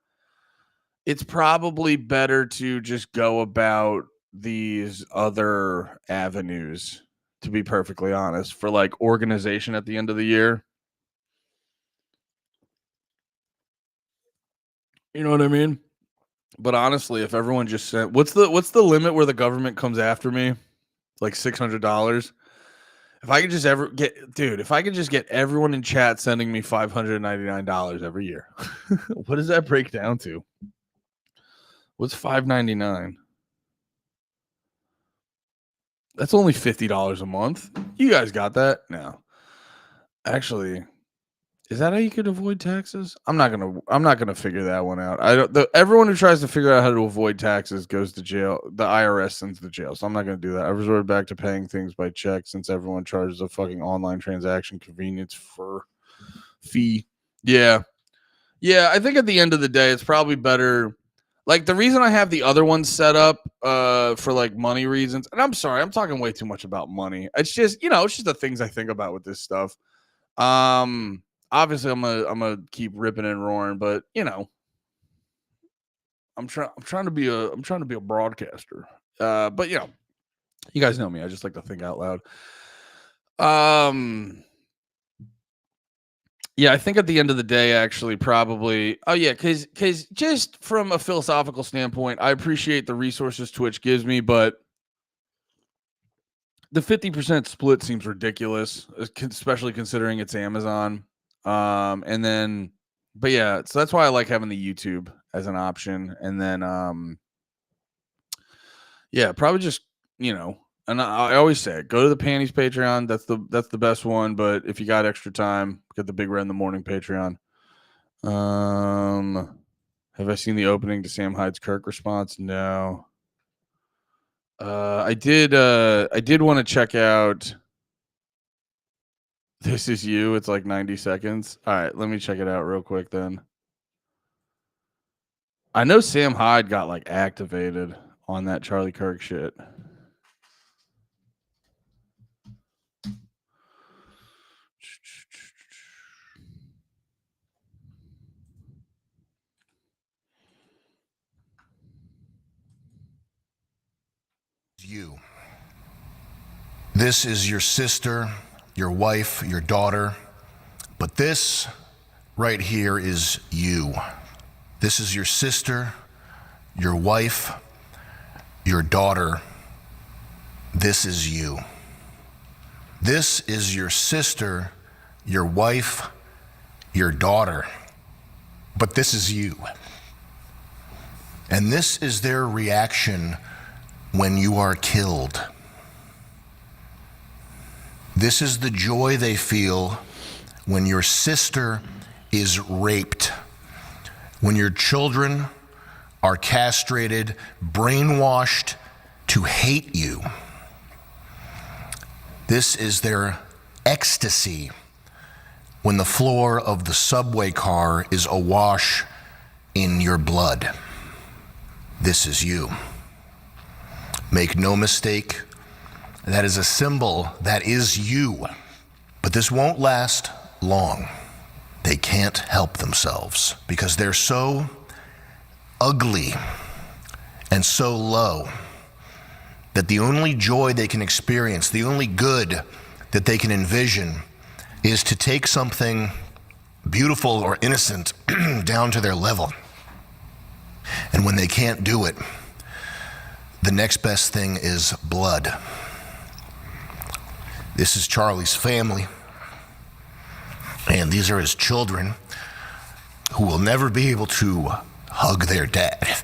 it's probably better to just go about these other avenues, to be perfectly honest, for like organization at the end of the year. You know what I mean? But honestly, if everyone just sent, what's the limit where the government comes after me? Like $600. If I could just get everyone in chat sending me $599 every year, what does that break down to? What's $599? That's only $50 a month. You guys got that? No. Actually, is that how you could avoid taxes? I'm not gonna figure that one out. Everyone who tries to figure out how to avoid taxes goes to jail. The IRS sends to jail, so I'm not gonna do that. I resorted back to paying things by check since everyone charges a fucking online transaction convenience fee. Yeah. I think at the end of the day, it's probably better. Like, the reason I have the other ones set up for like money reasons, and I'm sorry, I'm talking way too much about money. It's just, it's just the things I think about with this stuff. Obviously, I'm gonna keep ripping and roaring, but I'm trying to be a broadcaster. But you guys know me. I just like to think out loud. Yeah, I think at the end of the day, actually, probably. Oh yeah, because just from a philosophical standpoint, I appreciate the resources Twitch gives me, but the 50% split seems ridiculous, especially considering it's Amazon. And then, but yeah, so that's why I like having the YouTube as an option. And then, yeah, probably just, and I always say it, go to the Panties Patreon. That's the best one. But if you got extra time, get the Big Red in the Morning Patreon. Have I seen the opening to Sam Hyde's Kirk response? No. I did want to check out This Is You. It's like 90 seconds. All right, let me check it out real quick then. I know Sam Hyde got like activated on that Charlie Kirk shit. You. This is your sister, your wife, your daughter, but this right here is you. This is your sister, your wife, your daughter. This is you. This is your sister, your wife, your daughter. But this is you. And this is their reaction when you are killed. This is the joy they feel when your sister is raped, when your children are castrated, brainwashed to hate you. This is their ecstasy when the floor of the subway car is awash in your blood. This is you. Make no mistake, that is a symbol, that is you. But this won't last long. They can't help themselves because they're so ugly and so low that the only joy they can experience, the only good that they can envision is to take something beautiful or innocent down to their level. And when they can't do it, the next best thing is blood. This is Charlie's family, and these are his children who will never be able to hug their dad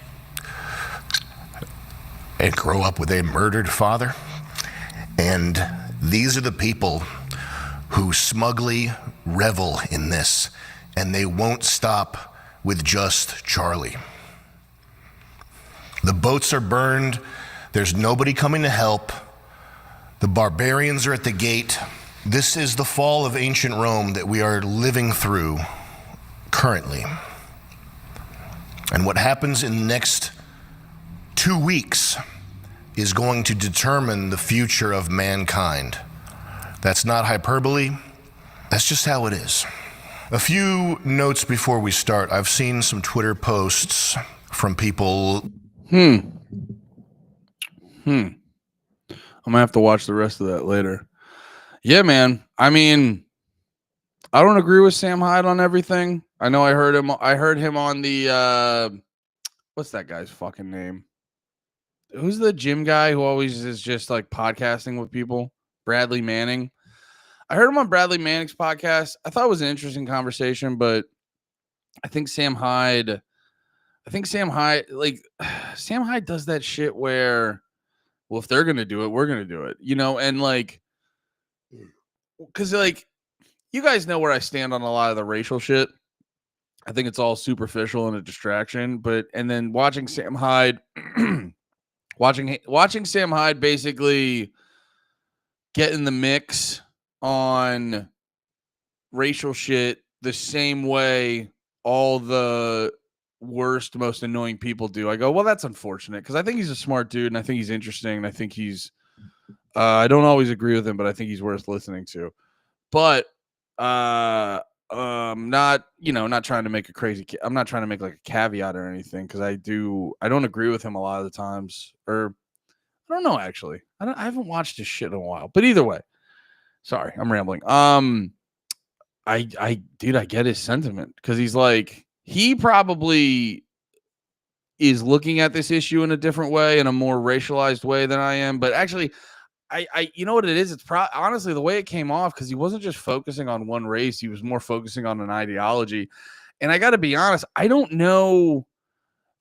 and grow up with a murdered father. And these are the people who smugly revel in this, and they won't stop with just Charlie. The boats are burned. There's nobody coming to help. The barbarians are at the gate. This is the fall of ancient Rome that we are living through currently. And what happens in the next 2 weeks is going to determine the future of mankind. That's not hyperbole. That's just how it is. A few notes before we start. I've seen some Twitter posts from people. I'm gonna have to watch the rest of that later. Yeah, man. I mean, I don't agree with Sam Hyde on everything. I know I heard him on the what's that guy's fucking name? Who's the gym guy who always is just like podcasting with people? Bradley Manning. I heard him on Bradley Manning's podcast. I thought it was an interesting conversation, but I think Sam Hyde, Sam Hyde does that shit where, well, if they're gonna do it, we're gonna do it, and like, because like, you guys know where I stand on a lot of the racial shit. I think it's all superficial and a distraction. And then watching Sam Hyde, watching Sam Hyde basically get in the mix on racial shit the same way all the worst, most annoying people do. I go, well, that's unfortunate because I think he's a smart dude and I think he's interesting and I think he's I don't always agree with him, but I think he's worth listening to. But not trying to make a crazy I'm not trying to make like a caveat or anything because I don't agree with him a lot of the times, or I don't know, actually. I haven't watched his shit in a while. But either way, sorry, I'm rambling. I get his sentiment because he's like, he probably is looking at this issue in a different way, in a more racialized way than I am. But actually, I you know what it is? It's honestly the way it came off, because he wasn't just focusing on one race, he was more focusing on an ideology. And I got to be honest, I don't know.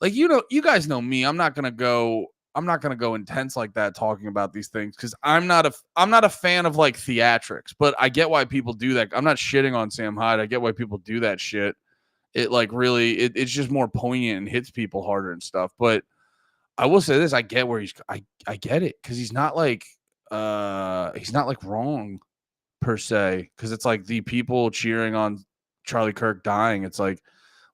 Like, you guys know me. I'm not gonna go intense like that talking about these things because I'm not a fan of like theatrics. But I get why people do that. I'm not shitting on Sam Hyde. I get why people do that shit. It like really, it's just more poignant and hits people harder and stuff. But I will say this: I get where I get it because he's not like wrong per se, because it's like the people cheering on Charlie Kirk dying. It's like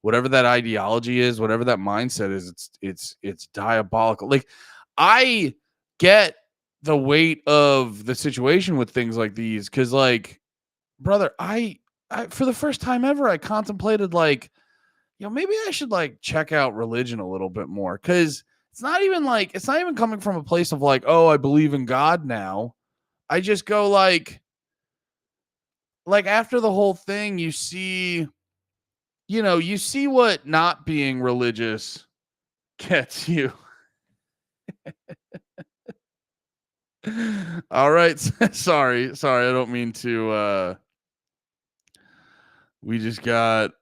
whatever that ideology is, whatever that mindset is, it's diabolical. Like, I get the weight of the situation with things like these because, like, brother, I for the first time ever, I contemplated like, maybe I should like check out religion a little bit more, because it's not even coming from a place of like, oh, I believe in God now. I just go like after the whole thing, you see what not being religious gets you. All right. Sorry. I don't mean to We just got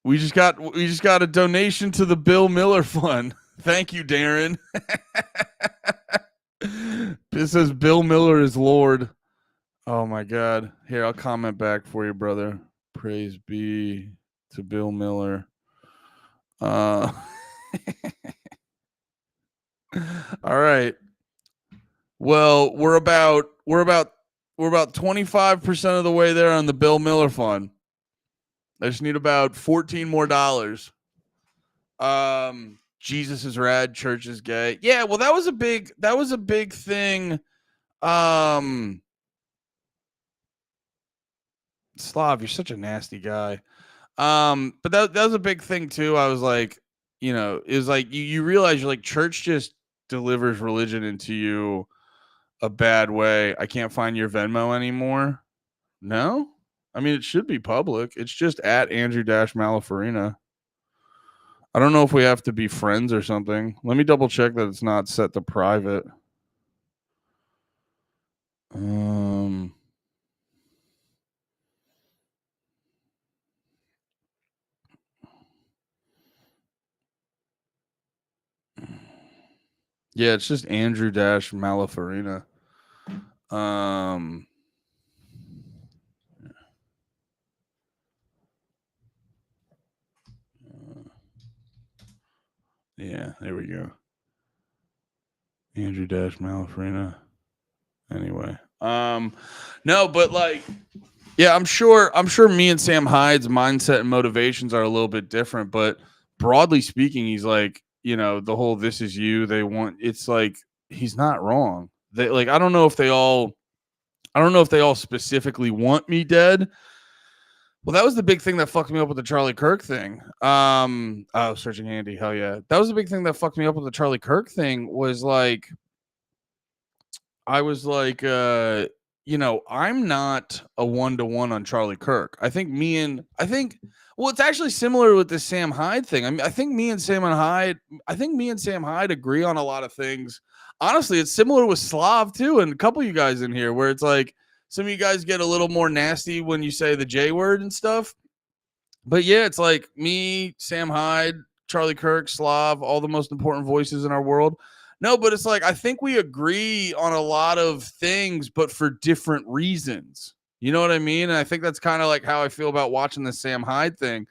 a donation to the Bill Miller Fund. Thank you, Darren. It says Bill Miller is Lord. Oh my God. Here, I'll comment back for you, brother. Praise be to Bill Miller. All right. Well, we're about 25% of the way there on the Bill Miller Fund. I just need about $14 more. Jesus is rad, church is gay. Yeah, well, that was a big thing. Slav, you're such a nasty guy. But that was a big thing too. I was like, it was like you realize you're like, church just delivers religion into you a bad way. I can't find your Venmo anymore. No? I mean, it should be public. It's just at Andrew-Malafarina. I don't know if we have to be friends or something. Let me double check that it's not set to private. Yeah, it's just Andrew-Malafarina. Yeah, there we go. Andrew-Malafarina. Anyway. No, but like, yeah, I'm sure me and Sam Hyde's mindset and motivations are a little bit different, but broadly speaking, he's like, the whole "this is you." They want, it's like, he's not wrong. They like, I don't know if they all specifically want me dead. Well, that was the big thing that fucked me up with the Charlie Kirk thing. Searching Andy, hell yeah. That was the big thing that fucked me up with the Charlie Kirk thing, was like, I was like, I'm not a 1-to-1 on Charlie Kirk. Well, it's actually similar with the Sam Hyde thing. I mean, I think me and Sam Hyde agree on a lot of things. Honestly, it's similar with Slav too, and a couple of you guys in here, where it's like, some of you guys get a little more nasty when you say the J word and stuff. But yeah, it's like me, Sam Hyde, Charlie Kirk, Slav, all the most important voices in our world. No, but it's like, I think we agree on a lot of things, but for different reasons. You know what I mean? And I think that's kind of like how I feel about watching the Sam Hyde thing.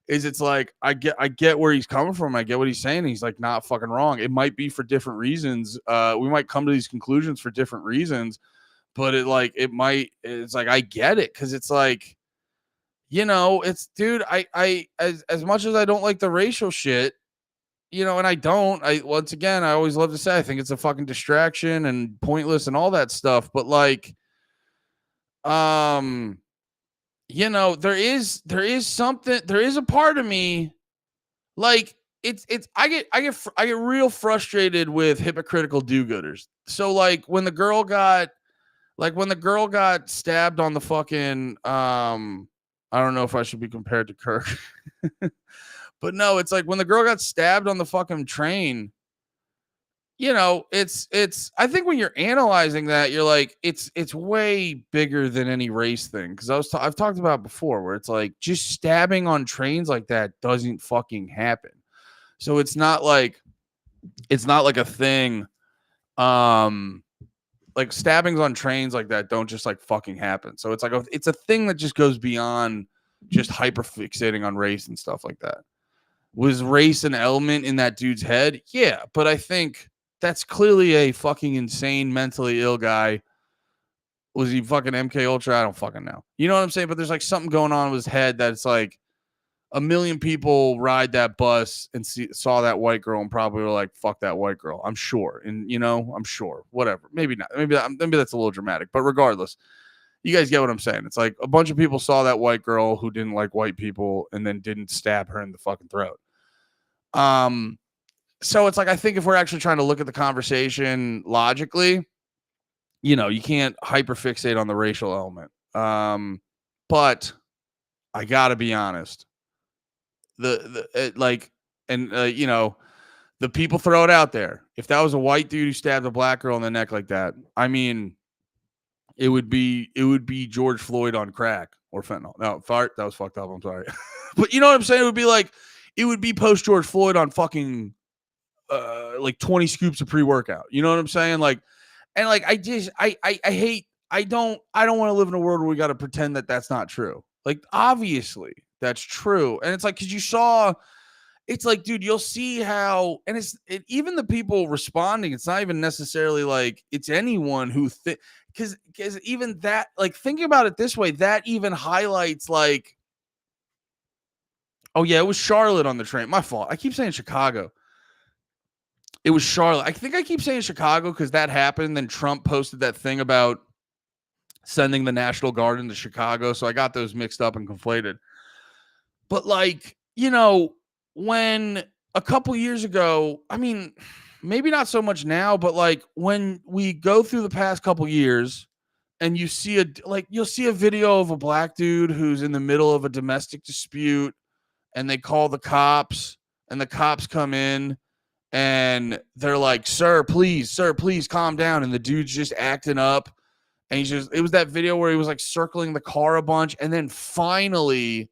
Is it's like, I get where he's coming from. I get what he's saying. He's like, not fucking wrong. It might be for different reasons. We might come to these conclusions for different reasons, but it's like, I get it. Cause it's like, it's, dude, I as much as I don't like the racial shit, and once again, I always love to say, I think it's a fucking distraction and pointless and all that stuff. But like, there is a part of me, like, I get real frustrated with hypocritical do-gooders. So like when the girl got stabbed on the fucking, I don't know if I should be compared to Kirk. But no, it's like when the girl got stabbed on the fucking train, it's, I think when you're analyzing that, you're like, it's way bigger than any race thing. Cause I've talked about before, where it's like, just stabbing on trains like that doesn't fucking happen. So it's not like a thing. Like stabbings on trains like that don't just like fucking happen. So it's like, it's a thing that just goes beyond just hyper fixating on race and stuff like that. Was race an element in that dude's head? Yeah, but I think that's clearly a fucking insane, mentally ill guy. Was he fucking MK Ultra? I don't fucking know. You know what I'm saying? But there's like something going on with his head that's like, a million people ride that bus and saw that white girl and probably were like, fuck that white girl. I'm sure. And, I'm sure. Whatever. Maybe not. Maybe that's a little dramatic. But regardless, you guys get what I'm saying. It's like a bunch of people saw that white girl who didn't like white people and then didn't stab her in the fucking throat. So it's like, I think if we're actually trying to look at the conversation logically, you can't hyperfixate on the racial element. But I gotta be honest. The people throw it out there. If that was a white dude who stabbed a black girl in the neck like that, I mean, it would be George Floyd on crack, or fentanyl. No, fart. That was fucked up. I'm sorry. But you know what I'm saying? It would be post George Floyd on fucking like 20 scoops of pre-workout. You know what I'm saying? Like, and like, I hate, I don't want to live in a world where we got to pretend that that's not true. Like, obviously that's true. And it's like, cause you saw, it's like, dude, you'll see how, and even the people responding, it's not even necessarily like it's anyone who because even that, like, thinking about it this way, that even highlights like, oh yeah, it was Charlotte on the train. My fault. I keep saying Chicago. It was Charlotte. I think I keep saying Chicago because that happened. Then Trump posted that thing about sending the National Guard into Chicago. So I got those mixed up and conflated. But like, you know, when a couple years ago, I mean, maybe not so much now, but like when we go through the past couple years and you see you'll see a video of a black dude who's in the middle of a domestic dispute and they call the cops and the cops come in and they're like, sir, please calm down. And the dude's just acting up. And it was that video where he was like circling the car a bunch. And then finally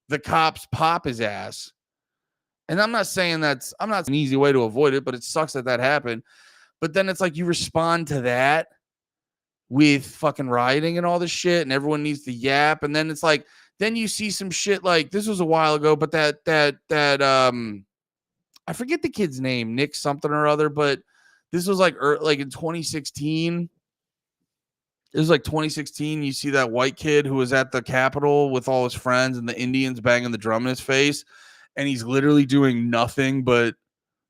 the cops pop his ass. And I'm not saying I'm not an easy way to avoid it, but it sucks that happened. But then it's like you respond to that with fucking rioting and all this shit and everyone needs to yap. And then it's like, then you see some shit like this was a while ago, but that I forget the kid's name, Nick something or other, but this was like in 2016. It was like 2016. You see that white kid who was at the Capitol with all his friends and the Indians banging the drum in his face. And he's literally doing nothing but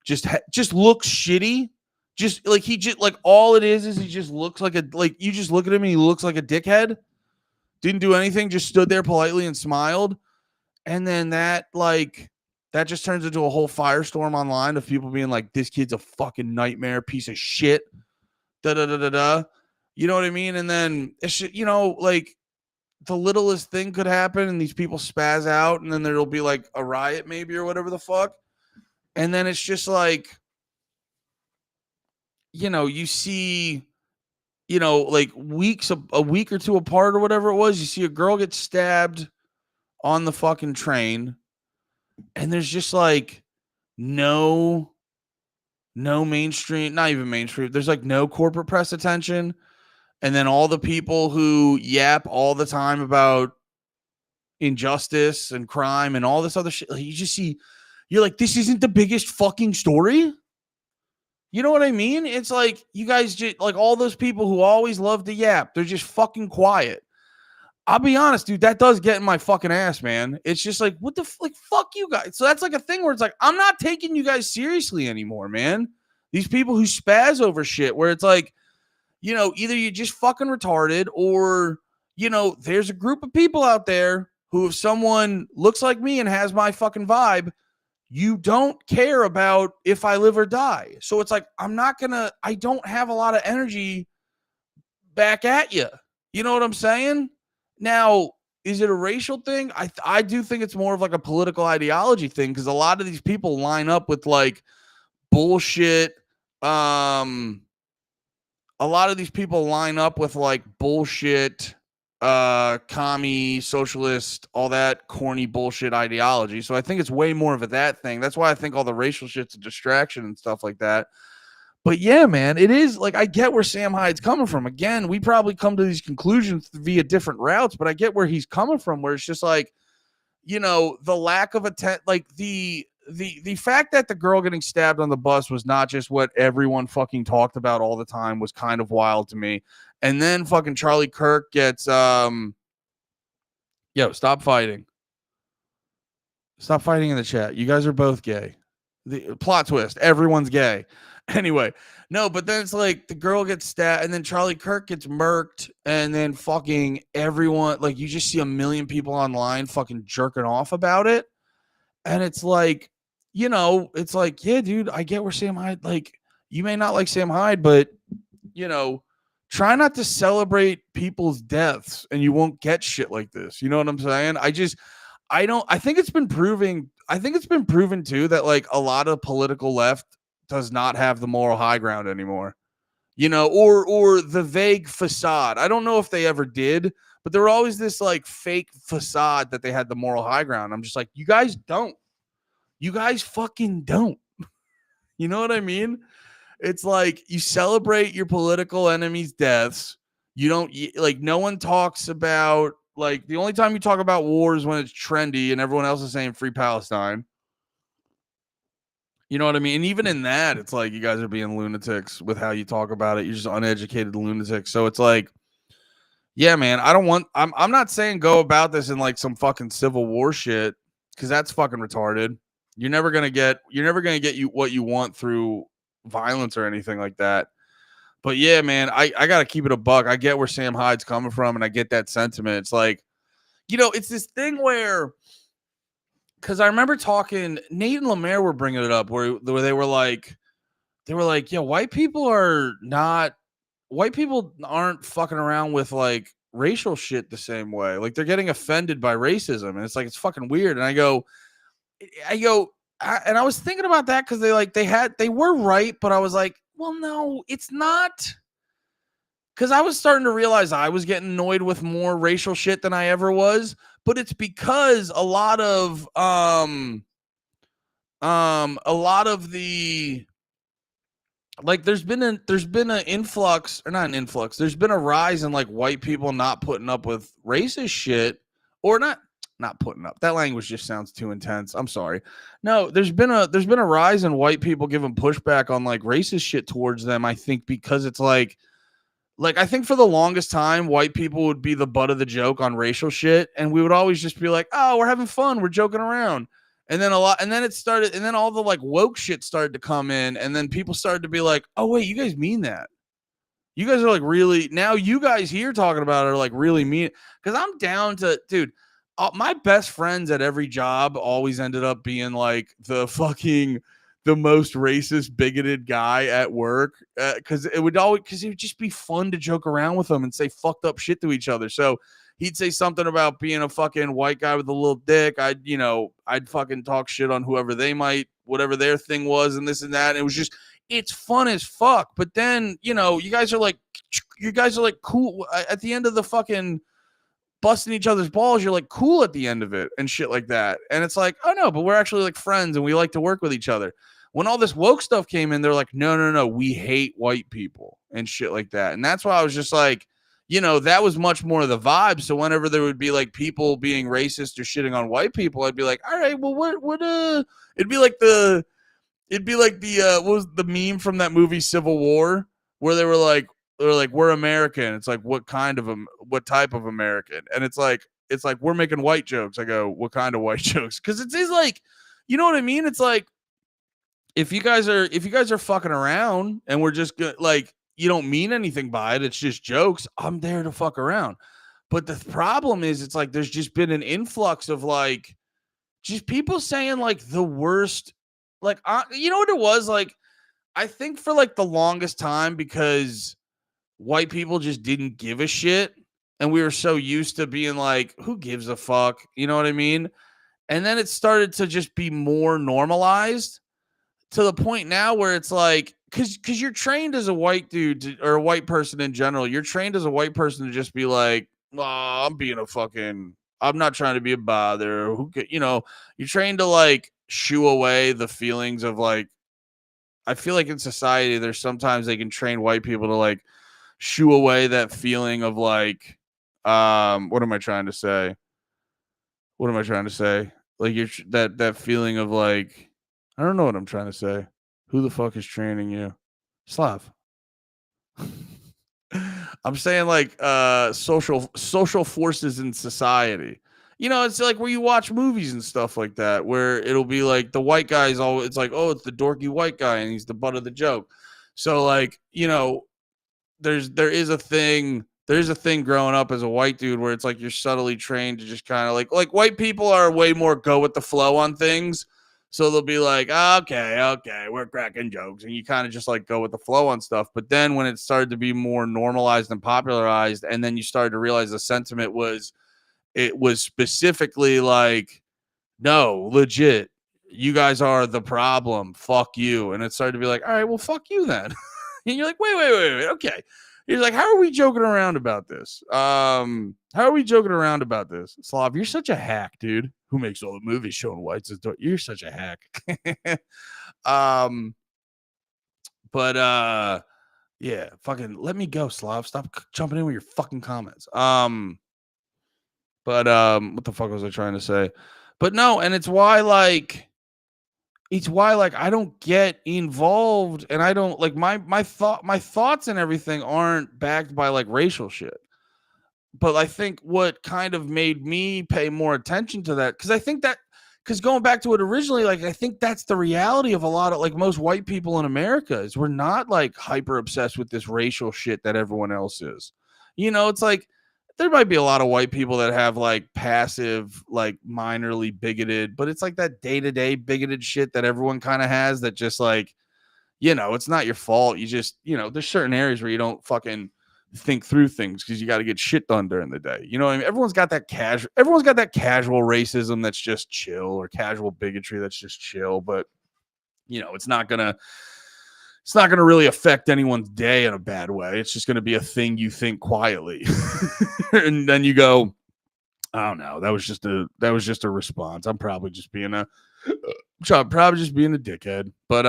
just looks shitty. Just like all it is he just looks like you just look at him and he looks like a dickhead. Didn't do anything, just stood there politely and smiled. And then that just turns into a whole firestorm online of people being like, this kid's a fucking nightmare, piece of shit. Da da da da da. You know what I mean? And then it's, you know, like the littlest thing could happen and these people spaz out and then there'll be like a riot maybe or whatever the fuck. And then it's just like, you know, you see, you know, like a week or two apart or whatever it was, you see a girl get stabbed on the fucking train and there's just like no mainstream, not even mainstream. There's like no corporate press attention. And then all the people who yap all the time about injustice and crime and all this other shit, like you just see, you're like, this isn't the biggest fucking story. You know what I mean? It's like you guys just like all those people who always love to yap, they're just fucking quiet. I'll be honest, dude, that does get in my fucking ass, man. It's just like, what the fuck you guys. So that's like a thing where it's like, I'm not taking you guys seriously anymore, man. These people who spaz over shit where it's like, you know, either you're just fucking retarded or, you know, there's a group of people out there who if someone looks like me and has my fucking vibe, you don't care about if I live or die. So it's like, I don't have a lot of energy back at you. You know what I'm saying? Now, is it a racial thing? I do think it's more of like a political ideology thing because a lot of these people line up with like bullshit. A lot of these people line up with like bullshit, commie, socialist, all that corny bullshit ideology. So I think it's way more of that thing. That's why I think all the racial shit's a distraction and stuff like that. But yeah, man, it is like I get where Sam Hyde's coming from. Again, we probably come to these conclusions via different routes, but I get where he's coming from, where it's just like, you know, the lack of like the fact that the girl getting stabbed on the bus was not just what everyone fucking talked about all the time was kind of wild to me. And then fucking Charlie Kirk gets yo, stop fighting. Stop fighting in the chat. You guys are both gay. The plot twist, everyone's gay. Anyway, no, but then it's like the girl gets stabbed and then Charlie Kirk gets murked and then fucking everyone, like you just see a million people online fucking jerking off about it. And it's like, you know, it's like, yeah, dude, I get where Sam Hyde, like, you may not like Sam Hyde, but, you know, try not to celebrate people's deaths and you won't get shit like this. You know what I'm saying? I think it's been proven too that like a lot of political left does not have the moral high ground anymore, you know, or the vague facade. I don't know if they ever did, but there were always this like fake facade that they had the moral high ground. I'm just like, you guys don't. You guys fucking don't. You know what I mean? It's like you celebrate your political enemies' deaths. You don't like, no one talks about, like, the only time you talk about war is when it's trendy and everyone else is saying free Palestine. You know what I mean? And even in that, it's like you guys are being lunatics with how you talk about it. You're just uneducated lunatics. So it's like, yeah, man, I'm not saying go about this in like some fucking civil war shit, because that's fucking retarded. You're never gonna get you what you want through violence or anything like that. But yeah, man, I gotta keep it a buck. I get where Sam Hyde's coming from, and I get that sentiment. It's like, it's this thing where, because I remember talking, Nate and Lemaire were bringing it up where they were like, yeah, white people aren't fucking around with like racial shit the same way. Like, they're getting offended by racism, and it's like, it's fucking weird. And I go, and I was thinking about that because they were right, but I was like, well, no, it's not. Because I was starting to realize I was getting annoyed with more racial shit than I ever was, but it's because a lot of the, like, there's been an influx, or not an influx, there's been a rise in like white people not putting up with racist shit, or not putting up. That language just sounds too intense. I'm sorry. No, there's been a rise in white people giving pushback on like racist shit towards them. I think because it's like I think for the longest time, white people would be the butt of the joke on racial shit, and we would always just be like, "Oh, we're having fun, we're joking around." And then all the like woke shit started to come in, and then people started to be like, "Oh wait, you guys mean that? You guys are like really, now you guys here talking about it are like really mean." Because I'm down to, dude, my best friends at every job always ended up being like the most racist, bigoted guy at work, because it would just be fun to joke around with them and say fucked up shit to each other. So he'd say something about being a fucking white guy with a little dick. I'd fucking talk shit on whoever whatever their thing was, and this and that. And it was just, it's fun as fuck. But then, you guys are like cool at the end of the fucking busting each other's balls. You're like cool at the end of it and shit like that. And it's like, oh no, but we're actually like friends and we like to work with each other. When all this woke stuff came in, they're like, no, we hate white people and shit like that. And that's why I was just like, that was much more of the vibe. So whenever there would be like people being racist or shitting on white people, I'd be like, all right, well, it'd be like the what was the meme from that movie Civil War, where they're like, we're American. It's like, what type of American? And it's like, we're making white jokes. I go, what kind of white jokes? Because it is like, you know what I mean? It's like, if you guys are fucking around and we're just like, you don't mean anything by it, it's just jokes, I'm there to fuck around. But the problem is, it's like there's just been an influx of like just people saying like the worst, like, you know what it was? Like, I think for like the longest time, because white people just didn't give a shit, and we were so used to being like, who gives a fuck? You know what I mean? And then it started to just be more normalized, to the point now where it's like, because you're trained as a white dude or a white person in general, you're trained as a white person to just be like, oh, I'm not trying to be a bother. You're trained to like shoo away the feelings of like, I feel like in society, there's sometimes they can train white people to like shoo away that feeling of like, what am I trying to say? Like, you're that feeling of like, I don't know what I'm trying to say. Who the fuck is training you? Slav. I'm saying like social forces in society. It's like where you watch movies and stuff like that, where it'll be like the white guy's always, it's like, oh, it's the dorky white guy and he's the butt of the joke. So like, there is a thing growing up as a white dude where it's like you're subtly trained to just kind of like white people are way more go with the flow on things. So they'll be like, okay, we're cracking jokes. And you kind of just like go with the flow on stuff. But then when it started to be more normalized and popularized, and then you started to realize the sentiment was specifically like, no, legit, you guys are the problem. Fuck you. And it started to be like, all right, well, fuck you then. And you're like, wait. Okay. He's like, how are we joking around about this? How are we joking around about this? Slav, you're such a hack, dude. Who makes all the movies showing whites? You're such a hack. But yeah, fucking let me go, Slav. Stop jumping in with your fucking comments. But what the fuck was I trying to say? But no, and it's why I don't get involved, and I don't like my thoughts and everything aren't backed by like racial shit. But I think what kind of made me pay more attention to that, because going back to it originally, like I think that's the reality of a lot of like most white people in America is we're not like hyper obsessed with this racial shit that everyone else is. It's like there might be a lot of white people that have like passive, like minorly bigoted, but it's like that day-to-day bigoted shit that everyone kind of has that just like, it's not your fault. You just, there's certain areas where you don't fucking think through things because you got to get shit done during the day. You know what I mean? Everyone's got that casual racism that's just chill, or casual bigotry that's just chill, but it's not gonna really affect anyone's day in a bad way. It's just gonna be a thing you think quietly. And then you go, oh no, that was just a response. I'm probably just being a dickhead. But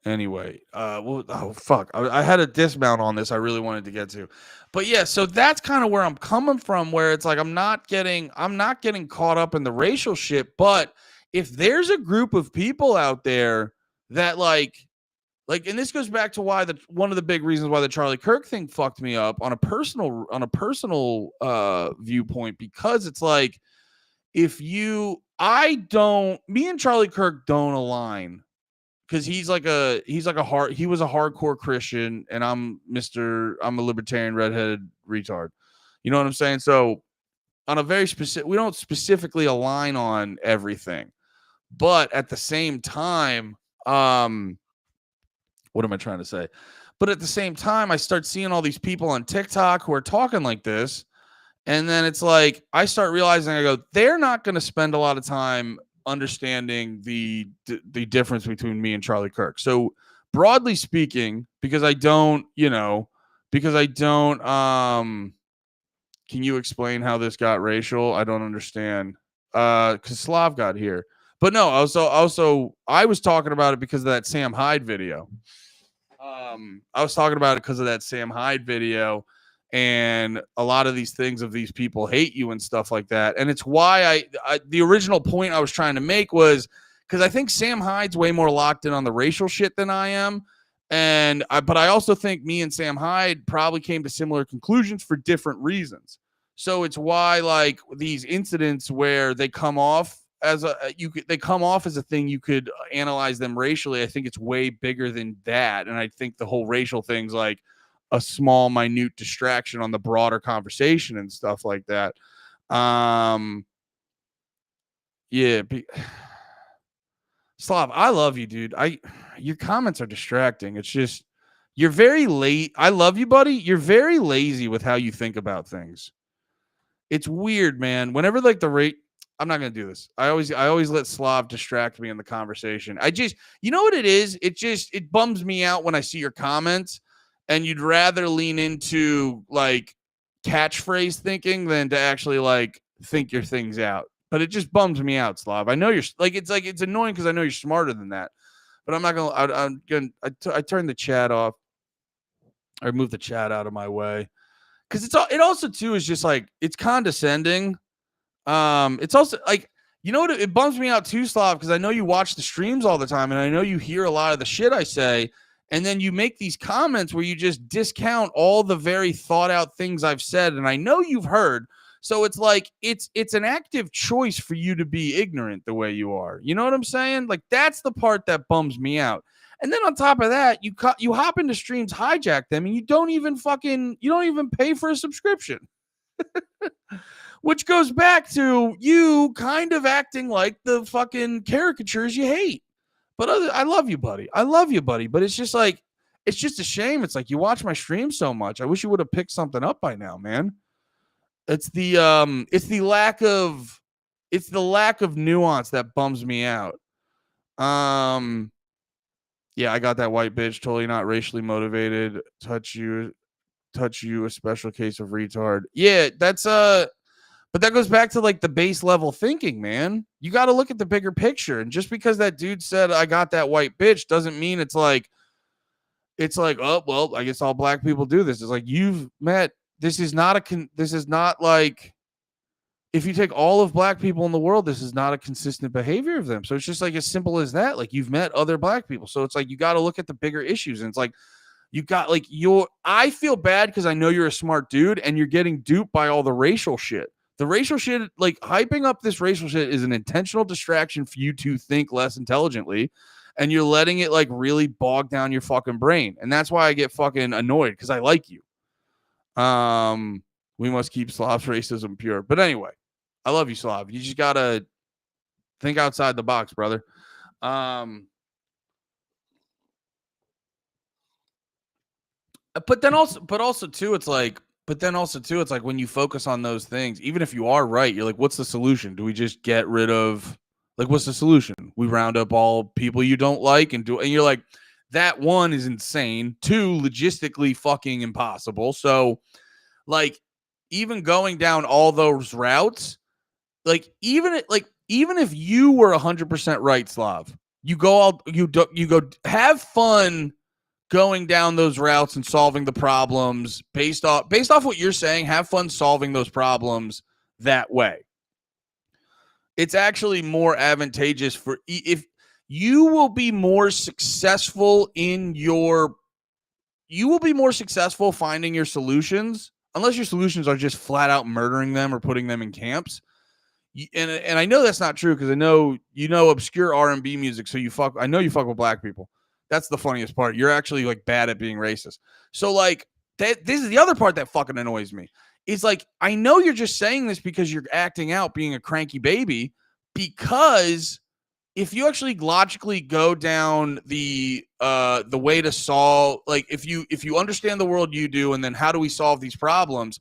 anyway, oh fuck, I had a dismount on this I really wanted to get to, but yeah, so that's kind of where I'm coming from, where it's like I'm not getting caught up in the racial shit. But if there's a group of people out there that like, and this goes back to why one of the big reasons why the Charlie Kirk thing fucked me up on a personal viewpoint, because it's like me and Charlie Kirk don't align. Because he was a hardcore Christian, and I'm a libertarian redheaded retard. You know what I'm saying? So on a very specific, we don't specifically align on everything, but at the same time, what am I trying to say? But at the same time, I start seeing all these people on TikTok who are talking like this, and then it's like I start realizing, I go, they're not going to spend a lot of time understanding the difference between me and Charlie Kirk. So broadly speaking, because I don't, can you explain how this got racial? I don't understand. Because Slav got here. But no, I was talking about it because of that Sam Hyde video. And a lot of these things of these people hate you and stuff like that. And it's why the original point I was trying to make was because I think Sam Hyde's way more locked in on the racial shit than I am. But I also think me and Sam Hyde probably came to similar conclusions for different reasons. So it's why like these incidents where they come off as a thing you could analyze them racially. I think it's way bigger than that. And I think the whole racial thing's like a small, minute distraction on the broader conversation and stuff like that. Yeah. Slav, I love you, dude. Your comments are distracting. It's just, you're very late. I love you, buddy. You're very lazy with how you think about things. It's weird, man. Whenever like I'm not going to do this. I always let Slav distract me in the conversation. You know what it is? It bums me out when I see your comments and you'd rather lean into like catchphrase thinking than to actually like think your things out. But it just bums me out, Slav. I know you're like, it's annoying because I know you're smarter than that. But I'm not going to, I turned the chat off. I moved the chat out of my way. Because it also too is just like, it's condescending. It's also like, you know what? It bums me out too, Slav, because I know you watch the streams all the time and I know you hear a lot of the shit I say. And then you make these comments where you just discount all the very thought out things I've said. And I know you've heard. So it's like, it's an active choice for you to be ignorant the way you are. You know what I'm saying? Like, that's the part that bums me out. And then on top of that, you hop into streams, hijack them, and you don't even pay for a subscription. Which goes back to you kind of acting like the fucking caricatures you hate. But I love you, buddy. But it's just like, it's just a shame. It's like you watch my stream so much. I wish you would have picked something up by now, man. It's the lack of nuance that bums me out. Yeah, I got that white bitch. Totally not racially motivated. Touch you, a special case of retard. Yeah, that's but that goes back to like the base level thinking, man. You got to look at the bigger picture. And just because that dude said I got that white bitch doesn't mean it's like, oh, well, I guess all black people do this. It's like this is not like, if you take all of black people in the world, this is not a consistent behavior of them. So it's just like as simple as that. Like, you've met other black people. So it's like, you got to look at the bigger issues. And it's like, you got like I feel bad because I know you're a smart dude and you're getting duped by all the racial shit. The racial shit, like hyping up this racial shit is an intentional distraction for you to think less intelligently. And you're letting it like really bog down your fucking brain. And that's why I get fucking annoyed, because I like you. We must keep Slav's racism pure. But anyway, I love you, Slav. You just gotta think outside the box, brother. But also too, it's like when you focus on those things, even if you are right, you're like, what's the solution? Do we just get rid of, like, what's the solution? We round up all people you don't like and you're like, that one is insane. Two, logistically fucking impossible. So like, even going down all those routes, like even if you were 100% right, Slav, you go have fun going down those routes and solving the problems based off what you're saying. Have fun solving those problems that way. It's actually more advantageous for if you will be more successful finding your solutions, unless your solutions are just flat out murdering them or putting them in camps. And I know that's not true, because I know obscure R&B music, so I know you fuck with black people. That's the funniest part. You're actually like bad at being racist. So like this is the other part that fucking annoys me. It's like, I know you're just saying this because you're acting out being a cranky baby, because if you actually logically go down the way to solve, like if you understand the world you do, and then how do we solve these problems,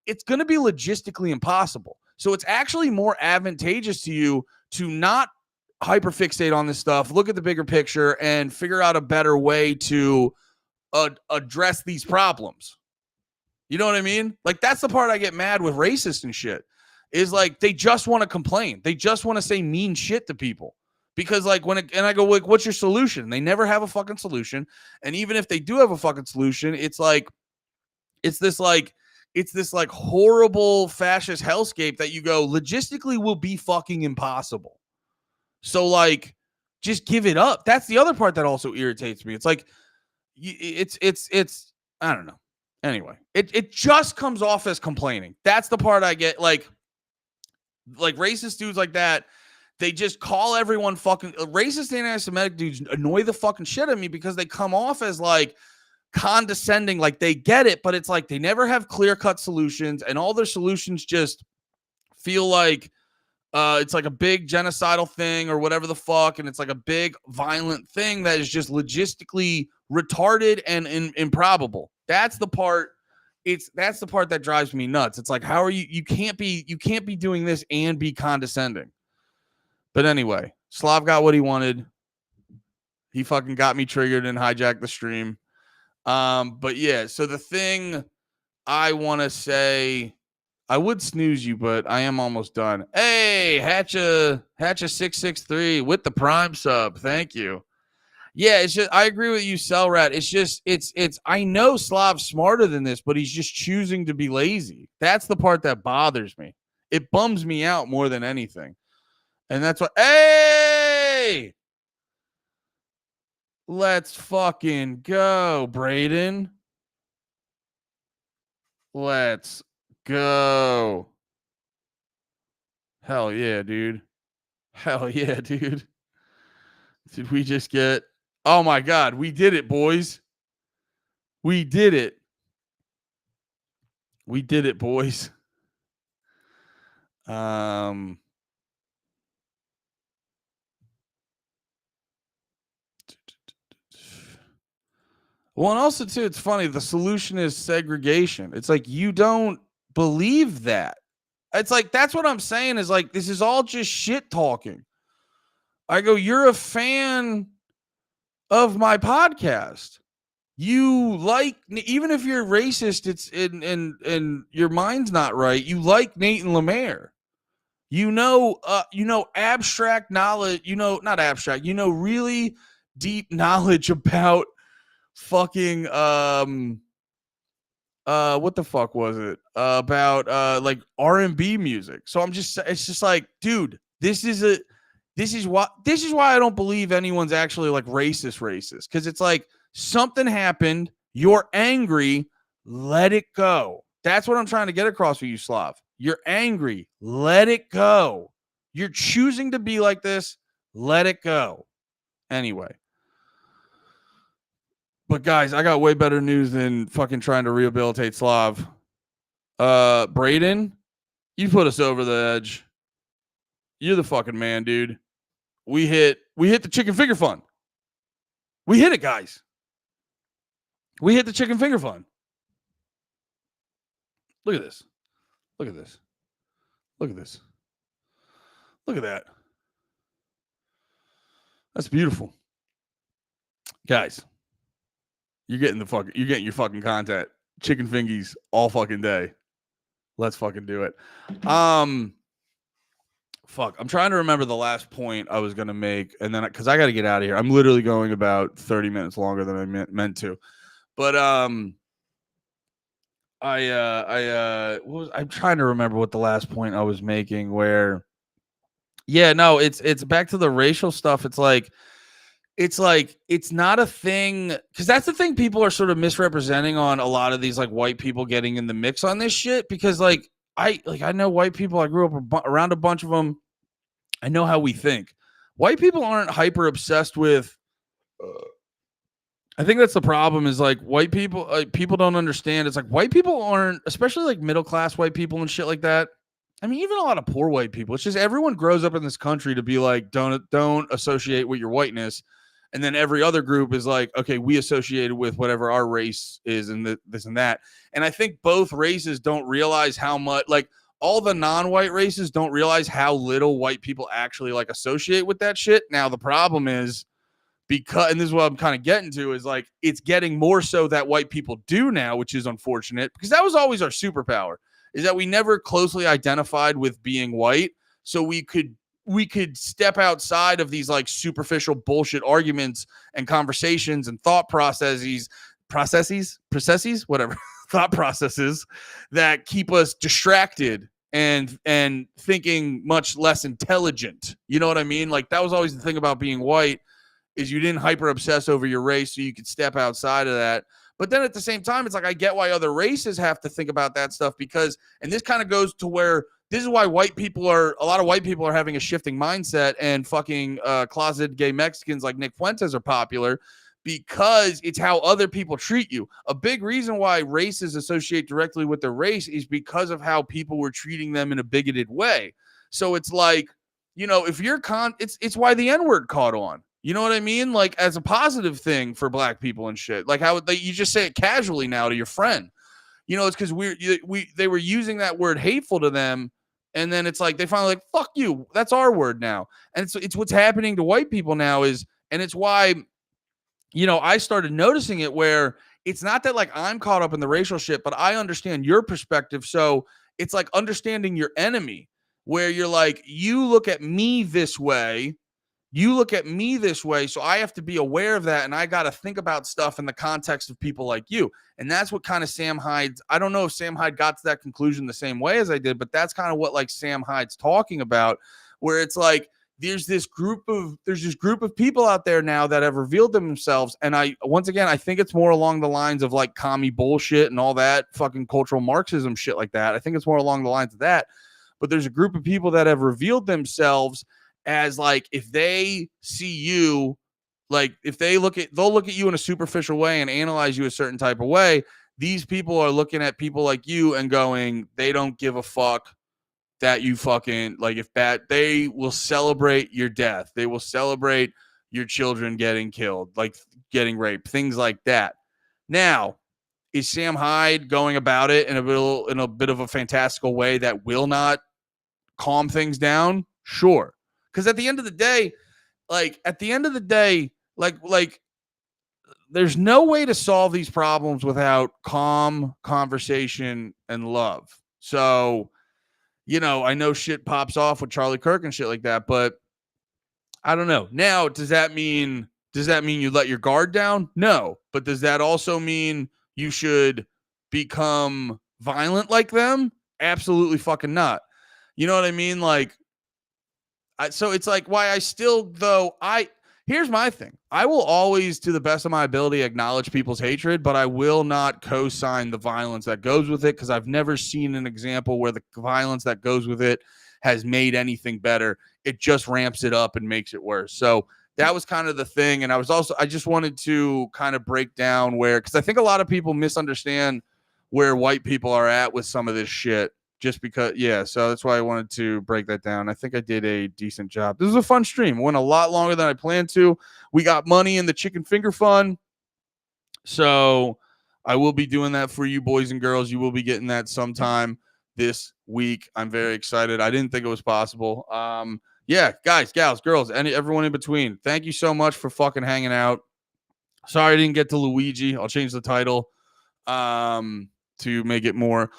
it's going to be logistically impossible. So it's actually more advantageous to you to not hyperfixate on this stuff, look at the bigger picture, and figure out a better way to address these problems. You know what I mean? Like, that's the part I get mad with racists and shit, is like, they just want to complain. They just want to say mean shit to people. Because like and I go, like, what's your solution? They never have a fucking solution. And even if they do have a fucking solution, it's this horrible fascist hellscape that you go, logistically will be fucking impossible. So like, just give it up. That's the other part that also irritates me. It's like, it's I don't know. Anyway, it just comes off as complaining. That's the part I get. Like racist dudes like that, they just call everyone fucking racist. Anti-Semitic dudes annoy the fucking shit out of me, because they come off as like condescending, like they get it, but it's like they never have clear-cut solutions, and all their solutions just feel like it's like a big genocidal thing or whatever the fuck, and it's like a big violent thing that is just logistically retarded and improbable. That's the part. That's the part that drives me nuts. It's like, how are you can't be doing this and be condescending. But anyway, Slav got what he wanted. He fucking got me triggered and hijacked the stream. But yeah, so the thing I want to say, I would snooze you, but I am almost done. Hey, Hatcha 663 with the Prime sub. Thank you. Yeah, it's just, I agree with you, Cellrat. It's just, I know Slav's smarter than this, but he's just choosing to be lazy. That's the part that bothers me. It bums me out more than anything. And that's what, hey, let's fucking go, Braden. Let's go. Hell yeah, dude. Hell yeah, dude. Did we just get... Oh my God, we did it, boys. We did it. We did it, boys. Well, and also too, it's funny. The solution is segregation. It's like, you don't believe that. It's like, that's what I'm saying, is like, this is all just shit talking. I go, you're a fan of my podcast. You like, even if you're racist, it's and your mind's not right. You like Nathan Lemare. You know abstract knowledge. Not abstract. Really deep knowledge about fucking what the fuck was it about like R&B music. So it's just like, dude, this is why I don't believe anyone's actually like racist, because it's like, something happened, you're angry, let it go. That's what I'm trying to get across with you, Slav. You're angry, let it go. You're choosing to be like this, let it go. Anyway. But guys, I got way better news than fucking trying to rehabilitate Slav. Braden, you put us over the edge. You're the fucking man, dude. We hit the chicken finger fun. We hit it, guys. We hit the chicken finger fun. Look at this. Look at this. Look at this. Look at that. That's beautiful. Guys, you're getting your fucking content. Chicken fingies all fucking day. Let's fucking do it. Fuck. I'm trying to remember the last point I was gonna make, and then because I got to get out of here. I'm literally going about 30 minutes longer than I meant to. But I'm trying to remember what the last point I was making. Where, yeah, no, it's back to the racial stuff. It's not a thing, because that's the thing people are sort of misrepresenting on a lot of these like white people getting in the mix on this shit. Because I know white people. I grew up around a bunch of them. I know how we think. White people aren't hyper obsessed with. I think that's the problem. Is like white people. People don't understand. It's like white people aren't, especially like middle class white people and shit like that. I mean, even a lot of poor white people. It's just everyone grows up in this country to be like, don't associate with your whiteness. And then every other group is like, okay, we associated with whatever our race is and this and that. And I think both races don't realize how much, like all the non-white races don't realize how little white people actually like associate with that shit. Now, the problem is and this is what I'm kind of getting to, is like, it's getting more so that white people do now, which is unfortunate, because that was always our superpower, is that we never closely identified with being white. So we could step outside of these like superficial bullshit arguments and conversations and thought processes, whatever, thought processes that keep us distracted and thinking much less intelligent. You know what I mean? Like, that was always the thing about being white, is you didn't hyper obsess over your race, so you could step outside of that. But then at the same time, it's like, I get why other races have to think about that stuff, because, and this kind of goes to where, this is why a lot of white people are having a shifting mindset, and fucking closeted gay Mexicans like Nick Fuentes are popular, because it's how other people treat you. A big reason why races associate directly with their race is because of how people were treating them in a bigoted way. So it's like, if you're it's why the N-word caught on. You know what I mean? Like, as a positive thing for black people and shit. Like how you just say it casually now to your friend. It's because they were using that word hateful to them. And then it's like, they finally like, fuck you. That's our word now. And it's what's happening to white people now and it's why, I started noticing it, where it's not that like I'm caught up in the racial shit, but I understand your perspective. So it's like understanding your enemy, where you're like, you look at me this way. So I have to be aware of that. And I got to think about stuff in the context of people like you. And that's what kind of Sam Hyde's, I don't know if Sam Hyde got to that conclusion the same way as I did, but that's kind of what like Sam Hyde's talking about, where it's like, there's this group of people out there now that have revealed themselves. And I think it's more along the lines of like commie bullshit and all that fucking cultural Marxism shit like that. I think it's more along the lines of that, but there's a group of people that have revealed themselves as like, if they see you, like if they'll look at you in a superficial way and analyze you a certain type of way. These people are looking at people like you and going, they don't give a fuck that you fucking like, if that, they will celebrate your death. They will celebrate your children getting killed, like getting raped, things like that. Now, is Sam Hyde going about it in a bit of a fantastical way that will not calm things down? Sure. Because at the end of the day, like there's no way to solve these problems without calm conversation and love. So, I know shit pops off with Charlie Kirk and shit like that, but I don't know. Now, does that mean you let your guard down? No. But does that also mean you should become violent like them? Absolutely fucking not. You know what I mean? Like, so it's like why I still, here's my thing. I will always, to the best of my ability, acknowledge people's hatred, but I will not co-sign the violence that goes with it, because I've never seen an example where the violence that goes with it has made anything better. It just ramps it up and makes it worse. So that was kind of the thing. And I just wanted to kind of break down because I think a lot of people misunderstand where white people are at with some of this shit. Just because, so that's why I wanted to break that down. I think I did a decent job. This was a fun stream. It went a lot longer than I planned to. We got money in the chicken finger fund. So I will be doing that for you boys and girls. You will be getting that sometime this week. I'm very excited. I didn't think it was possible. Guys, gals, girls, everyone in between. Thank you so much for fucking hanging out. Sorry I didn't get to Luigi. I'll change the title to make it more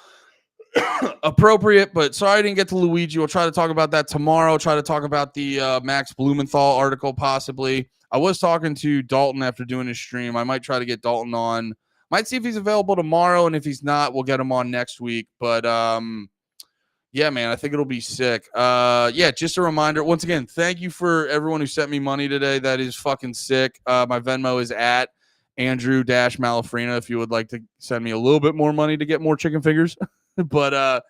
appropriate, but sorry I didn't get to Luigi. We'll try to talk about that tomorrow. Try to talk about the Max Blumenthal article, possibly. I was talking to Dalton after doing his stream. I might try to get Dalton on. Might see if he's available tomorrow, and if he's not, we'll get him on next week. But yeah, man, I think it'll be sick. Just a reminder. Once again, thank you for everyone who sent me money today. That is fucking sick. My Venmo is at Andrew-Malafrina if you would like to send me a little bit more money to get more chicken fingers. But at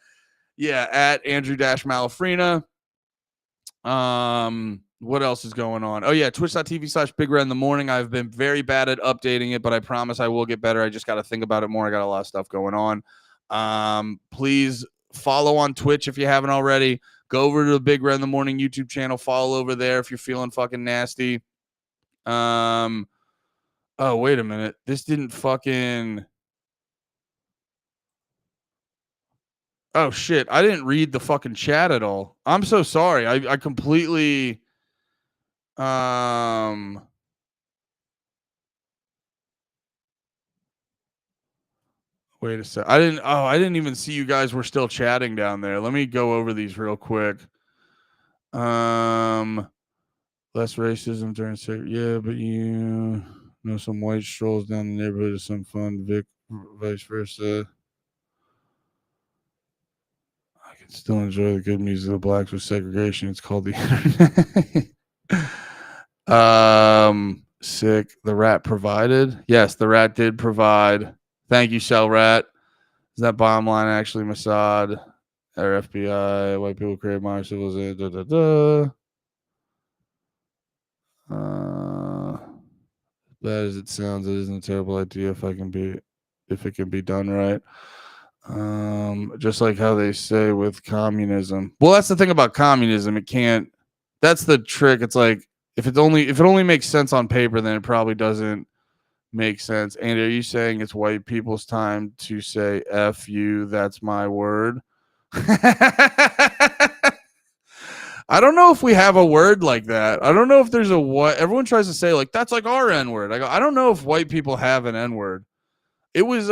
Andrew-Malafrina. What else is going on? Oh yeah, twitch.tv/Big Red in the morning. I've been very bad at updating it, but I promise I will get better. I just got to think about it more. I got a lot of stuff going on. Please follow on Twitch if you haven't already. Go over to the Big Red in the Morning YouTube channel. Follow over there if you're feeling fucking nasty. Oh, wait a minute. This didn't fucking... Oh, shit. I didn't read the fucking chat at all. I'm so sorry. I completely... Wait a sec. I didn't even see you guys were still chatting down there. Let me go over these real quick. Less racism during but you know some white strolls down the neighborhood is some fun. Vice versa. I can still enjoy the good music of the blacks with segregation. It's called the internet. Sick. The rat provided. Yes, the rat did provide. Thank you, Shell Rat. Is that bomb line actually Mossad or FBI? White people create modern civilization. Bad as it sounds, it isn't a terrible idea if it can be done right. Just like how they say with communism. Well, that's the thing about communism. It can't. That's the trick. It's like if it only makes sense on paper, then it probably doesn't make sense. And are you saying it's white people's time to say F you? That's my word. I don't know if we have a word like that. I don't know if there's a what. Everyone tries to say like that's like our N word. I don't know if white people have an N word. It was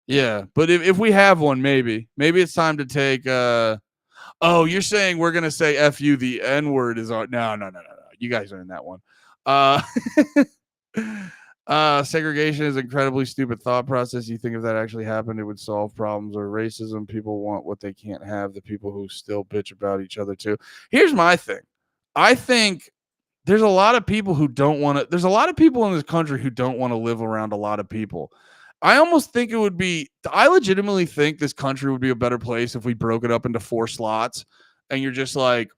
yeah, but if we have one, maybe it's time to take oh, you're saying we're gonna say F you, the N word is on. No. You guys are in that one. Segregation is an incredibly stupid thought process. You think if that actually happened, it would solve problems or racism. People want what they can't have. The people who still bitch about each other too. Here's my thing. I think there's a lot of people who don't want to. There's a lot of people in this country who don't want to live around a lot of people. I almost think it would be. I legitimately think this country would be a better place if we broke it up into 4 slots, and you're just like,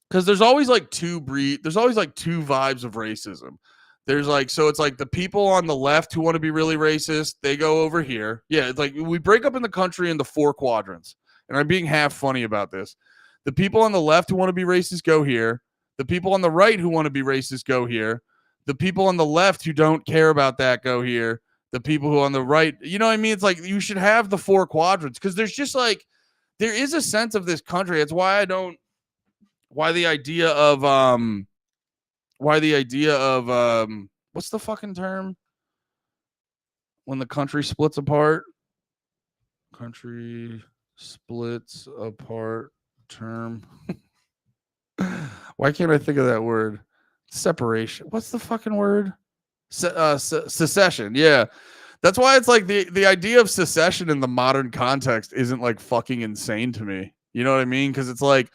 because there's always like there's always like 2 vibes of racism. There's like, so it's like the people on the left who want to be really racist, they go over here. Yeah, it's like we break up in the country into 4 quadrants. And I'm being half funny about this. The people on the left who want to be racist go here. The people on the right who want to be racist go here. The people on the left who don't care about that go here. The people who on the right, you know what I mean? It's like you should have the 4 quadrants because there's just like, there is a sense of this country. It's why the idea of what's the fucking term when the country splits apart? Country splits apart term. Why can't I think of that word? Separation. What's the fucking word? Secession. Yeah. That's why it's like the idea of secession in the modern context isn't like fucking insane to me. You know what I mean? Because it's like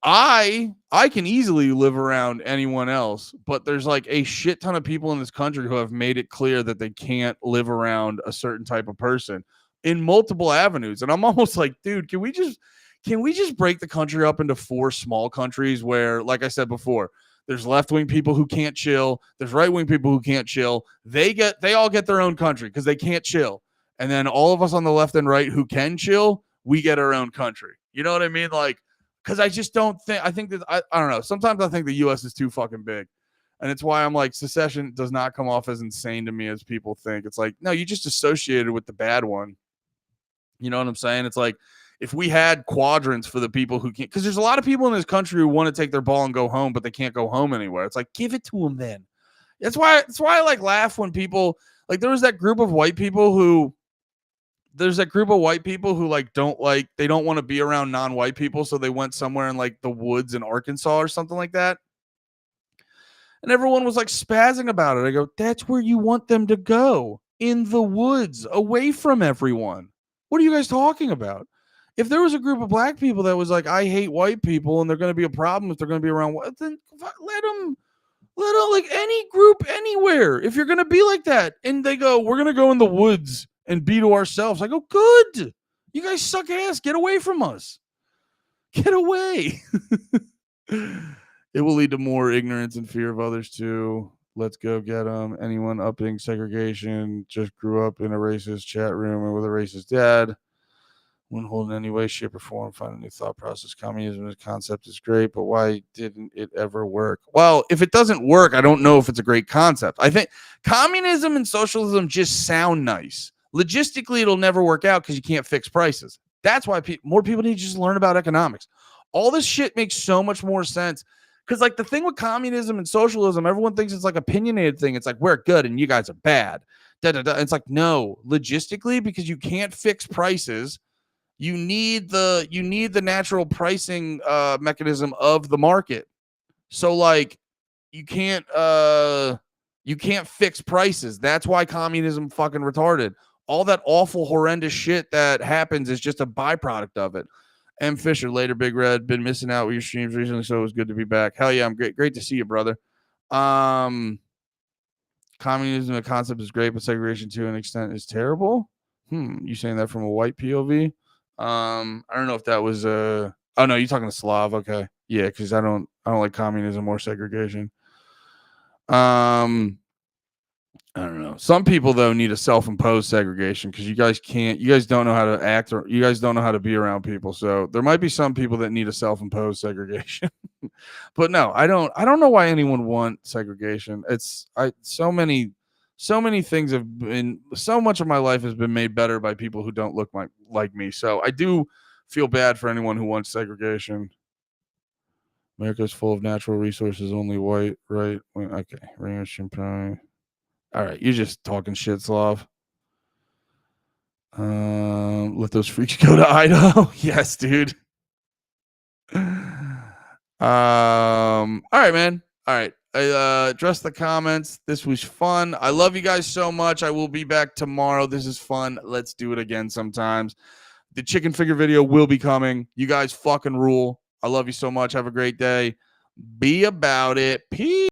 I can easily live around anyone else, but there's like a shit ton of people in this country who have made it clear that they can't live around a certain type of person in multiple avenues. And I'm almost like, dude, can we just break the country up into 4 small countries where, like I said before, there's left-wing people who can't chill, there's right-wing people who can't chill. They all get their own country because they can't chill. And then all of us on the left and right who can chill, we get our own country. You know what I mean? Like, because I just don't think, I think that, I don't know. Sometimes I think the U.S. is too fucking big. And it's why I'm like, secession does not come off as insane to me as people think. It's like, no, you just associated with the bad one. You know what I'm saying? It's like, if we had quadrants for the people who can't, because there's a lot of people in this country who want to take their ball and go home, but they can't go home anywhere. It's like, give it to them then. That's why I like laugh when people, like, there was that group of white people who, like they don't want to be around non-white people, so they went somewhere in like the woods in Arkansas or something like that. And everyone was like spazzing about it. I go, that's where you want them to go, in the woods, away from everyone. What are you guys talking about? If there was a group of black people that was like, I hate white people and they're going to be a problem if they're going to be around, then let them, like any group anywhere. If you're going to be like that and they go, we're going to go in the woods and be to ourselves. I go, good. You guys suck ass. Get away from us. Get away. It will lead to more ignorance and fear of others too. Let's go get them. Anyone upping segregation just grew up in a racist chat room and with a racist dad. Wouldn't hold in any way, shape, or form. Find a new thought process. Communism as a concept is great, but why didn't it ever work? Well, if it doesn't work, I don't know if it's a great concept. I think communism and socialism just sound nice. Logistically, it'll never work out because you can't fix prices. That's why more people need to just learn about economics. All this shit makes so much more sense. Because, like, the thing with communism and socialism, everyone thinks it's like an opinionated thing. It's like, we're good and you guys are bad. It's like, no, logistically, because you can't fix prices. You need the natural pricing mechanism of the market. So like you can't fix prices. That's why communism fucking retarded. All that awful, horrendous shit that happens is just a byproduct of it. M. Fisher, later, Big Red, been missing out with your streams recently, so it was good to be back. Hell yeah, I'm great to see you, brother. Communism, the concept is great, but segregation to an extent is terrible. You saying that from a white POV? I don't know if that was oh no, you're talking to Slav. Okay. Yeah, because I don't like communism or segregation. I don't know. Some people though need a self-imposed segregation because you guys don't know how to act, or you guys don't know how to be around people. So there might be some people that need a self-imposed segregation. But no, I don't know why anyone want segregation. So many things have been, so much of my life has been made better by people who don't look like me. So I do feel bad for anyone who wants segregation. America's full of natural resources, only white, right? Okay. All right, you're just talking shit, Slav. Let those freaks go to Idaho. Yes, dude. All right, man. All right. I addressed the comments. This was fun. I love you guys so much. I will be back tomorrow. This is fun. Let's do it again sometimes. The chicken figure video will be coming. You guys fucking rule. I love you so much. Have a great day. Be about it. Peace.